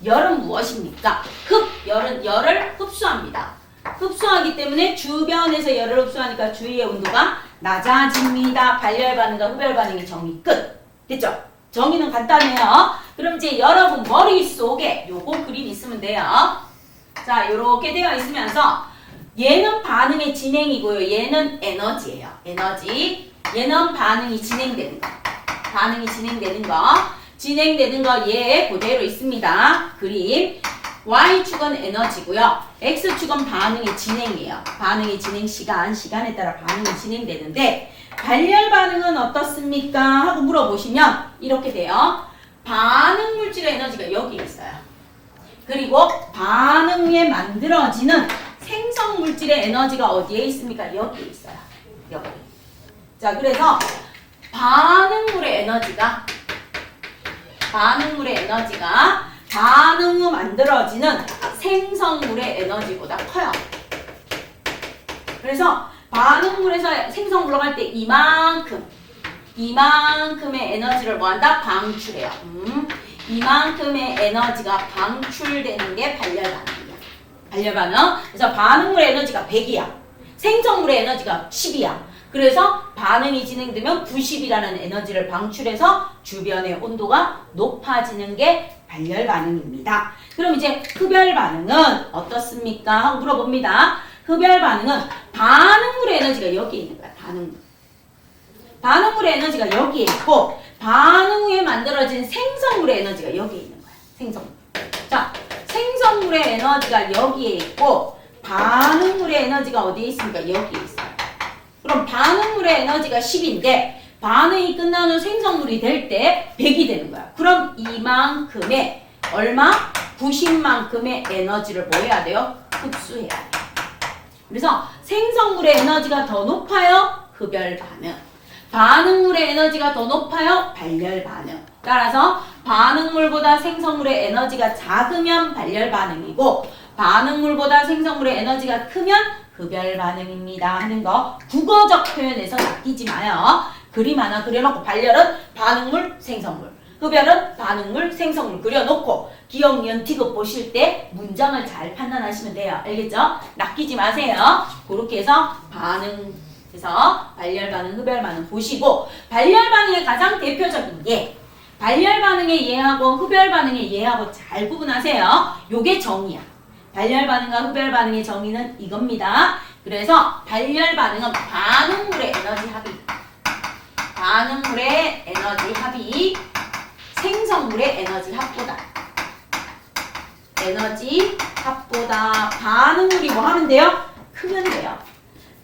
S1: 흡열은 무엇입니까? 흡열은 열을 흡수합니다. 흡수하기 때문에 주변에서 열을 흡수하니까 주위의 온도가 낮아집니다. 발열 반응과 흡열 반응의 정의 끝. 됐죠? 정의는 간단해요. 그럼 이제 여러분 머릿속에 요거 그림 있으면 돼요. 자, 요렇게 되어 있으면서 얘는 반응의 진행이고요. 얘는 에너지예요. 에너지. 얘는 반응이 진행되는 거. 반응이 진행되는 거. 진행되는 거 얘 그대로 있습니다. 그림. Y축은 에너지고요. X축은 반응의 진행이에요. 반응의 진행 시간, 시간에 따라 반응이 진행되는데 발열 반응은 어떻습니까? 하고 물어보시면 이렇게 돼요. 반응 물질의 에너지가 여기에 있어요. 그리고 반응 후에 만들어지는 생성 물질의 에너지가 어디에 있습니까? 여기에 있어요. 여기. 자, 그래서 반응물의 에너지가 반응 후 만들어지는 생성물의 에너지보다 커요. 그래서 반응물에서 생성물로 갈 때 이만큼의 에너지를 뭐한다? 방출해요. 이만큼의 에너지가 방출되는 게 발열 반응이야. 발열 반응. 그래서 반응물의 에너지가 100이야. 생성물의 에너지가 10이야. 그래서 반응이 진행되면 90이라는 에너지를 방출해서 주변의 온도가 높아지는 게 발열 반응입니다. 그럼 이제 흡열 반응은 어떻습니까? 하고 물어봅니다. 흡열 반응은 반응물의 에너지가 여기에 있는 거야. 반응물의 에너지가 여기에 있고 반응 후에 만들어진 생성물의 에너지가 여기에 있는 거야. 생성물. 자, 생성물의 에너지가 여기에 있고 반응물의 에너지가 어디에 있습니까? 여기에 있어요. 그럼 반응물의 에너지가 10인데 반응이 끝난 후 생성물이 될 때 100이 되는 거야. 그럼 이만큼의 얼마? 90만큼의 에너지를 뭐 해야 돼요? 흡수해야 돼요. 그래서 생성물의 에너지가 더 높아요? 흡열 반응. 반응물의 에너지가 더 높아요? 발열 반응. 따라서 반응물보다 생성물의 에너지가 작으면 발열 반응이고 반응물보다 생성물의 에너지가 크면 흡열 반응입니다 하는 거 국어적 표현에서 낚이지 마요. 그림 하나 그려놓고 발열은 반응물, 생성물, 흡열은 반응물, 생성물 그려놓고 기억, 니은, 디귿 보실 때 문장을 잘 판단하시면 돼요. 알겠죠? 낚이지 마세요. 그렇게 해서 반응에서 발열 반응, 흡열 반응 보시고 발열 반응의 가장 대표적인 예 발열 반응의 예하고 흡열 반응의 예하고 잘 구분하세요. 요게 정의야. 발열 반응과 흡열 반응의 정의는 이겁니다. 그래서 발열 반응은 반응물의 에너지 합이 반응물의 에너지 합이 생성물의 에너지 합보다 반응물이 뭐 하면 돼요? 크면 돼요.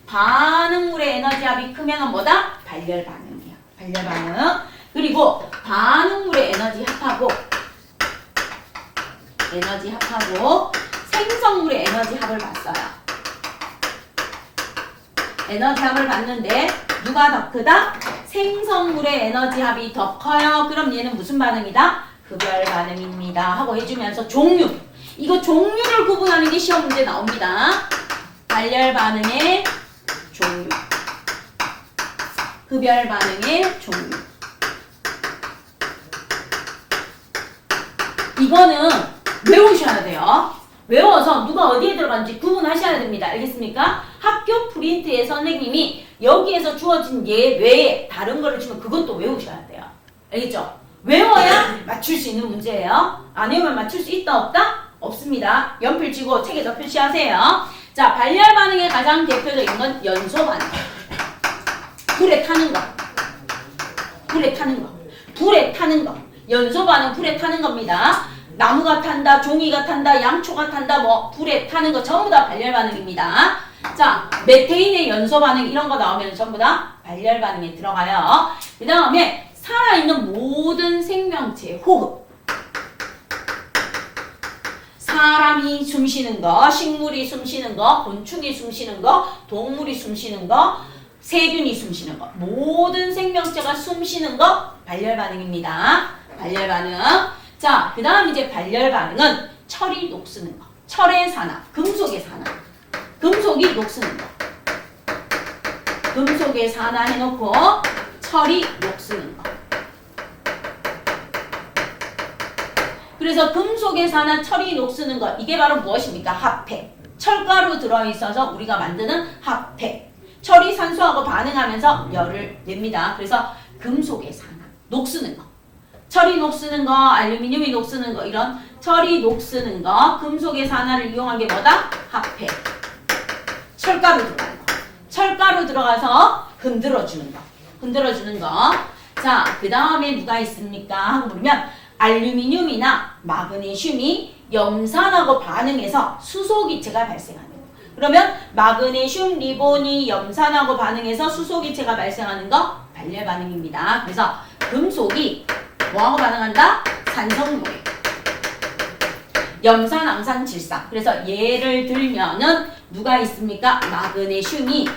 S1: 반응물의 에너지 합이 크면은 뭐다? 발열 반응이에요. 발열 반응. 그리고 반응물의 에너지 합하고 생성물의 에너지 합을 봤어요. 에너지 합을 봤는데 누가 더 크다? 생성물의 에너지 합이 더 커요. 그럼 얘는 무슨 반응이다? 흡열 반응입니다. 하고 해주면서 종류. 이거 종류를 구분하는 게 시험 문제 나옵니다. 발열 반응의 종류. 흡열 반응의 종류. 이거는 외우셔야 돼요. 외워서 누가 어디에 들어간지 구분하셔야 됩니다. 알겠습니까? 학교 프린트에 선생님이 여기에서 주어진 예 외에 다른 거를 주면 그것도 외우셔야 돼요. 알겠죠? 외워야 맞출 수 있는 문제예요. 안 외우면 맞출 수 있다 없다? 없습니다. 연필 쥐고 책에서 표시하세요. 자, 발열 반응의 가장 대표적인 건 연소 반응. 불에 타는 거. 연소 반응 불에 타는 겁니다. 나무가 탄다, 종이가 탄다, 양초가 탄다, 뭐 불에 타는 거 전부 다 발열 반응입니다. 자, 메테인의 연소 반응 이런 거 나오면 전부 다 발열 반응에 들어가요. 그 다음에 살아있는 모든 생명체의 호흡. 사람이 숨쉬는 거, 식물이 숨쉬는 거, 곤충이 숨쉬는 거, 동물이 숨쉬는 거, 세균이 숨쉬는 거. 모든 생명체가 숨쉬는 거 발열 반응입니다. 발열 반응. 자, 그 다음 이제 발열 반응은 철이 녹쓰는 거. 철의 산화, 금속의 산화. 금속이 녹쓰는 거. 금속의 산화 해놓고 철이 녹쓰는 거. 그래서 금속의 산화, 철이 녹쓰는 거. 이게 바로 무엇입니까? 합폐. 철가루 들어있어서 우리가 만드는 합폐. 철이 산소하고 반응하면서 열을 냅니다. 그래서 금속의 산화, 녹쓰는 거. 철이 녹쓰는 거, 알루미늄이 녹쓰는 거, 이런 철이 녹쓰는 거, 금속의 산화를 이용한 게 뭐다? 합폐. 철가루 들어가는 거. 철가루 들어가서 흔들어주는 거. 자, 그 다음에 누가 있습니까? 하고 물으면 알루미늄이나 마그네슘이 염산하고 반응해서 수소기체가 발생하는 거. 그러면 마그네슘, 리본이 염산하고 반응해서 수소기체가 발생하는 거 발열 반응입니다. 그래서 금속이 뭐하고 반응한다? 산성물에. 염산, 항산, 질산. 그래서 예를 들면은 누가 있습니까? 마그네슘이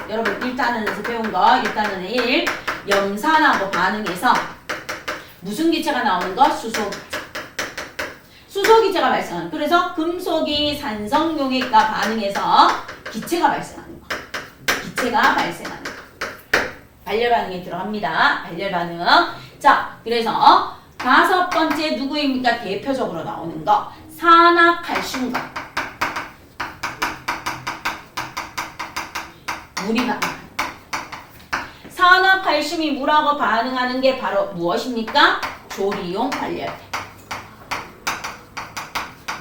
S1: 여러분 1단원에서 배운 거 1단원의 1 염산하고 반응해서 무슨 기체가 나오는 거? 수소기체가 발생하는. 그래서 금속이 산성용액과 반응해서 기체가 발생하는 거. 발열 반응에 들어갑니다. 발열 반응. 자, 그래서 5번째 누구입니까? 대표적으로 나오는 거. 산화칼슘과 물이 반응하는. 산화칼슘이 물하고 반응하는 게 바로 무엇입니까? 조리용 발열팩.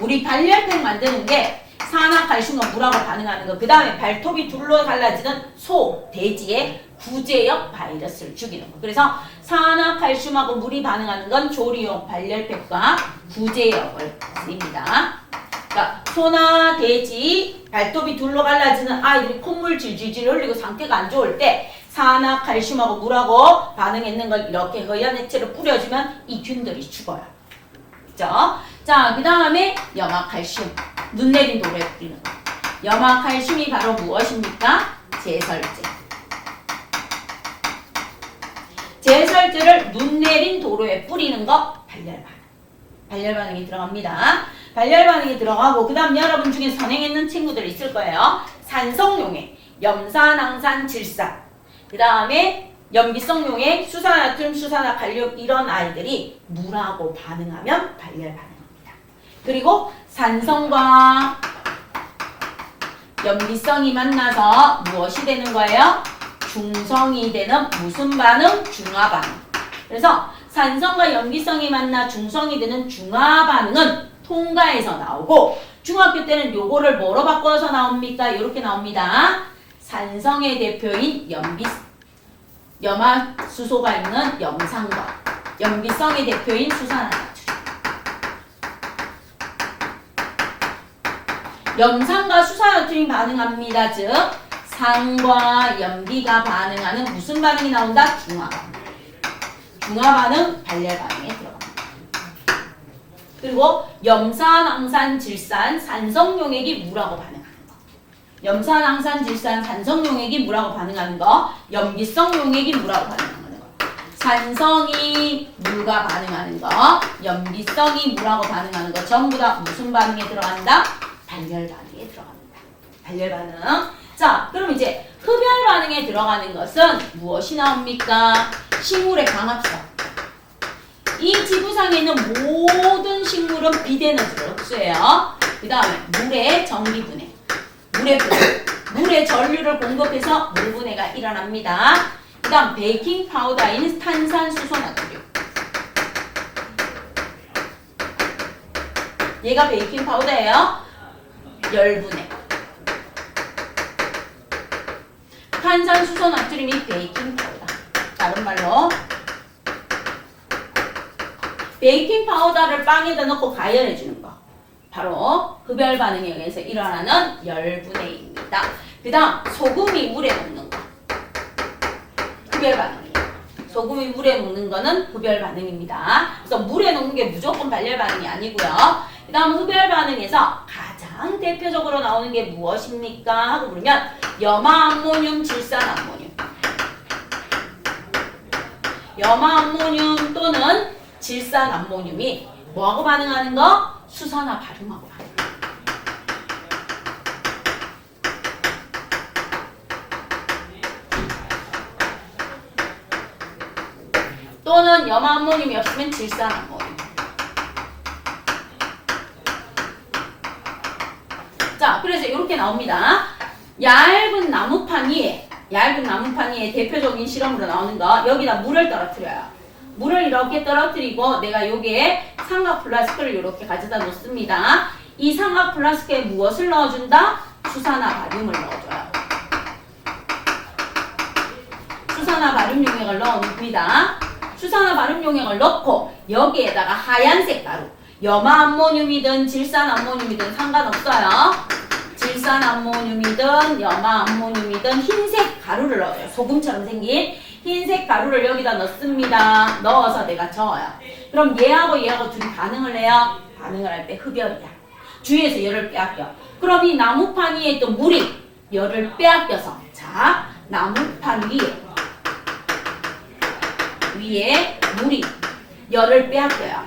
S1: 우리 발열팩 만드는 게 산화칼슘과 물하고 반응하는 거. 그 다음에 발톱이 둘로 갈라지는 소, 돼지의 구제역 바이러스를 죽이는 거. 그래서 산화칼슘하고 물이 반응하는 건 조리용 발열팩과 구제역을 씁니다. 그러니까 소나 돼지 발톱이 둘로 갈라지는 아이들이 콧물 질질질 흘리고 상태가 안 좋을 때 산화칼슘하고 물하고 반응했는 걸 이렇게 허연 액체를 뿌려주면 이 균들이 죽어요. 그죠? 자, 그 다음에 염화칼슘. 눈 내린 돌에 뿌리는 거. 염화칼슘이 바로 무엇입니까? 제설제. 제설제를 눈 내린 도로에 뿌리는 거 발열 반응. 발열 반응이 들어갑니다. 발열 반응이 들어가고 그 다음 여러분 중에 선행했는 친구들 있을 거예요. 산성용액, 염산항산, 질산. 그 다음에 염기성용액, 수산화튬, 수산화칼륨 이런 아이들이 물하고 반응하면 발열 반응입니다. 그리고 산성과 염기성이 만나서 무엇이 되는 거예요? 중성이 되는 무슨 반응? 중화 반응. 그래서 산성과 염기성이 만나 중성이 되는 중화 반응은 통가에서 나오고 중학교 때는 요거를 뭐로 바꿔서 나옵니까? 이렇게 나옵니다. 산성의 대표인 염화수소가 있는 염산과 염기성의 대표인 수산화나트륨. 염산과 수산화나트륨이 반응합니다. 즉 산과 염기가 반응하는 무슨 반응이 나온다? 중화 반응. 중화 반응, 발열 반응에 들어갑니다. 그리고 염산, 항산, 질산, 산성용액이 물하고 반응하는 거. 염산, 항산, 질산, 산성용액이 물하고 반응하는 거. 염기성용액이 물하고 반응하는 거. 산성이 물과 반응하는 거. 염기성이 물하고 반응하는 거. 전부 다 무슨 반응에 들어간다? 발열 반응에 들어갑니다. 발열 반응. 자, 그럼 이제 흡열 반응에 들어가는 것은 무엇이 나옵니까? 식물의 광합성. 이 지구상에 있는 모든 식물은 비대너지를 흡수해요. 그 다음에 물의 전기분해, 물의 분해, 물의 전류를 공급해서 물분해가 일어납니다. 그 다음 베이킹 파우더인 탄산수소나트륨. 얘가 베이킹 파우더예요. 열분해. 탄산수소나트륨이 베이킹 파우더. 다른 말로 베이킹 파우더를 빵에다 넣고 가열해주는 거. 바로 흡열 반응에 의해서 일어나는 열분해입니다. 그 다음 소금이 물에 녹는 거. 흡열 반응이에요. 소금이 물에 녹는 거는 흡열 반응입니다. 그래서 물에 녹는 게 무조건 발열 반응이 아니고요. 그 다음 흡열 반응에서 가장 대표적으로 나오는 게 무엇입니까? 하고 물으면 염화암모늄, 질산암모늄. 염화암모늄 또는 질산암모늄이 뭐하고 반응하는 거? 수산화 바륨하고 반응하는 거. 또는 염화암모늄이 없으면 질산암모늄. 자, 그래서 이렇게 나옵니다. 얇은 나무판 위에 대표적인 실험으로 나오는 거, 여기다 물을 떨어뜨려요. 물을 이렇게 떨어뜨리고 내가 여기에 삼각 플라스크를 이렇게 가져다 놓습니다. 이 삼각 플라스크에 무엇을 넣어준다? 수산화 바륨을 넣어줘요. 수산화 바륨 용액을 넣어줍니다. 수산화 바륨 용액을 넣고 여기에다가 하얀색 가루, 염화암모늄이든 질산암모늄이든 상관없어요. 질산암모늄이든 염화암모늄이든 흰색 가루를 넣어요. 소금처럼 생긴 흰색 가루를 여기다 넣습니다. 넣어서 내가 저어요. 그럼 얘하고 둘이 반응을 해요. 반응을 할 때 흡열이야. 주위에서 열을 빼앗겨. 그럼 이 나무판 위에 있던 물이 열을 빼앗겨서, 자, 나무판 위에 물이 열을 빼앗겨요.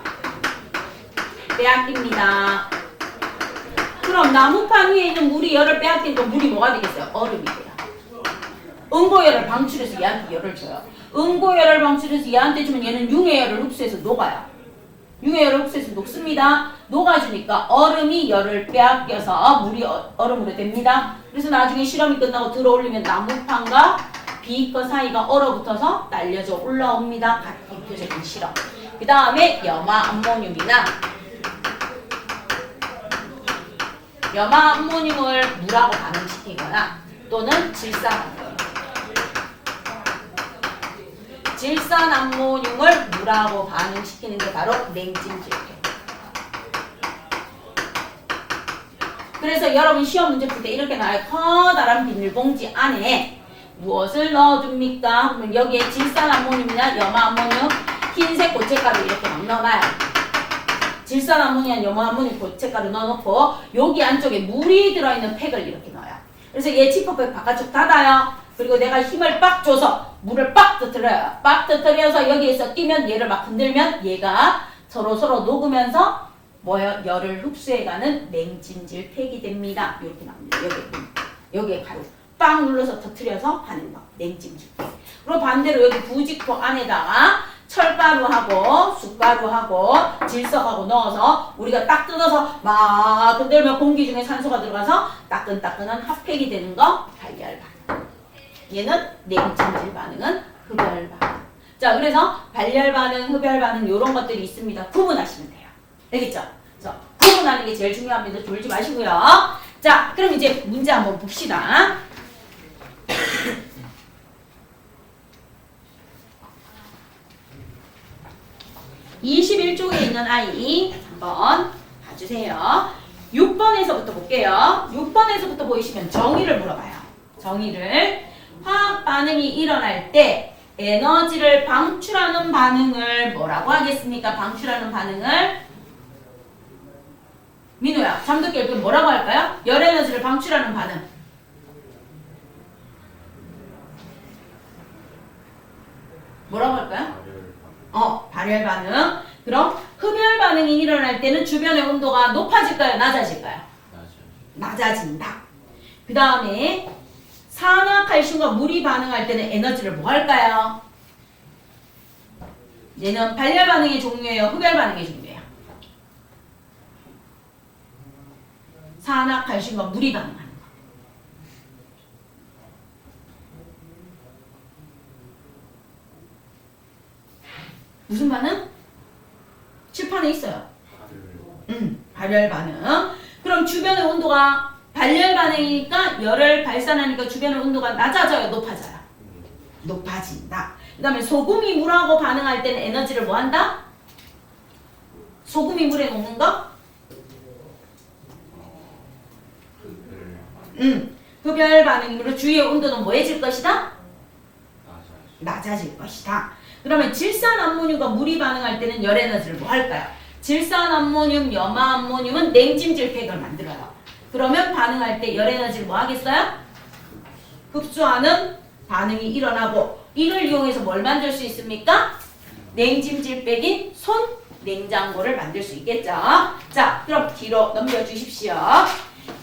S1: 빼앗깁니다. 그럼 나무판 위에 있는 물이 열을 빼앗기니까 물이 뭐가 되겠어요? 얼음이 돼요. 응고열을 방출해서 얘한테 열을 줘요. 응고열을 방출해서 얘한테 주면 얘는 융해열을 흡수해서 녹아요. 융해열을 흡수해서 녹습니다. 녹아주니까 얼음이 열을 빼앗겨서 물이 얼음으로 됩니다. 그래서 나중에 실험이 끝나고 들어올리면 나무판과 비거 사이가 얼어붙어서 날려져 올라옵니다. 대표적인 실험. 그 다음에 염화암모늄이나 염화암모늄을 물하고 반응시키거나 또는 질산암모늄. 질산암모늄을 물하고 반응시키는 게 바로 냉찜질계. 그래서 여러분 시험 문제 풀 때 이렇게 나와요. 커다란 비닐봉지 안에 무엇을 넣어줍니까? 그러면 여기에 질산암모늄이나 염화암모늄, 흰색 고춧가루 이렇게 막 넣어놔요. 질산암모늄, 염화암모늄, 고춧가루 넣어놓고 여기 안쪽에 물이 들어있는 팩을 이렇게 넣어요. 그래서 얘 지퍼백 바깥쪽 닫아요. 그리고 내가 힘을 빡 줘서 물을 빡 터뜨려요. 빡 터뜨려서 여기에서 끼면 얘를 막 흔들면 얘가 서로 녹으면서 뭐요? 열을 흡수해가는 냉찜질팩이 됩니다. 이렇게 나옵니다. 여기에 가루 빵 눌러서 터뜨려서 하는 거. 냉찜질팩. 그리고 반대로 여기 부직포 안에다가 철가루하고 숯가루하고 질석하고 넣어서 우리가 딱 뜯어서 막 흔들면 공기 중에 산소가 들어가서 따끈따끈한 핫팩이 되는 거 발열 반응. 얘는 냉찜질 반응은 흡열 반응. 자, 그래서 발열 반응, 흡열 반응 이런 것들이 있습니다. 구분하시면 돼요. 알겠죠? 그래서 구분하는 게 제일 중요합니다. 졸지 마시고요. 자, 그럼 이제 문제 한번 봅시다. 21쪽에 있는 아이 한번 봐주세요. 6번에서부터 볼게요. 6번에서부터 보이시면 정의를 물어봐요. 정의를. 화학 반응이 일어날 때 에너지를 방출하는 반응을 뭐라고 하겠습니까? 방출하는 반응을 민우야, 잠도 깰 때 뭐라고 할까요? 열 에너지를 방출하는 반응. 뭐라고 할까요? 발열 반응. 그럼 흡열 반응이 일어날 때는 주변의 온도가 높아질까요? 낮아질까요? 낮아진다. 그 다음에 산화칼슘과 물이 반응할 때는 에너지를 뭐 할까요? 얘는 발열 반응의 종류예요? 흡열 반응의 종류예요? 산화칼슘과 물이 반응하는 거. 무슨 반응? 칠판에 있어요. 발열 반응. 그럼 주변의 온도가 발열 반응이니까 열을 발산하니까 주변의 온도가 낮아져요? 높아져요? 높아진다. 그 다음에 소금이 물하고 반응할 때는 에너지를 뭐 한다? 소금이 물에 녹는 거? 흡열 반응으로 주위의 온도는 뭐해질 것이다? 낮아질 것이다. 그러면 질산암모늄과 물이 반응할 때는 열 에너지를 뭐 할까요? 질산암모늄, 염화암모늄은 냉찜질팩을 만들어요. 그러면 반응할 때 열 에너지를 뭐 하겠어요? 흡수하는 반응이 일어나고 이를 이용해서 뭘 만들 수 있습니까? 냉찜질팩인 손 냉장고를 만들 수 있겠죠. 자, 그럼 뒤로 넘겨주십시오.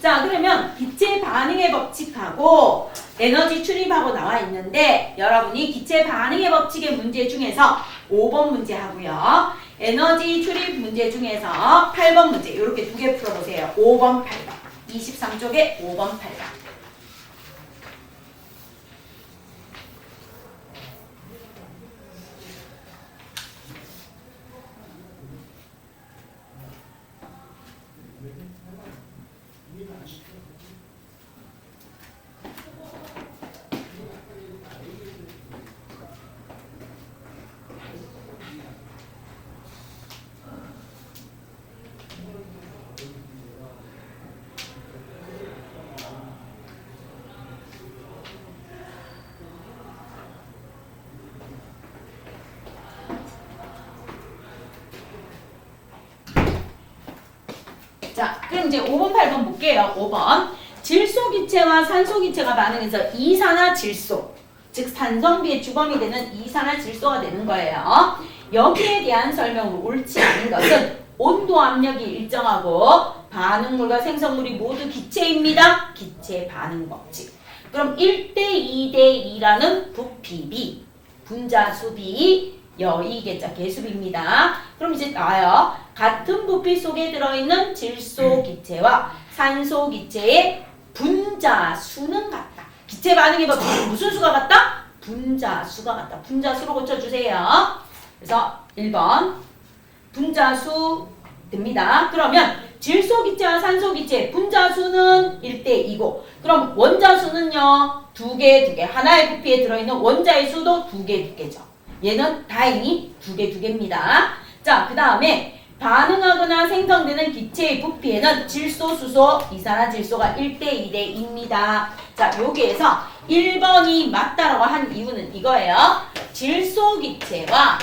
S1: 자, 그러면 기체 반응의 법칙하고 에너지 출입하고 나와 있는데 여러분이 기체 반응의 법칙의 문제 중에서 5번 문제 하고요. 에너지 출입 문제 중에서 8번 문제 이렇게 두 개 풀어보세요. 5번, 8번. 23쪽에 5번, 8번. 자, 그럼 이제 5번, 8번 볼게요. 5번. 질소기체와 산소기체가 반응해서 이산화질소, 즉 산성비의 주범이 되는 이산화질소가 되는 거예요. 여기에 대한 설명으로 옳지 않은 것은 온도 압력이 일정하고 반응물과 생성물이 모두 기체입니다. 기체 반응 법칙. 그럼 1대 2대 2라는 부피비, 분자수비, 여의계자 계수비입니다. 그럼 이제 나와요. 같은 부피 속에 들어있는 질소기체와 산소기체의 분자수는 같다. 기체 반응의 법칙은 무슨 수가 같다? 분자수가 같다. 분자수로 고쳐주세요. 그래서 1번 분자수 됩니다. 그러면 질소기체와 산소기체 분자수는 1대 2고 그럼 원자수는요. 두 개. 하나의 부피에 들어있는 원자의 수도 두 개죠. 얘는 다행히 두 개입니다. 자, 그 다음에 반응하거나 생성되는 기체의 부피에는 질소, 수소, 이산화질소가 1대 2대 2입니다. 자, 여기에서 1번이 맞다라고 한 이유는 이거예요. 질소기체와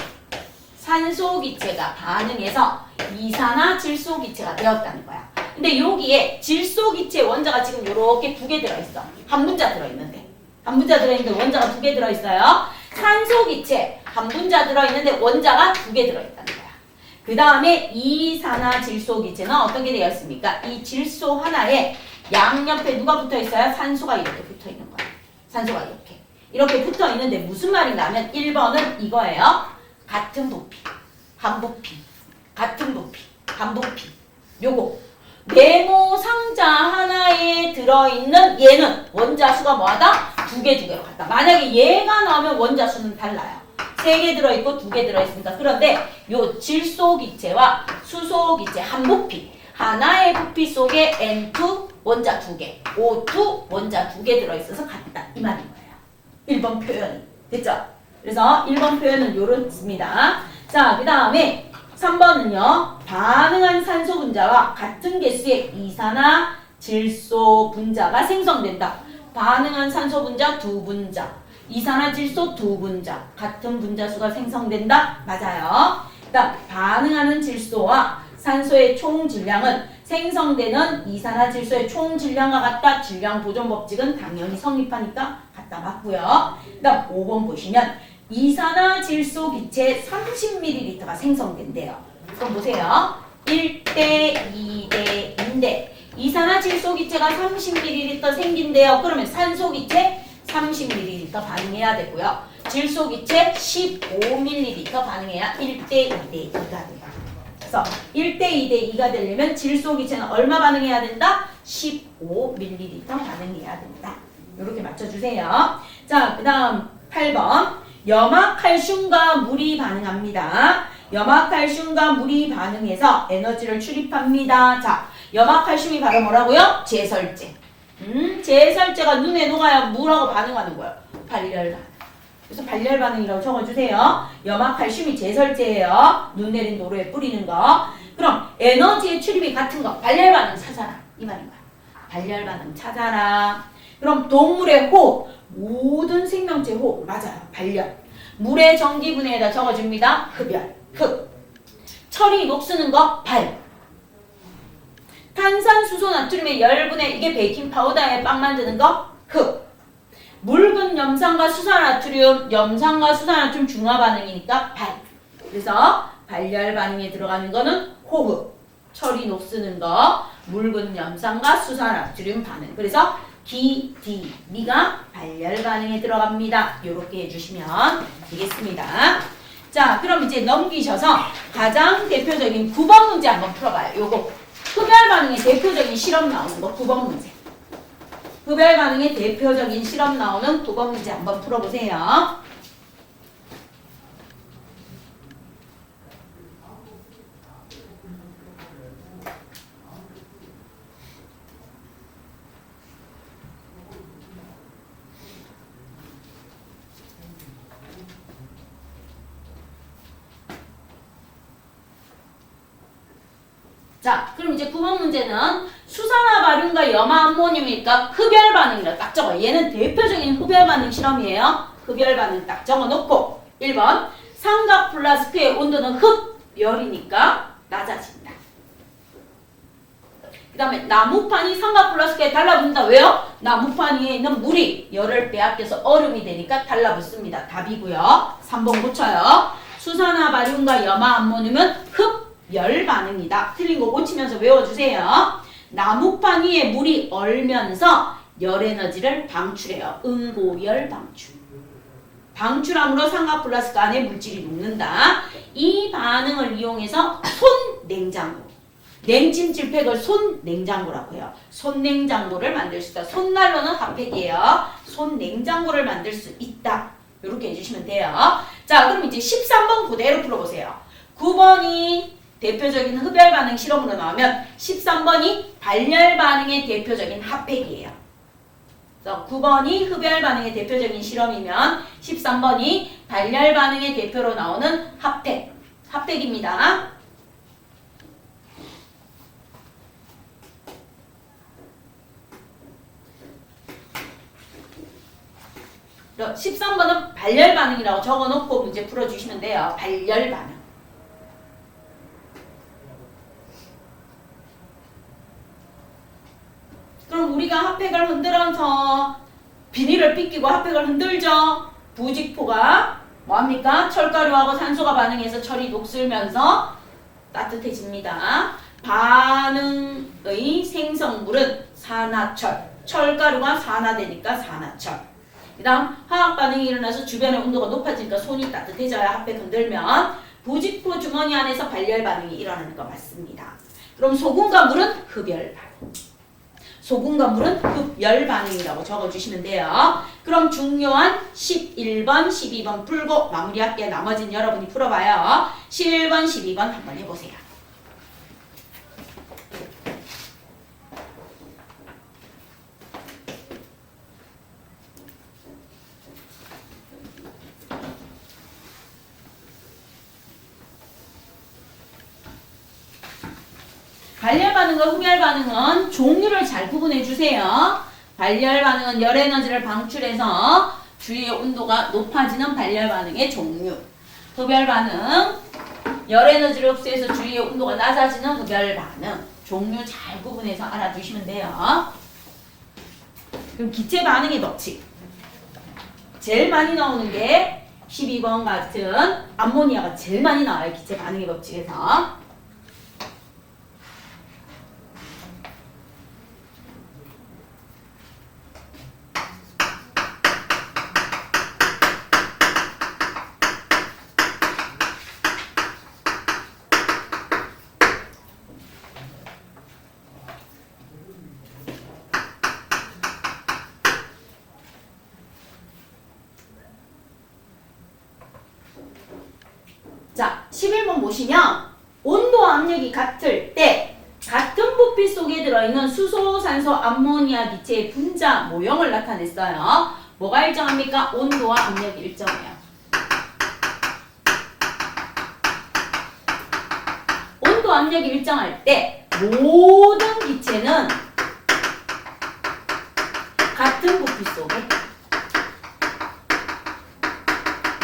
S1: 산소기체가 반응해서 이산화질소기체가 되었다는 거야. 근데 여기에 질소기체 원자가 지금 이렇게 두 개 들어있어. 한 문자 들어있는데. 한 분자 들어있는데 원자가 2개 들어있어요. 산소 기체 한 분자 들어있는데 원자가 2개 들어있다는 거야. 그 다음에 이산화질소 기체는 어떤 게 되어 있습니까? 이 질소 하나에 양옆에 누가 붙어 있어요? 산소가 이렇게 붙어 있는 거야. 산소가 이렇게 붙어 있는데 무슨 말인가 하면 1번은 이거예요. 같은 부피, 한 부피, 같은 부피, 한 부피. 요거 네모 상자 하나에 들어있는 얘는 원자 수가 뭐하다? 2개로 같다. 만약에 얘가 나오면 원자 수는 달라요. 3개 들어있고 2개 들어있으니까. 그런데 요 질소 기체와 수소 기체 한 부피, 하나의 부피 속에 N2 원자 2개, O2 원자 2개 들어있어서 같다. 이 말인 거예요. 1번 표현이. 됐죠? 그래서 1번 표현은 요렇습니다. 자, 그 다음에 3번은요. 반응한 산소 분자와 같은 개수의 이산화질소 분자가 생성된다. 반응한 산소 분자 2분자, 이산화질소 2분자, 같은 분자수가 생성된다. 맞아요. 그다음 반응하는 질소와 산소의 총 질량은 생성되는 이산화질소의 총 질량과 같다. 질량 보존 법칙은 당연히 성립하니까 같다. 맞고요. 그다음 5번 보시면 이산화질소 기체 30ml가 생성된대요. 그럼 보세요. 1대 2대 2인데 이산화질소 기체가 30ml 생긴대요. 그러면 산소 기체 30ml 반응해야 되고요. 질소 기체 15ml 반응해야 1대 2대 2가 돼요. 그래서 1대 2대 2가 되려면 질소 기체는 얼마 반응해야 된다? 15ml 반응해야 된다. 이렇게 맞춰주세요. 자, 그 다음 8번. 염화칼슘과 물이 반응합니다. 염화칼슘과 물이 반응해서 에너지를 출입합니다. 자, 염화칼슘이 바로 뭐라고요? 제설제. 제설제가 눈에 녹아야 물하고 반응하는 거예요. 발열반응. 그래서 발열반응이라고 적어주세요. 염화칼슘이 제설제예요. 눈 내린 도로에 뿌리는 거. 그럼 에너지의 출입이 같은 거. 발열반응 찾아라. 이 말인 거야. 발열반응 찾아라. 그럼 동물의 호흡. 모든 생명체 호흡. 맞아요. 발열. 물의 전기분해에다 적어줍니다. 흡열. 흡. 철이 녹쓰는 거. 발. 탄산수소 나트륨의 열분해. 이게 베이킹파우더에 빵 만드는 거. 흡. 묽은 염산과 수산나트륨. 염산과 수산나트륨 중화 반응이니까 발. 그래서 발열 반응에 들어가는 거는 호흡. 철이 녹쓰는 거. 묽은 염산과 수산나트륨 반응. 그래서 기, 디, 미가 발열 반응에 들어갑니다. 이렇게 해주시면 되겠습니다. 자, 그럼 이제 넘기셔서 가장 대표적인 9번 문제 한번 풀어봐요. 요거 흡열 반응의 대표적인 실험 나오는 거 9번 문제. 흡열 반응의 대표적인 실험 나오는 9번 문제 한번 풀어보세요. 자, 그럼 이제 9번 문제는 수산화 바륨과 염화 암모늄이니까 흡열 반응이라 딱 적어. 얘는 대표적인 흡열 반응 실험이에요. 흡열 반응 딱 적어 놓고 1번 삼각 플라스크의 온도는 흡열이니까 낮아진다. 그 다음에 나무판이 삼각 플라스크에 달라붙는다. 왜요? 나무판 위에 있는 물이 열을 빼앗겨서 얼음이 되니까 달라붙습니다. 답이고요. 3번 고쳐요. 수산화 바륨과 염화 암모늄은 흡열 반응이다. 틀린 거 고치면서 외워주세요. 나무판 위에 물이 얼면서 열에너지를 방출해요. 응고열 방출. 방출함으로 삼각 플라스크 안에 물질이 녹는다. 이 반응을 이용해서 손냉장고. 냉찜질팩을 손냉장고라고 해요. 손냉장고를 만들 수 있다. 손난로는 핫팩이에요. 손냉장고를 만들 수 있다. 이렇게 해주시면 돼요. 자, 그럼 이제 13번 그대로 풀어보세요. 9번이 대표적인 흡열 반응 실험으로 나오면 13번이 발열 반응의 대표적인 핫팩이에요. 그래서 9번이 흡열 반응의 대표적인 실험이면 13번이 발열 반응의 대표로 나오는 핫팩. 핫팩입니다. 13번은 발열 반응이라고 적어놓고 문제 풀어주시면 돼요. 발열 반응. 그럼 우리가 핫팩을 흔들어서 비닐을 삐끼고 핫팩을 흔들죠. 부직포가 뭐합니까? 철가루하고 산소가 반응해서 철이 녹슬면서 따뜻해집니다. 반응의 생성물은 산화철. 철가루가 산화되니까 산화철. 그 다음 화학 반응이 일어나서 주변의 온도가 높아지니까 손이 따뜻해져야 핫팩 흔들면 부직포 주머니 안에서 발열 반응이 일어나는 거 맞습니다. 그럼 소금과 물은 흡열 반응. 소금과 물은 흡열 반응이라고 적어주시면 돼요. 그럼 중요한 11번, 12번 풀고 마무리할게요. 나머지는 여러분이 풀어봐요. 11번, 12번 한번 해보세요. 발열 반응과 흡열 반응은 종류를 잘 구분해 주세요. 발열 반응은 열 에너지를 방출해서 주위의 온도가 높아지는 발열 반응의 종류. 흡열 반응, 열 에너지를 흡수해서 주위의 온도가 낮아지는 흡열 반응. 종류 잘 구분해서 알아두시면 돼요. 그럼 기체 반응의 법칙. 제일 많이 나오는 게 12번 같은 암모니아가 제일 많이 나와요. 기체 반응의 법칙에서. 자, 11번 보시면 온도 압력이 같을 때 같은 부피 속에 들어있는 수소, 산소, 암모니아 기체의 분자 모형을 나타냈어요. 뭐가 일정합니까? 온도와 압력이 일정해요. 온도 압력이 일정할 때 모든 기체는 같은 부피 속에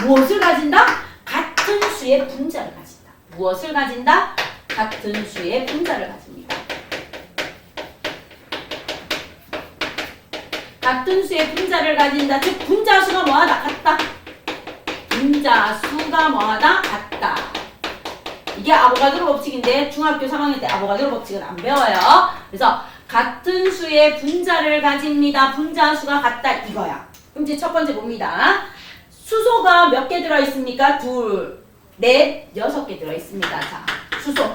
S1: 무엇을 가진다? 같은 수의 분자를 가진다. 무엇을 가진다? 같은 수의 분자를 가집니다. 같은 수의 분자를 가진다. 즉 분자수가 뭐하다? 같다. 분자수가 뭐하다? 같다. 이게 아보가드로 법칙인데 중학교 3학년 때 아보가드로 법칙은 안 배워요. 그래서 같은 수의 분자를 가집니다. 분자수가 같다 이거야. 그럼 이제 첫 번째 봅니다. 수소가 몇 개 들어있습니까? 둘, 넷, 6개 들어있습니다. 자, 수소.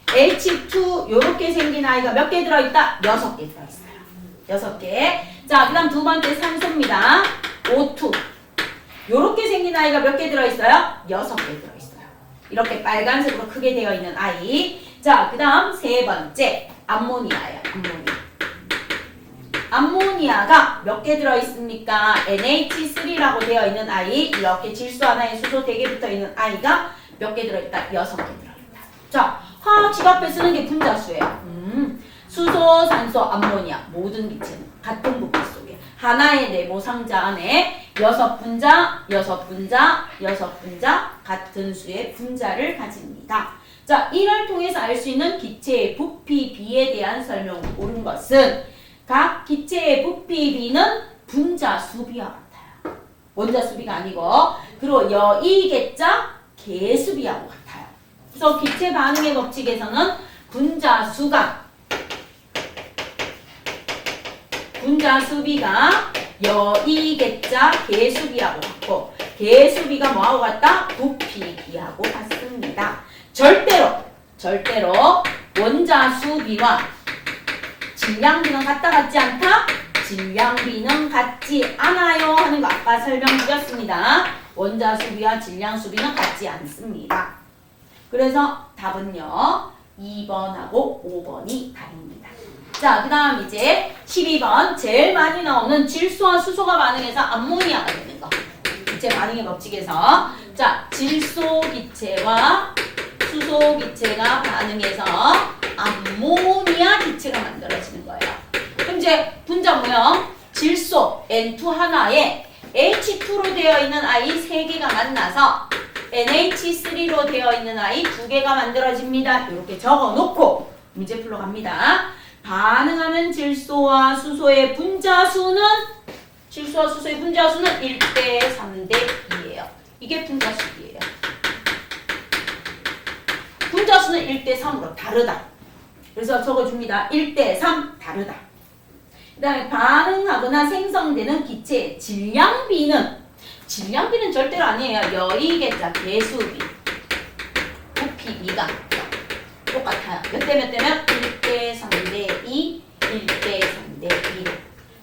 S1: H2 요렇게 생긴 아이가 몇 개 들어있다? 6개 들어있어요. 6개. 자, 그 다음 두 번째 산소입니다. O2. 요렇게 생긴 아이가 몇 개 들어있어요? 6개 들어있어요. 이렇게 빨간색으로 크게 되어 있는 아이. 자, 그 다음 세 번째 암모니아예요. 암모니아. 암모니아가 몇 개 들어있습니까? NH3라고 되어 있는 아이. 이렇게 질소 하나에 수소 4개 붙어있는 아이가 몇 개 들어있다? 6개 들어있다. 자, 화학식 앞에 쓰는 게 분자수예요. 수소, 산소, 암모니아 모든 기체는 같은 부피 속에 하나의 네모 상자 안에 6분자, 6분자, 6분자 같은 수의 분자를 가집니다. 자, 이를 통해서 알 수 있는 기체의 부피 비에 대한 설명을 옳은 것은 각 기체의 부피 비는 분자 수비와 같아요. 원자 수비가 아니고 그리고 여의계자 개수비하고 같아요. 그래서 기체 반응의 법칙에서는 분자 수비가 여의계자 개수비하고 같고 개수비가 뭐하고 같다? 부피 비하고 같습니다. 절대로 원자 수비와 질량비는 같다 같지 않다? 질량비는 같지 않아요 하는 거 아까 설명드렸습니다. 원자 수비와 질량 수비는 같지 않습니다. 그래서 답은요 2번하고 5번이 답입니다. 자, 그 다음 이제 12번 제일 많이 나오는 질소와 수소가 반응해서 암모니아가 되는 거. 기체 반응의 법칙에서 자, 질소 기체와 수소 기체가 반응해서 암모니아 기체가 만들어지는 거예요. 그럼 이제 분자 모형 질소 N2 하나에 H2로 되어 있는 아이 3개가 만나서 NH3로 되어 있는 아이 2개가 만들어집니다. 이렇게 적어놓고 문제 풀러 갑니다. 반응하는 질소와 수소의 분자 수는 질소와 수소의 분자수는 1대 3대 2예요. 이게 분자수비예요. 분자수는 1대 3으로 다르다. 그래서 적어줍니다. 1대 3 다르다. 그 다음에 반응하거나 생성되는 기체의 질량비는 절대로 아니에요. 열이계자 개수비, 부피비가 똑같아요. 몇 대 몇 대면 1대 3대 2, 1대 3대 2.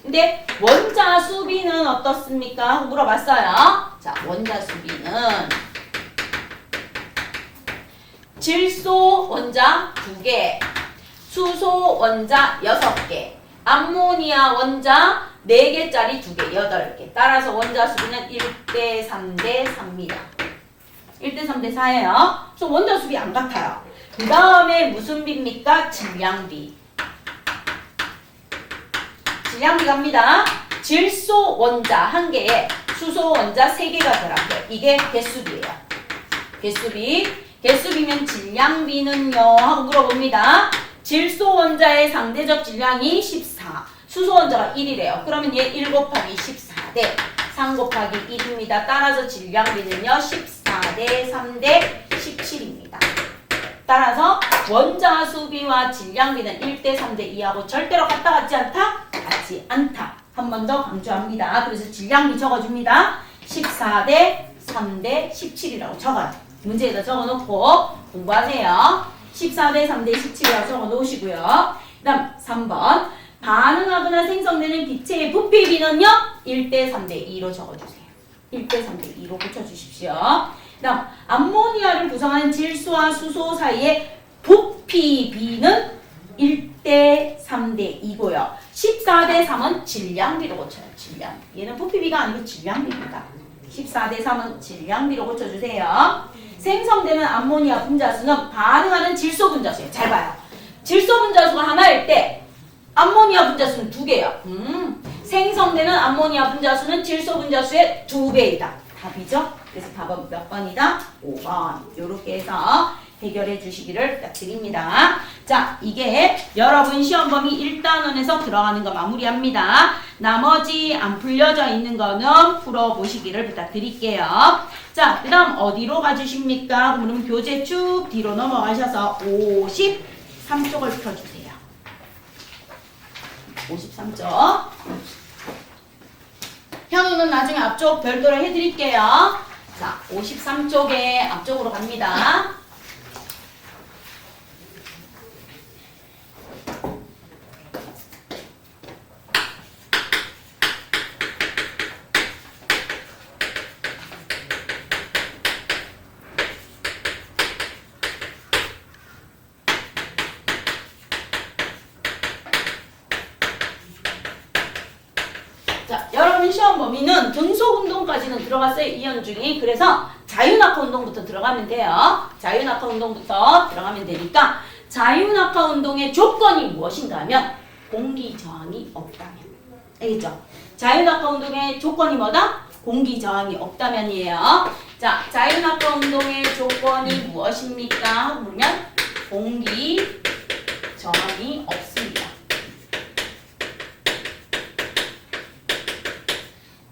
S1: 근데 원자수비는 어떻습니까? 하고 물어봤어요. 자, 원자수비는 질소 원자 2개, 수소 원자 6개, 암모니아 원자 4개짜리 2개, 8개. 따라서 원자수비는 1대 3대 4입니다. 1대 3대 4예요. 그래서 원자수비 안 같아요. 그 다음에 무슨 비입니까? 질량비. 질량비 갑니다. 질소 원자 1개에 수소 원자 3개가 들어가요. 이게 개수비예요. 개수비면 질량비는요 하고 물어봅니다. 질소 원자의 상대적 질량이 14, 수소 원자가 1이래요. 그러면 얘 1 곱하기 14대 3 곱하기 1입니다. 따라서 질량비는요 14대 3대 17입니다. 따라서 원자수비와 질량비는 1대 3대 2하고 절대로 같지 않다? 같지 않다. 한 번 더 강조합니다. 그래서 질량비 적어줍니다. 14대 3대 17이라고 적어요. 문제에다 적어놓고 공부하세요. 14대 3대 17이라고 적어놓으시고요. 그 다음 3번 반응하거나 생성되는 기체의 부피비는요 1대 3대 2로 적어주세요. 1대 3대 2로 붙여주십시오. 그 다음 암모니아를 구성하는 질소와 수소 사이의 부피비는 1대 3대 2고요. 14대 3은 질량비로 고쳐요. 질량비. 얘는 부피비가 아니고 질량비입니다. 14대 3은 질량비로 고쳐주세요. 생성되는 암모니아 분자수는 반응하는 질소 분자수예요. 잘 봐요. 질소 분자수가 하나일 때 암모니아 분자수는 2개예요. 생성되는 암모니아 분자수는 질소 분자수의 2배이다. 답이죠? 그래서 답은 몇 번이다? 5번. 이렇게 해서 해결해 주시기를 부탁드립니다. 자, 이게 여러분 시험 범위 1단원에서 들어가는 거 마무리합니다. 나머지 안 풀려져 있는 거는 풀어보시기를 부탁드릴게요. 자, 그 다음 어디로 가주십니까? 그러면 교재 쭉 뒤로 넘어가셔서 53쪽을 펴주세요. 53쪽. 현우는 나중에 앞쪽 별도로 해드릴게요. 자, 53쪽에 앞쪽으로 갑니다. 자, 여러분 시험 범위는 등속 운동까지는 들어갔어요. 이현중이. 그래서 자유낙하 운동부터 들어가면 돼요. 자유낙하 운동부터 들어가면 되니까 자유낙하 운동의 조건이 무엇인가 하면 공기 저항이 없다면. 알겠죠? 자유낙하 운동의 조건이 뭐다? 공기 저항이 없다면이에요. 자, 자유낙하 운동의 조건이 무엇입니까? 하고 물으면 공기 저항이 없습니다.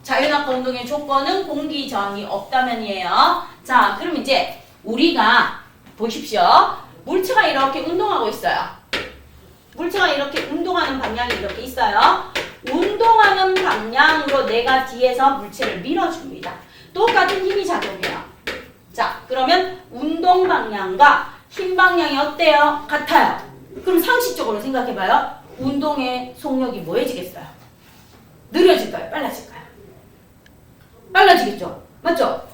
S1: 자유낙하 운동의 조건은 공기 저항이 없다면이에요. 자, 그럼 이제 우리가 보십시오. 물체가 이렇게 운동하고 있어요. 물체가 이렇게 운동하는 방향이 이렇게 있어요. 운동하는 방향으로 내가 뒤에서 물체를 밀어줍니다. 똑같은 힘이 작용해요. 자, 그러면 운동 방향과 힘 방향이 어때요? 같아요. 그럼 상식적으로 생각해봐요. 운동의 속력이 뭐해지겠어요? 느려질까요? 빨라질까요? 빨라지겠죠? 맞죠?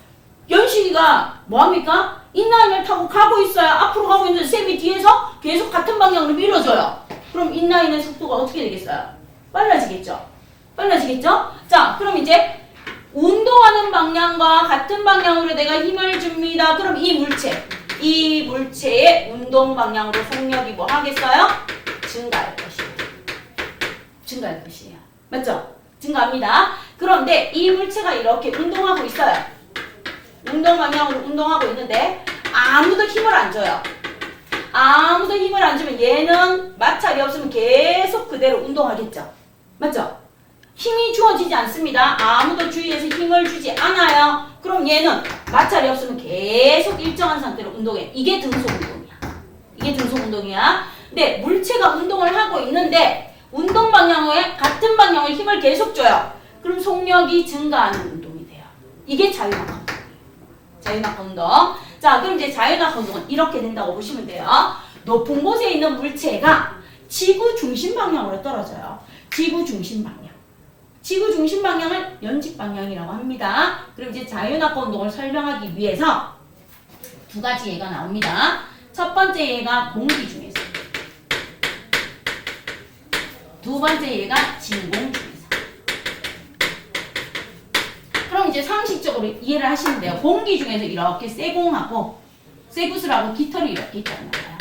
S1: 연식이가 뭐합니까? 인라인을 타고 가고 있어요. 앞으로 가고 있는데 쌤이 뒤에서 계속 같은 방향으로 밀어줘요. 그럼 인라인의 속도가 어떻게 되겠어요? 빨라지겠죠? 빨라지겠죠? 자, 그럼 이제 운동하는 방향과 같은 방향으로 내가 힘을 줍니다. 그럼 이 물체의 운동 방향으로 속력이 뭐 하겠어요? 증가할 것이에요. 증가할 것이에요. 맞죠? 증가합니다. 그런데 이 물체가 이렇게 운동하고 있어요. 운동 방향으로 운동하고 있는데 아무도 힘을 안 줘요. 아무도 힘을 안 주면 얘는 마찰이 없으면 계속 그대로 운동하겠죠. 맞죠? 힘이 주어지지 않습니다. 아무도 주위에서 힘을 주지 않아요. 그럼 얘는 마찰이 없으면 계속 일정한 상태로 운동해. 이게 등속 운동이야. 이게 등속 운동이야. 근데 물체가 운동을 하고 있는데 운동 방향에 같은 방향으로 힘을 계속 줘요. 그럼 속력이 증가하는 운동이 돼요. 이게 자유낙하 운동. 자유낙하 운동. 자, 그럼 이제 자유낙하 운동은 이렇게 된다고 보시면 돼요. 높은 곳에 있는 물체가 지구 중심 방향으로 떨어져요. 지구 중심 방향. 지구 중심 방향을 연직 방향이라고 합니다. 그럼 이제 자유낙하 운동을 설명하기 위해서 두 가지 예가 나옵니다. 첫 번째 예가 공기 중에서, 두 번째 예가 진공 중에서. 그럼 이제 상식적으로 이해를 하시면 돼요. 공기 중에서 이렇게 쇠공하고 쇠구슬하고 깃털이 이렇게 있다는 거예요.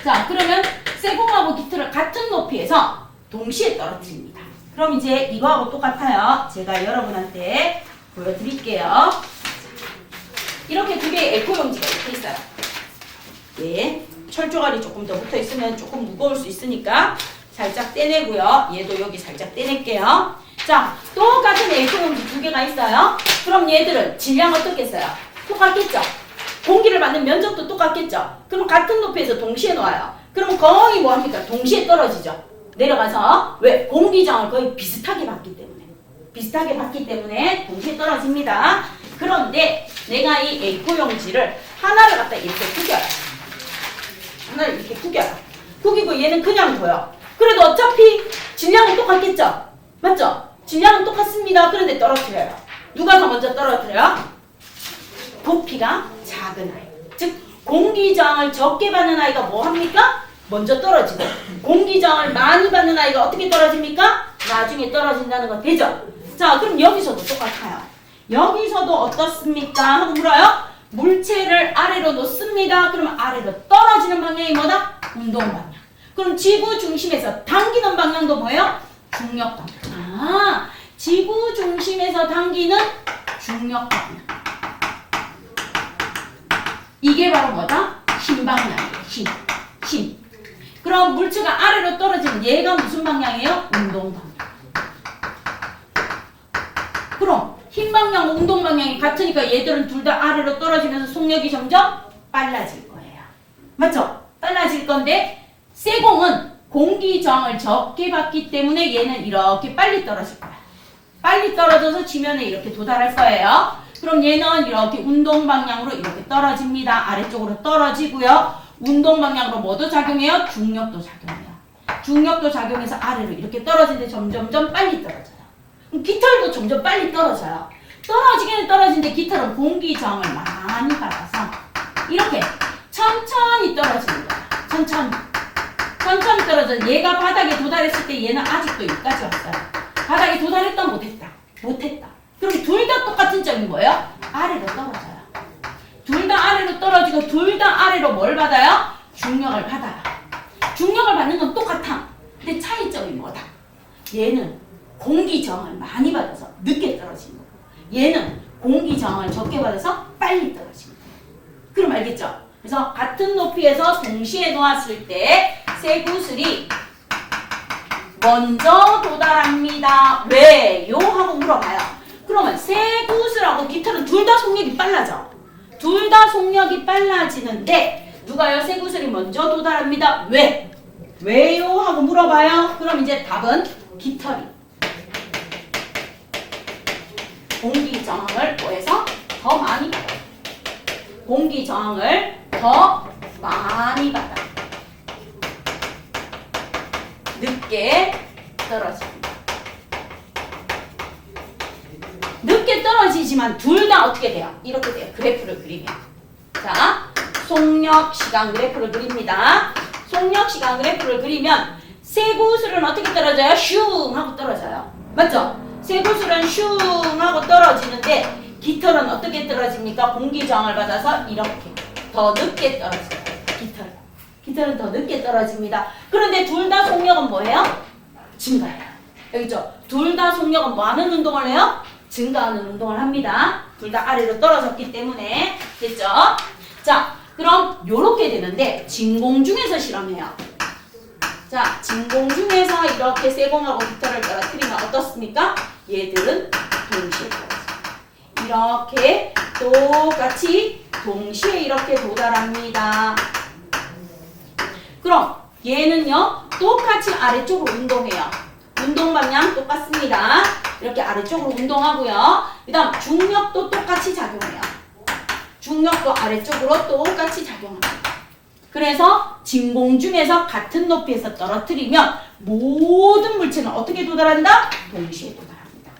S1: 자, 그러면 쇠공하고 깃털을 같은 높이에서 동시에 떨어뜨립니다. 그럼 이제 이거하고 똑같아요. 제가 여러분한테 보여드릴게요. 이렇게 두 개의 A4용지가 이렇게 있어요. 예, 철조각이 조금 더 붙어 있으면 조금 무거울 수 있으니까 살짝 떼내고요. 얘도 여기 살짝 떼낼게요. 자, 똑같은 A4용지 두 개가 있어요. 그럼 얘들은 질량 어떻겠어요? 똑같겠죠? 공기를 받는 면적도 똑같겠죠? 그럼 같은 높이에서 동시에 놓아요. 그럼 거의 뭐합니까? 동시에 떨어지죠? 내려가서 왜? 공기장을 거의 비슷하게 받기 때문에. 비슷하게 받기 때문에 동시에 떨어집니다. 그런데 내가 이 A4용지를 하나를 갖다 이렇게 구겨요. 하나를 이렇게 구겨요. 구기고 얘는 그냥 둬요. 그래도 어차피 질량은 똑같겠죠? 맞죠? 질량은 똑같습니다. 그런데 떨어뜨려요. 누가 더 먼저 떨어뜨려요? 부피가 작은 아이. 즉 공기저항을 적게 받는 아이가 뭐합니까? 먼저 떨어지고, 공기저항을 많이 받는 아이가 어떻게 떨어집니까? 나중에 떨어진다는 거 되죠? 자, 그럼 여기서도 똑같아요. 여기서도 어떻습니까? 하고 물어요. 물체를 아래로 놓습니다. 그러면 아래로 떨어지는 방향이 뭐다? 운동 방향. 그럼 지구 중심에서 당기는 방향도 뭐예요? 중력 방향. 아, 지구 중심에서 당기는 중력 방향. 이게 바로 뭐다? 힘 방향이에요. 힘. 그럼 물체가 아래로 떨어지는 얘가 무슨 방향이에요? 운동 방향. 그럼 힘 방향, 운동 방향이 같으니까 얘들은 둘 다 아래로 떨어지면서 속력이 점점 빨라질 거예요. 맞죠? 빨라질 건데 쇠공은 공기 저항을 적게 받기 때문에 얘는 이렇게 빨리 떨어질 거야. 빨리 떨어져서 지면에 이렇게 도달할 거예요. 그럼 얘는 이렇게 운동 방향으로 이렇게 떨어집니다. 아래쪽으로 떨어지고요. 운동 방향으로 뭐도 작용해요? 중력도 작용해요. 중력도 작용해서 아래로 이렇게 떨어지는데 점점점 빨리 떨어져요. 그럼 깃털도 점점 빨리 떨어져요. 떨어지기는 떨어지는데 깃털은 공기 저항을 많이 받아서 이렇게 천천히 떨어지는 거야. 천천히 떨어져. 얘가 바닥에 도달했을 때 얘는 아직도 여기까지 왔어요. 바닥에 도달했다 못했다. 그럼 둘 다 똑같은 점이 뭐예요? 아래로 떨어져요. 둘 다 아래로 떨어지고 둘 다 아래로 뭘 받아요? 중력을 받아요. 중력을 받는 건 똑같아. 근데 차이점이 뭐다? 얘는 공기 저항을 많이 받아서 늦게 떨어지는 거고 얘는 공기 저항을 적게 받아서 빨리 떨어지는 거예요. 그럼 알겠죠? 그래서 같은 높이에서 동시에 놓았을 때 쇠구슬이 먼저 도달합니다. 왜요? 하고 물어봐요. 그러면 쇠구슬하고 깃털은 둘 다 속력이 빨라져. 둘 다 속력이 빨라지는데 누가요? 쇠구슬이 먼저 도달합니다. 왜? 왜요? 하고 물어봐요. 그럼 이제 답은 깃털이 공기 저항을 뭐해서 더 많이 받아요. 공기 저항을 더 많이 받아요. 늦게 떨어집니다. 늦게 떨어지지만 둘 다 어떻게 돼요? 이렇게 돼요. 그래프를 그리면. 자, 속력 시간 그래프를 그립니다. 속력 시간 그래프를 그리면 쇠구슬은 어떻게 떨어져요? 슝 하고 떨어져요. 맞죠? 쇠구슬은 슝 하고 떨어지는데 깃털은 어떻게 떨어집니까? 공기 저항을 받아서 이렇게 더 늦게 떨어져요. 깃털은 더 늦게 떨어집니다. 그런데 둘 다 속력은 뭐예요? 증가해요. 여기죠? 둘 다 속력은 뭐 하는 운동을 해요? 증가하는 운동을 합니다. 둘 다 아래로 떨어졌기 때문에. 됐죠? 자, 그럼 요렇게 되는데 진공 중에서 실험해요. 자, 진공 중에서 이렇게 세공하고 깃털을 떨어뜨리면 어떻습니까? 얘들은 동시에 떨어집니다. 이렇게 똑같이 동시에 이렇게 도달합니다. 그럼 얘는요, 똑같이 아래쪽으로 운동해요. 운동 방향 똑같습니다. 이렇게 아래쪽으로 운동하고요. 그 다음 중력도 똑같이 작용해요. 중력도 아래쪽으로 똑같이 작용합니다. 그래서 진공 중에서 같은 높이에서 떨어뜨리면 모든 물체는 어떻게 도달한다? 동시에 도달합니다.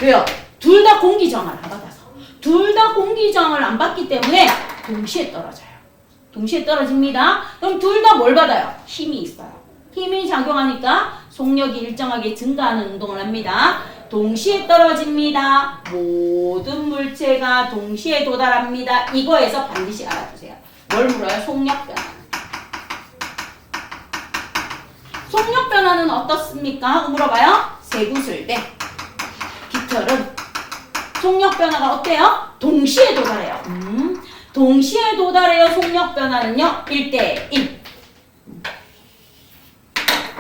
S1: 왜요? 둘 다 공기저항을 안 받아서. 둘 다 공기저항을 안 받기 때문에 동시에 떨어져요. 동시에 떨어집니다. 그럼 둘 다 뭘 받아요? 힘이 있어요. 힘이 작용하니까 속력이 일정하게 증가하는 운동을 합니다. 동시에 떨어집니다. 모든 물체가 동시에 도달합니다. 이거에서 반드시 알아두세요. 뭘 물어요? 속력 변화. 속력 변화는 어떻습니까? 하고 물어봐요. 쇠구슬 대 깃털은 속력 변화가 어때요? 동시에 도달해요. 동시에 도달해요. 속력 변화는요. 1대1.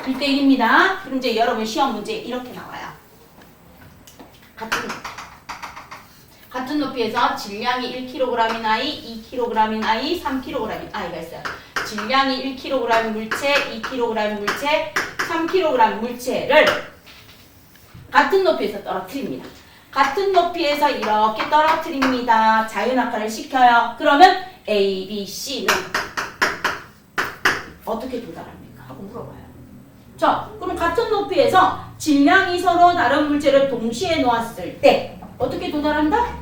S1: 1대1입니다. 그럼 이제 여러분 시험 문제 이렇게 나와요. 같은 높이에서 질량이 1kg인 아이, 2kg인 아이, 3kg인 아이가 있어요. 질량이 1kg인 물체, 2kg인 물체, 3kg 물체를 같은 높이에서 떨어뜨립니다. 같은 높이에서 이렇게 떨어뜨립니다. 자유낙하를 시켜요. 그러면 A, B, C는 어떻게 도달합니까? 하고 물어봐요. 자, 그럼 같은 높이에서 질량이 서로 다른 물체를 동시에 놓았을 때 어떻게 도달한다?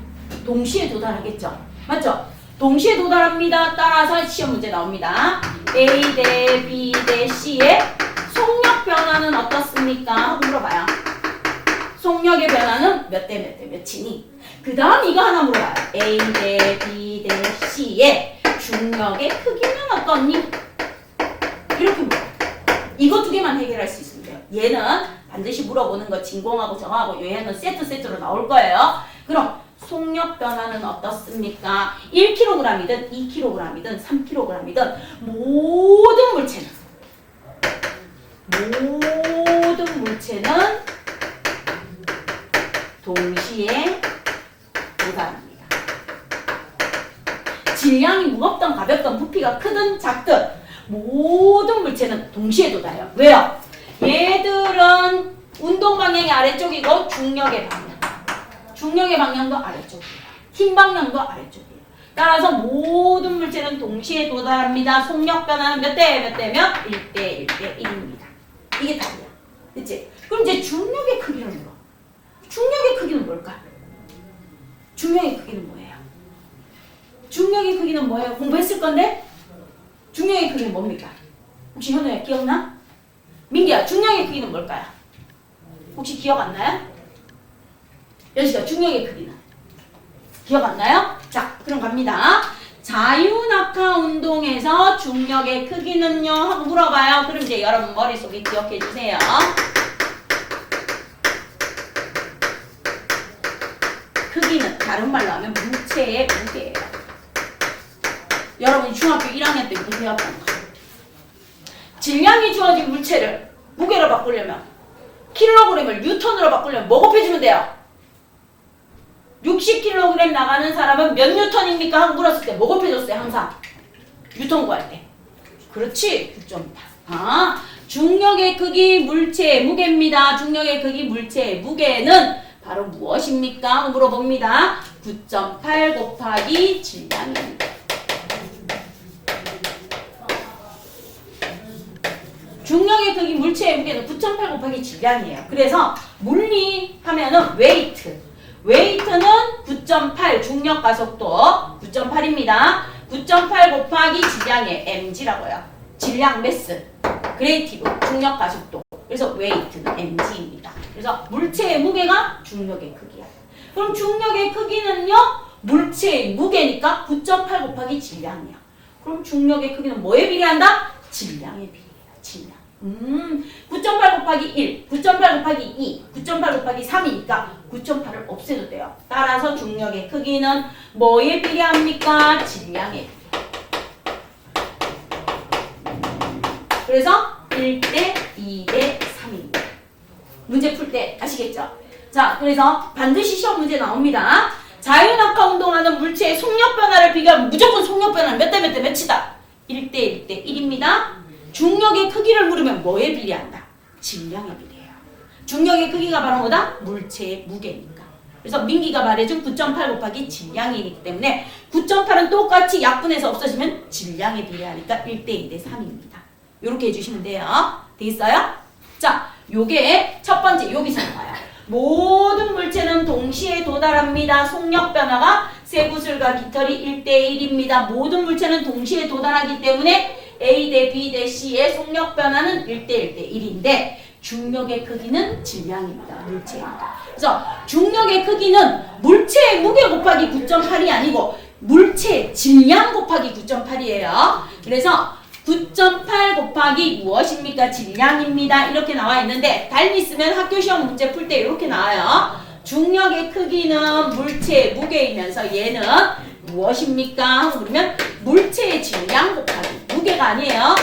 S1: 동시에 도달하겠죠. 맞죠? 동시에 도달합니다. 따라서 시험 문제 나옵니다. A 대 B 대 C의 속력 변화는 어떻습니까? 하고 물어봐요. 속력의 변화는 몇 대 몇 대 몇이니? 그 다음 이거 하나 물어봐요. A 대 B 대 C의 중력의 크기는 어떻니? 이렇게 물어봐요. 이거 두 개만 해결할 수 있으면 돼요. 얘는 반드시 물어보는 거 진공하고 정하고 얘는 세트로 나올 거예요. 그럼 속력 변화는 어떻습니까? 1kg이든 2kg이든 3kg이든 모든 물체는 동시에 도달합니다. 질량이 무겁든 가볍든 부피가 크든 작든 모든 물체는 동시에 도달해요. 왜요? 얘들은 운동 방향이 아래쪽이고 중력의 방향도 아래쪽이에요. 힘 방향도 아래쪽이에요. 따라서 모든 물체는 동시에 도달합니다. 속력 변화는 몇 대 몇 대 몇? 1대 1입니다. 이게 답이야. 그치? 그럼 이제 중력의 크기를 물어. 중력의 크기는 뭘까? 중력의 크기는 뭐예요? 중력의 크기는 뭐예요? 공부했을 건데? 중력의 크기는 뭡니까? 혹시 현우야 기억나? 민기야, 중력의 크기는 뭘까요? 혹시 기억 안 나요? 연식아, 중력의 크기는? 기억 안 나요? 자, 그럼 갑니다. 자유낙하 운동에서 중력의 크기는요? 하고 물어봐요. 그럼 이제 여러분 머릿속에 기억해 주세요. 크기는 다른 말로 하면 물체의 무게예요. 여러분이 중학교 1학년 때부터 배웠다는 거. 질량이 주어진 물체를 무게로 바꾸려면 킬로그램을 뉴턴으로 바꾸려면 뭐 곱해주면 돼요? 60kg 나가는 사람은 몇 뉴턴입니까? 하고 물었을 때 뭐 곱해줬어요? 항상 뉴턴 구할 때. 그렇지. 9.8. 중력의 크기 물체의 무게입니다. 중력의 크기 물체의 무게는 바로 무엇입니까? 물어봅니다. 9.8 곱하기 질량입니다. 중력의 크기 물체의 무게는 9.8 곱하기 질량이에요. 그래서 물리 하면은 웨이트는 9.8 중력 가속도 9.8입니다. 9.8 곱하기 질량의 mg라고요. 질량 매스, 그레이티브, 중력 가속도. 그래서 웨이트는 mg입니다. 그래서 물체의 무게가 중력의 크기야. 그럼 중력의 크기는요? 물체의 무게니까 9.8 곱하기 질량이야. 그럼 중력의 크기는 뭐에 비례한다? 질량에 비례해요. 질량. 9.8 곱하기 1, 9.8 곱하기 2, 9.8 곱하기 3이니까 9.8을 없애도 돼요. 따라서 중력의 크기는 뭐에 비례합니까? 질량에. 그래서 1대 2대 3입니다. 문제 풀 때 아시겠죠? 자, 그래서 반드시 시험 문제 나옵니다. 자유낙하 운동하는 물체의 속력 변화를 비교하면 무조건 속력 변화는 몇 대 몇 대 몇이다? 1대 1대 1입니다. 중력의 크기를 물으면 뭐에 비례한다? 질량에 비례해요. 중력의 크기가 바로 뭐다? 물체의 무게니까. 그래서 민기가 말해준 9.8 곱하기 질량이기 때문에 9.8은 똑같이 약분해서 없어지면 질량에 비례하니까 1대 2대 3입니다. 이렇게 해주시면 돼요. 되겠어요? 자, 요게 첫 번째 여기서 나와요. 모든 물체는 동시에 도달합니다. 속력 변화가 쇠구슬과 깃털이 1대 1입니다. 모든 물체는 동시에 도달하기 때문에 A 대 B 대 C의 속력 변화는 1대 1대 1인데 중력의 크기는 질량입니다. 물체입니다. 그래서 중력의 크기는 물체의 무게 곱하기 9.8이 아니고 물체의 질량 곱하기 9.8이에요. 그래서 9.8 곱하기 무엇입니까? 질량입니다. 이렇게 나와 있는데 달리 쓰면 학교 시험 문제 풀 때 이렇게 나와요. 중력의 크기는 물체의 무게이면서 얘는 무엇입니까? 하고 그러면 물체의 질량 곱하기 무게가 아니에요.